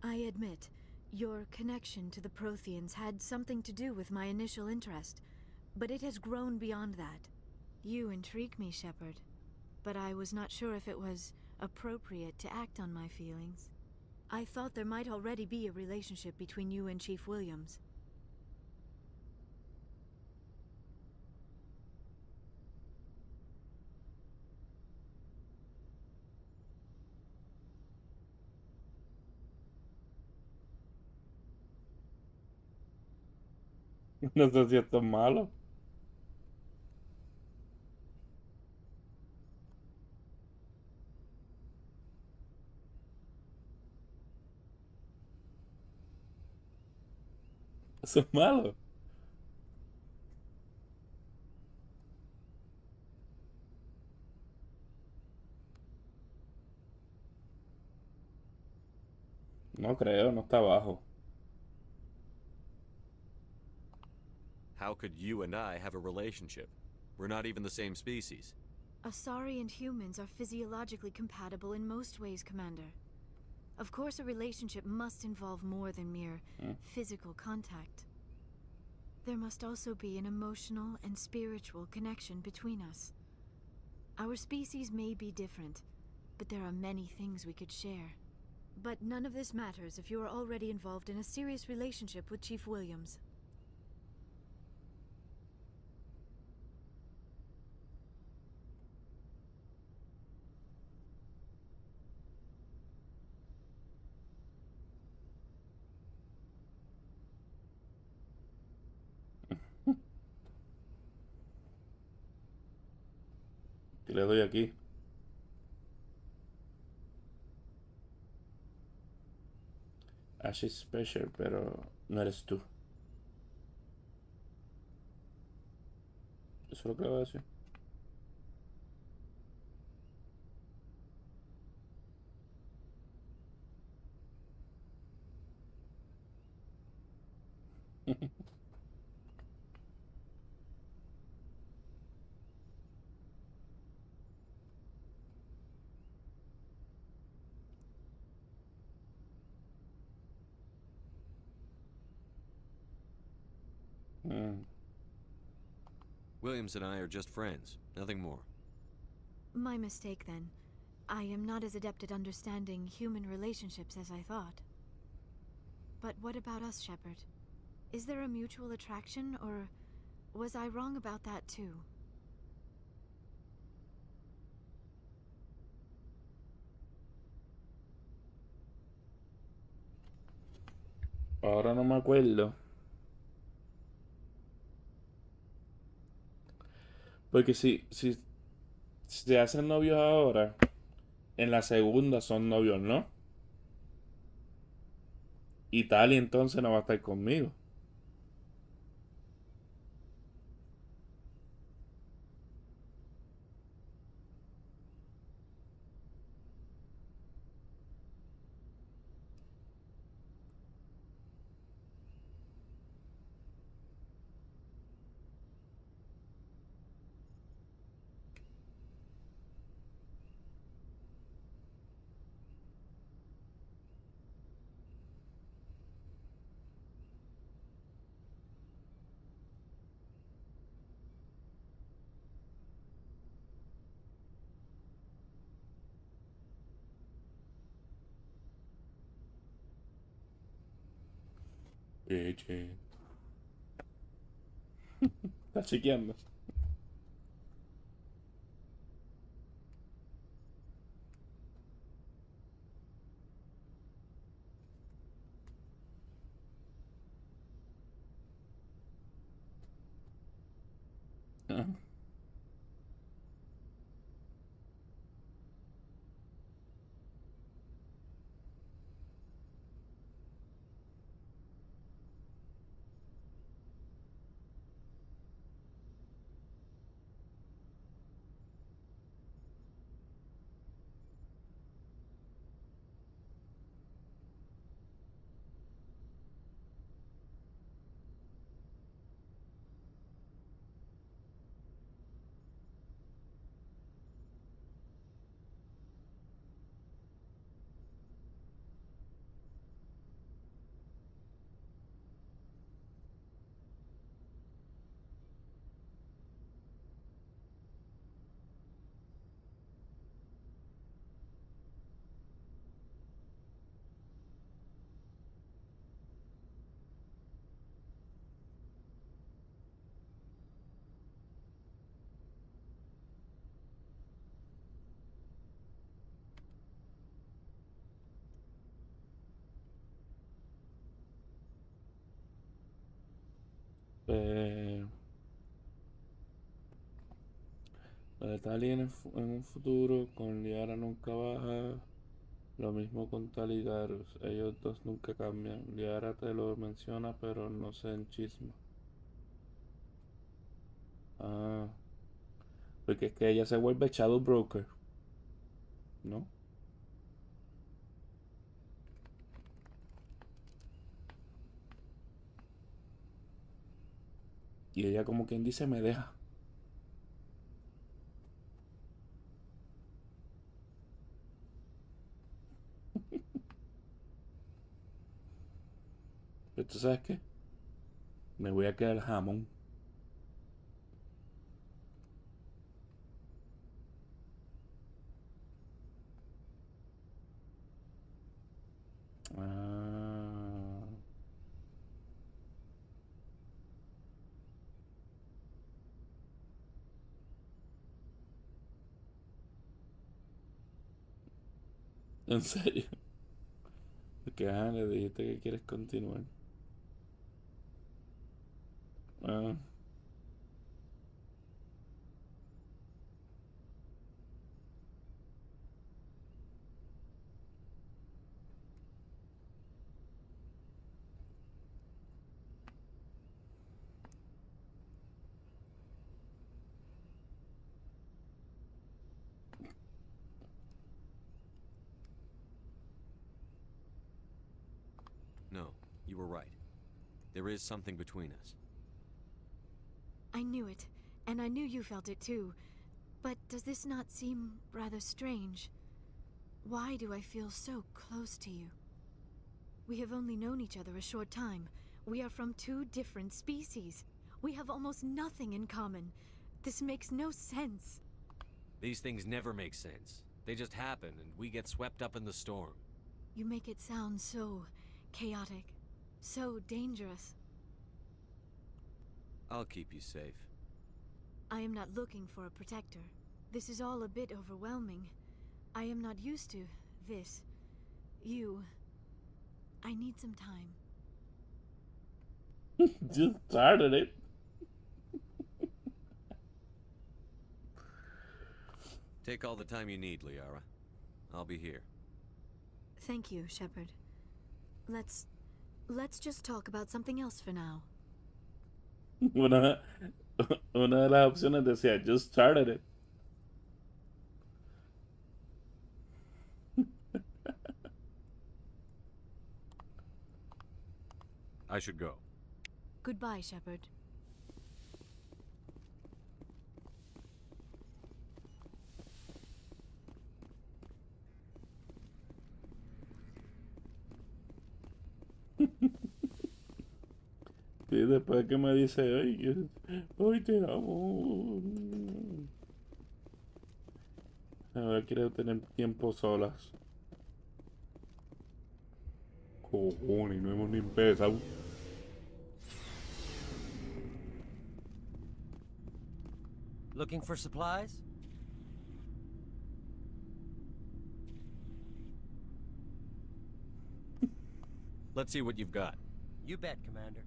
I admit, your connection to the Protheans had something to do with my initial interest, but it has grown beyond that. You intrigue me, Shepard, but I was not sure if it was appropriate to act on my feelings. I thought there might already be a relationship between you and Chief Williams. No sé si esto es malo. Eso es malo. No creo, no está abajo. How could you and I have a relationship? We're not even the same species. Asari and humans are physiologically compatible in most ways, Commander. Of course, a relationship must involve more than mere physical contact. There must also be an emotional and spiritual connection between us. Our species may be different, but there are many things we could share. But none of this matters if you are already involved in a serious relationship with Chief Williams. Y le doy aquí. Ash is special, pero no eres tú. Eso es lo que le voy a decir. Williams and I are just friends, nothing more. My mistake, then. I am not as adept at understanding human relationships as I thought. But what about us, Shepard? Is there a mutual attraction, or was I wrong about that too? Ahora no me acuerdo. Porque si se hacen novios ahora, en la segunda son novios, ¿no? Y Tali entonces no va a estar conmigo. Che. Está chequeando. Ah. La de Tali en un futuro, con Liara nunca baja. Lo mismo con Tali y Garus. Ellos dos nunca cambian. Liara te lo menciona, pero no se enchisma. Ah. Porque es que ella se vuelve Shadow Broker. ¿No? Y ella como quien dice me deja. Pero tú sabes qué, me voy a quedar jamón. Ah. En serio. Porque le dijiste que quieres continuar. Ah. No, you were right. There is something between us. I knew it, and I knew you felt it too. But does this not seem rather strange? Why do I feel so close to you? We have only known each other a short time. We are from two different species. We have almost nothing in common. This makes no sense. These things never make sense. They just happen, and we get swept up in the storm. You make it sound so chaotic, so dangerous. I'll keep you safe. I am not looking for a protector. This is all a bit overwhelming. I am not used to this. You. I need some time. Just started it. Take all the time you need, Liara. I'll be here. Thank you, Shepard. Let's just talk about something else for now. Una de las opciones decía, just started it. I should go. Goodbye, Shepard. Y después que me dice, ay, hoy te amo. Ahora quiero tener tiempo solas. Cojones, no hemos ni empezado. Looking for supplies? Let's see what you've got. You bet, Commander.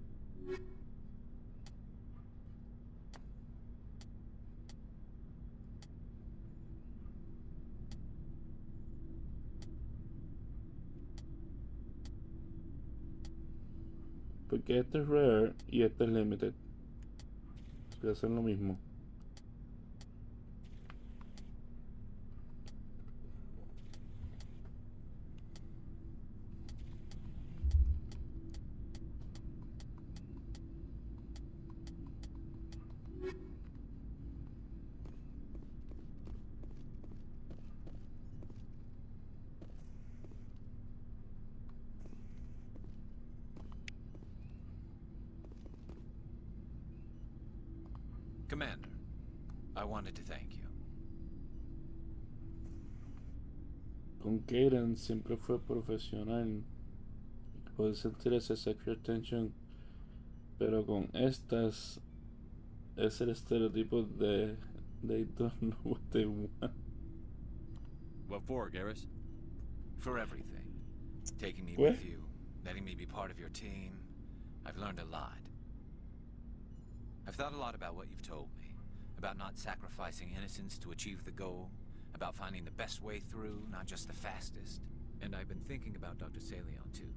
Porque este es rare y este es limited. Que hacen lo mismo. Commander, I wanted to thank you. Con Kaden siempre fue profesional. Puedes sentir ese sexual tension. Pero con estas es el estereotipo de they don't know what they want. What for, Garrus? For everything. Taking me What? with you, letting me be part of your team. I've learned a lot. I've thought a lot about what you've told me. About not sacrificing innocence to achieve the goal. About finding the best way through, not just the fastest. And I've been thinking about Dr. Saleon, too.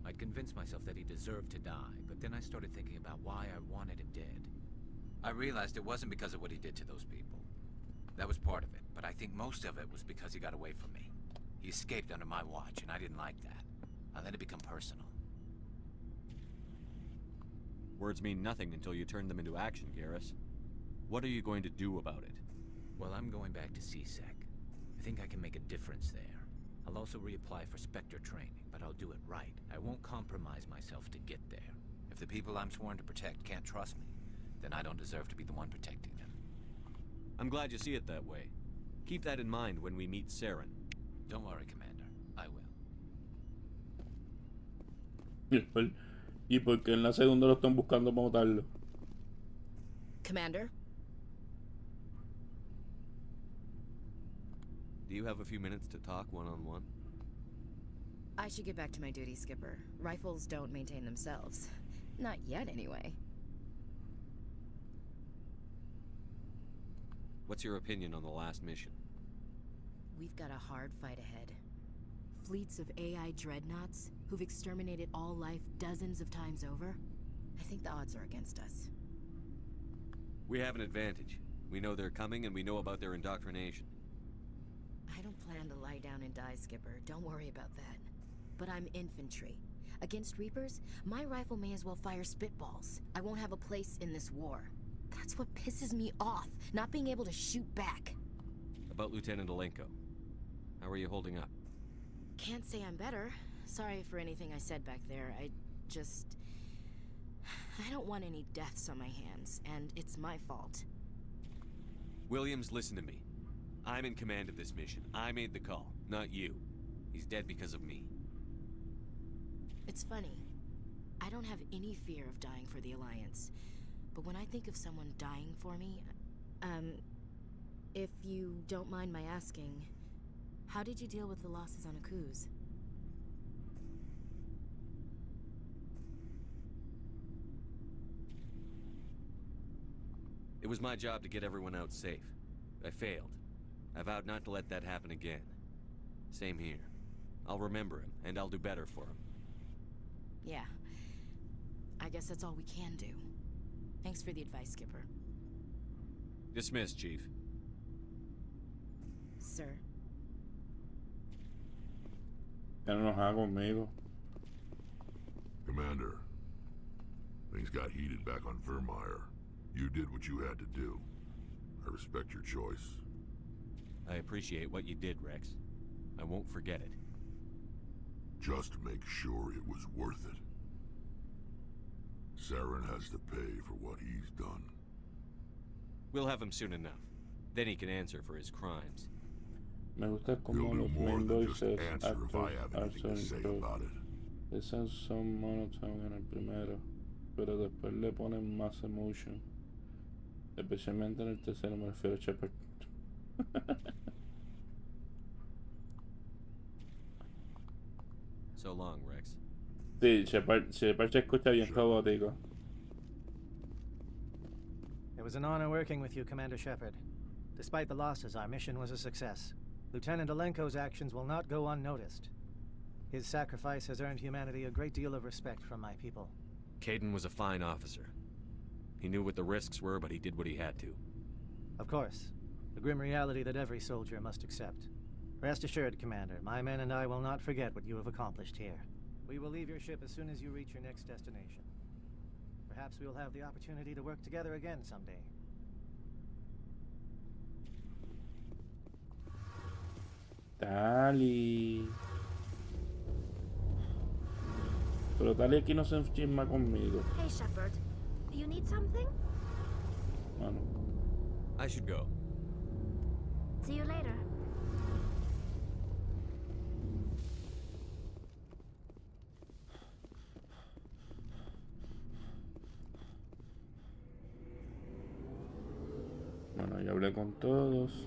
I'd convinced myself that he deserved to die, but then I started thinking about why I wanted him dead. I realized it wasn't because of what he did to those people. That was part of it, but I think most of it was because he got away from me. He escaped under my watch, and I didn't like that. I let it become personal. Words mean nothing until you turn them into action, Garrus. What are you going to do about it? Well, I'm going back to CSEC. I think I can make a difference there. I'll also reapply for Spectre training, but I'll do it right. I won't compromise myself to get there. If the people I'm sworn to protect can't trust me, then I don't deserve to be the one protecting them. I'm glad you see it that way. Keep that in mind when we meet Saren. Don't worry, Commander. I will. Y porque en la segunda lo están buscando para matarlo. Commander? Do you have a few minutes to talk one-on-one? I should get back to my duty, Skipper. Rifles don't maintain themselves. Not yet, anyway. What's your opinion on the last mission? We've got a hard fight ahead. Fleets of AI dreadnoughts who've exterminated all life dozens of times over. I think the odds are against us. We have an advantage. We know they're coming and we know about their indoctrination. I don't plan to lie down and die, Skipper. Don't worry about that. But I'm infantry. Against Reapers, my rifle may as well fire spitballs. I won't have a place in this war. That's what pisses me off, not being able to shoot back. About Lieutenant Alenko. How are you holding up? Can't say I'm better. Sorry for anything I said back there. I don't want any deaths on my hands, and it's my fault. Williams, listen to me. I'm in command of this mission. I made the call, not you. He's dead because of me. It's funny. I don't have any fear of dying for the Alliance. But when I think of someone dying for me, if you don't mind my asking, how did you deal with the losses on Akuz? It was my job to get everyone out safe. I failed. I vowed not to let that happen again. Same here. I'll remember him, and I'll do better for him. Yeah. I guess that's all we can do. Thanks for the advice, Skipper. Dismissed, Chief. Sir. Ya no enojada conmigo. Commander, things got heated back on Vermeer. You did what you had to do. I respect your choice. I appreciate what you did, Rex. I won't forget it. Just make sure it was worth it. Saren has to pay for what he's done. We'll have him soon enough. Then he can answer for his crimes. Me gusta como los main voices actors are so improved. They sound so monotone en el primero, pero después le ponen más emotion. Especialmente en el tercero me refiero a Shepard. So long, Rex. Sí, Shepard se escucha bien robótico. It was an honor working with you, Commander Shepard. Despite the losses, our mission was a success. Lieutenant Alenko's actions will not go unnoticed. His sacrifice has earned humanity a great deal of respect from my people. Caden was a fine officer. He knew what the risks were, but he did what he had to. Of course. The grim reality that every soldier must accept. Rest assured, Commander, my men and I will not forget what you have accomplished here. We will leave your ship as soon as you reach your next destination. Perhaps we will have the opportunity to work together again someday. Tali. Pero Tali aquí no se enchisma conmigo. Hey, Shepard. You need something? Bueno. I should go. See you later. Bueno, ya hablé con todos.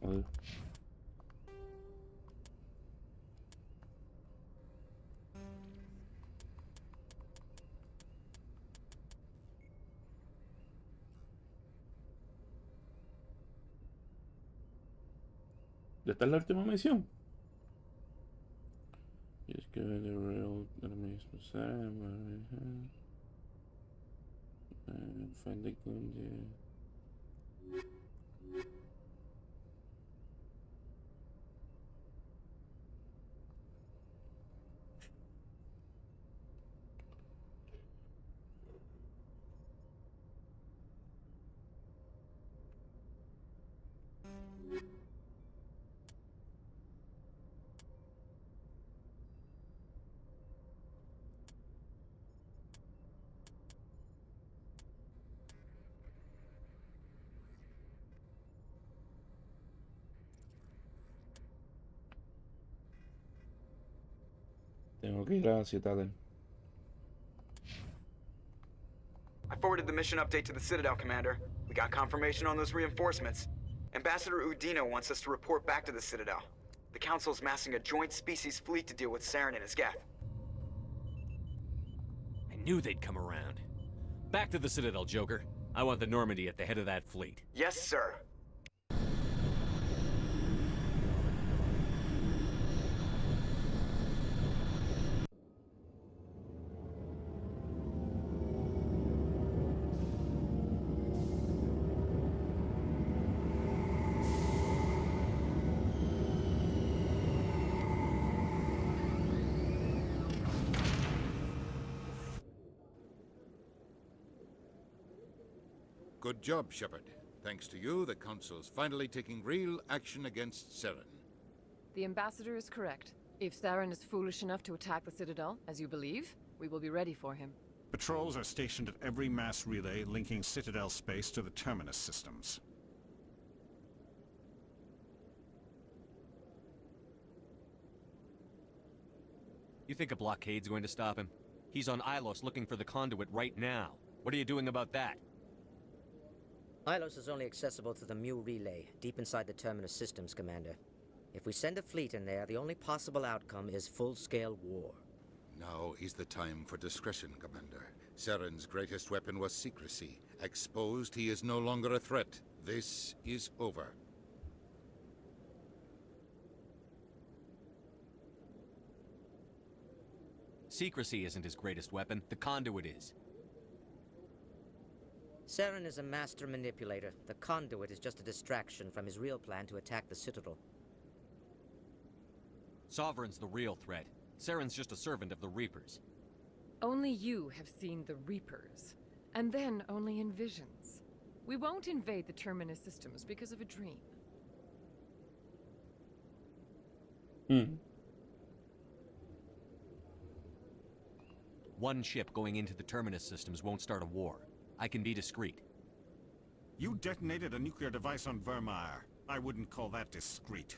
Joder. ¿Esta es la última misión? Just give it a real enemies find the gun. Tengo que ir a la Citadel. I forwarded the mission update to the Citadel, Commander. We got confirmation on those reinforcements. Ambassador Udina wants us to report back to the Citadel. The Council's massing a joint species fleet to deal with Saren and his Geth. I knew they'd come around. Back to the Citadel, Joker. I want the Normandy at the head of that fleet. Yes, sir. Good job, Shepard. Thanks to you, the Council's finally taking real action against Saren. The Ambassador is correct. If Saren is foolish enough to attack the Citadel, as you believe, we will be ready for him. Patrols are stationed at every mass relay linking Citadel space to the Terminus systems. You think a blockade's going to stop him? He's on Ilos looking for the conduit right now. What are you doing about that? Ilos is only accessible to the Mu relay, deep inside the Terminus systems, Commander. If we send a fleet in there, the only possible outcome is full-scale war. Now is the time for discretion, Commander. Saren's greatest weapon was secrecy. Exposed, he is no longer a threat. This is over. Secrecy isn't his greatest weapon. The conduit is. Saren is a master manipulator. The conduit is just a distraction from his real plan to attack the Citadel. Sovereign's the real threat. Saren's just a servant of the Reapers. Only you have seen the Reapers, and then only in visions. We won't invade the Terminus systems because of a dream. One ship going into the Terminus systems won't start a war. I can be discreet. You detonated a nuclear device on Vermeer. I wouldn't call that discreet.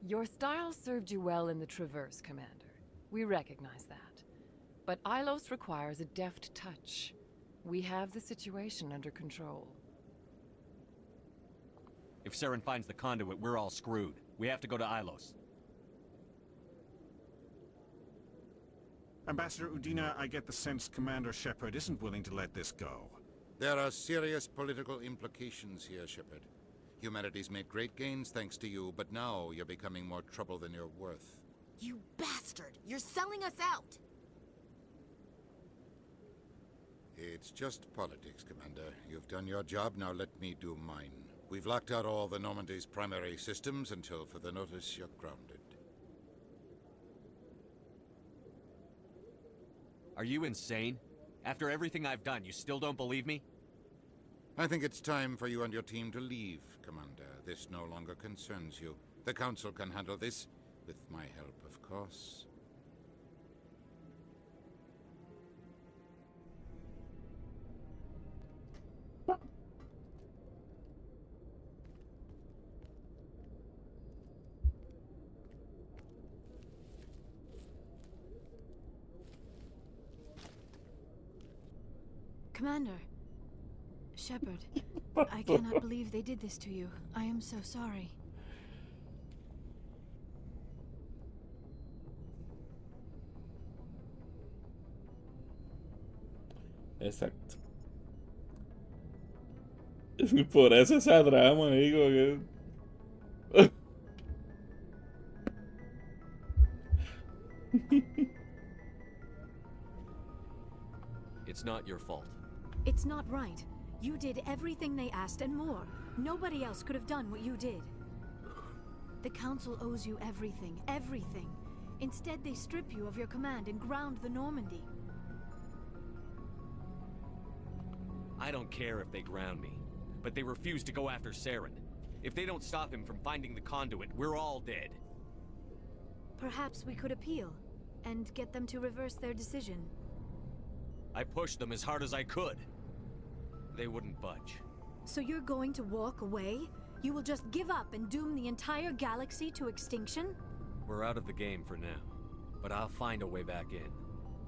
Your style served you well in the Traverse, Commander. We recognize that. But Ilos requires a deft touch. We have the situation under control. If Saren finds the conduit, we're all screwed. We have to go to Ilos. Ambassador Udina, I get the sense Commander Shepard isn't willing to let this go. There are serious political implications here, Shepard. Humanity's made great gains thanks to you, but now you're becoming more trouble than you're worth. You bastard! You're selling us out! It's just politics, Commander. You've done your job, now let me do mine. We've locked out all the Normandy's primary systems until further notice you're grounded. Are you insane? After everything I've done, you still don't believe me? I think it's time for you and your team to leave, Commander. This no longer concerns you. The Council can handle this, with my help, of course. Commander. Shepard. I cannot believe they did this to you. I am so sorry. Exacto. Por eso esa drama, amigo. Que... It's not your fault. It's not right. You did everything they asked and more. Nobody else could have done what you did. The Council owes you everything, everything. Instead, they strip you of your command and ground the Normandy. I don't care if they ground me, but they refuse to go after Saren. If they don't stop him from finding the conduit, we're all dead. Perhaps we could appeal, and get them to reverse their decision. I pushed them as hard as I could. They wouldn't budge. So you're going to walk away? You will just give up and doom the entire galaxy to extinction? We're out of the game for now, but I'll find a way back in.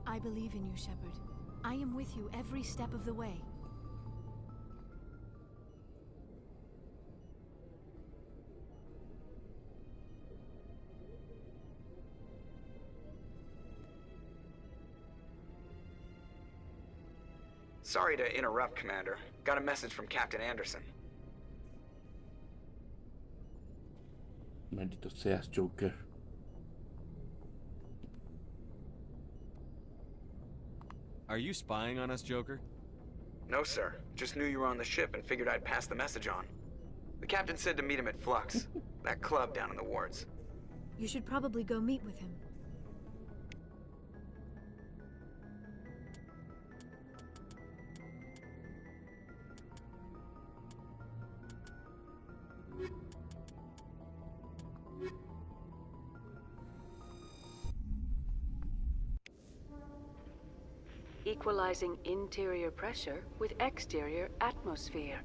I believe in you, Shepard. I am with you every step of the way. Sorry to interrupt, Commander. Got a message from Captain Anderson. Maldito seas, Joker. Are you spying on us, Joker? No, sir. Just knew you were on the ship and figured I'd pass the message on. The captain said to meet him at Flux, that club down in the wards. You should probably go meet with him. Equalizing interior pressure with exterior atmosphere.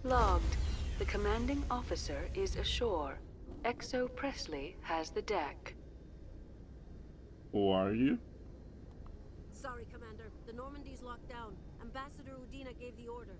Logged. The commanding officer is ashore. Exo Presley has the deck. Who are you? Sorry, Commander. The Normandy's locked down. Ambassador Udina gave the order.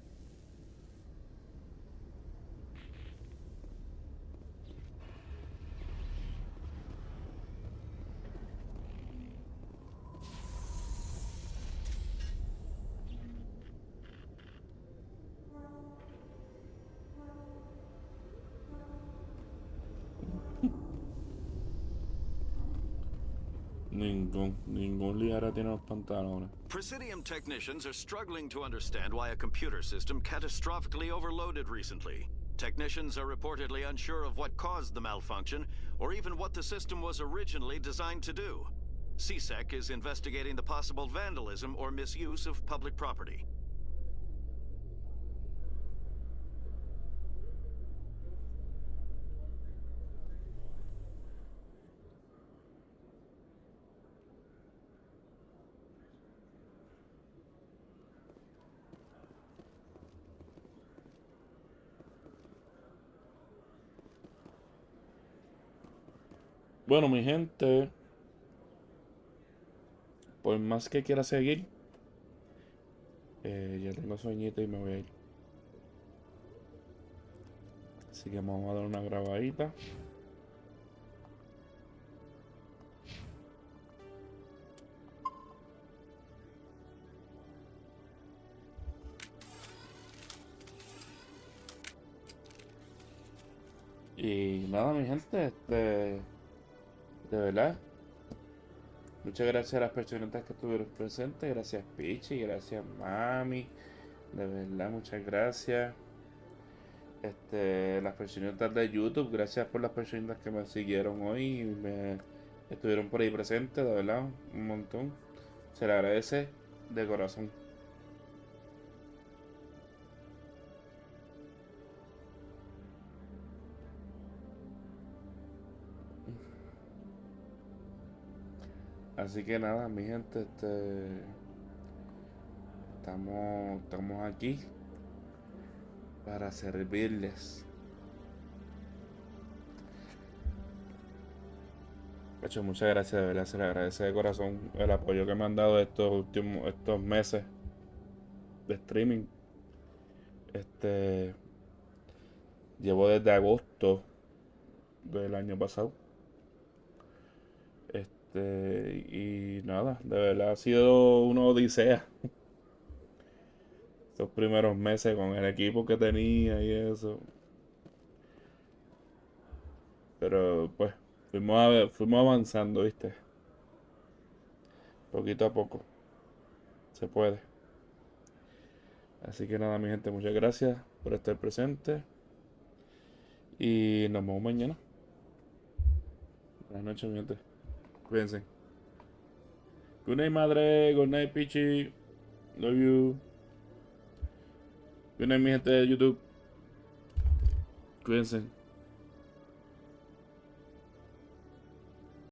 Ningún Liara tiene los pantalones. Presidium technicians are struggling to understand why a computer system catastrophically overloaded recently. Technicians are reportedly unsure of what caused the malfunction, or even what the system was originally designed to do. CSEC is investigating the possible vandalism or misuse of public property. Bueno, mi gente, por más que quiera seguir, ya tengo sueñito y me voy a ir. Así que vamos a dar una grabadita. Y nada, mi gente, de verdad, muchas gracias a las personitas que estuvieron presentes. Gracias Pichi, gracias Mami, de verdad, muchas gracias. Las personitas de YouTube, gracias por las personitas que me siguieron hoy y me estuvieron por ahí presentes, de verdad, un montón. Se le agradece de corazón. Así que nada, mi gente, estamos aquí para servirles. De hecho, muchas gracias, de verdad, se les agradece de corazón el apoyo que me han dado estos meses de streaming. Llevo desde agosto del año pasado. Y nada, de verdad ha sido una odisea. Estos primeros meses con el equipo que tenía y eso. Pero pues fuimos avanzando, ¿viste? Poquito a poco. Se puede. Así que nada, mi gente, muchas gracias por estar presente. Y nos vemos mañana. Buenas noches, mi gente. Cuídense. Good night, madre. Good night, Pichi. Love you. Good night, mi gente de YouTube. Cuídense.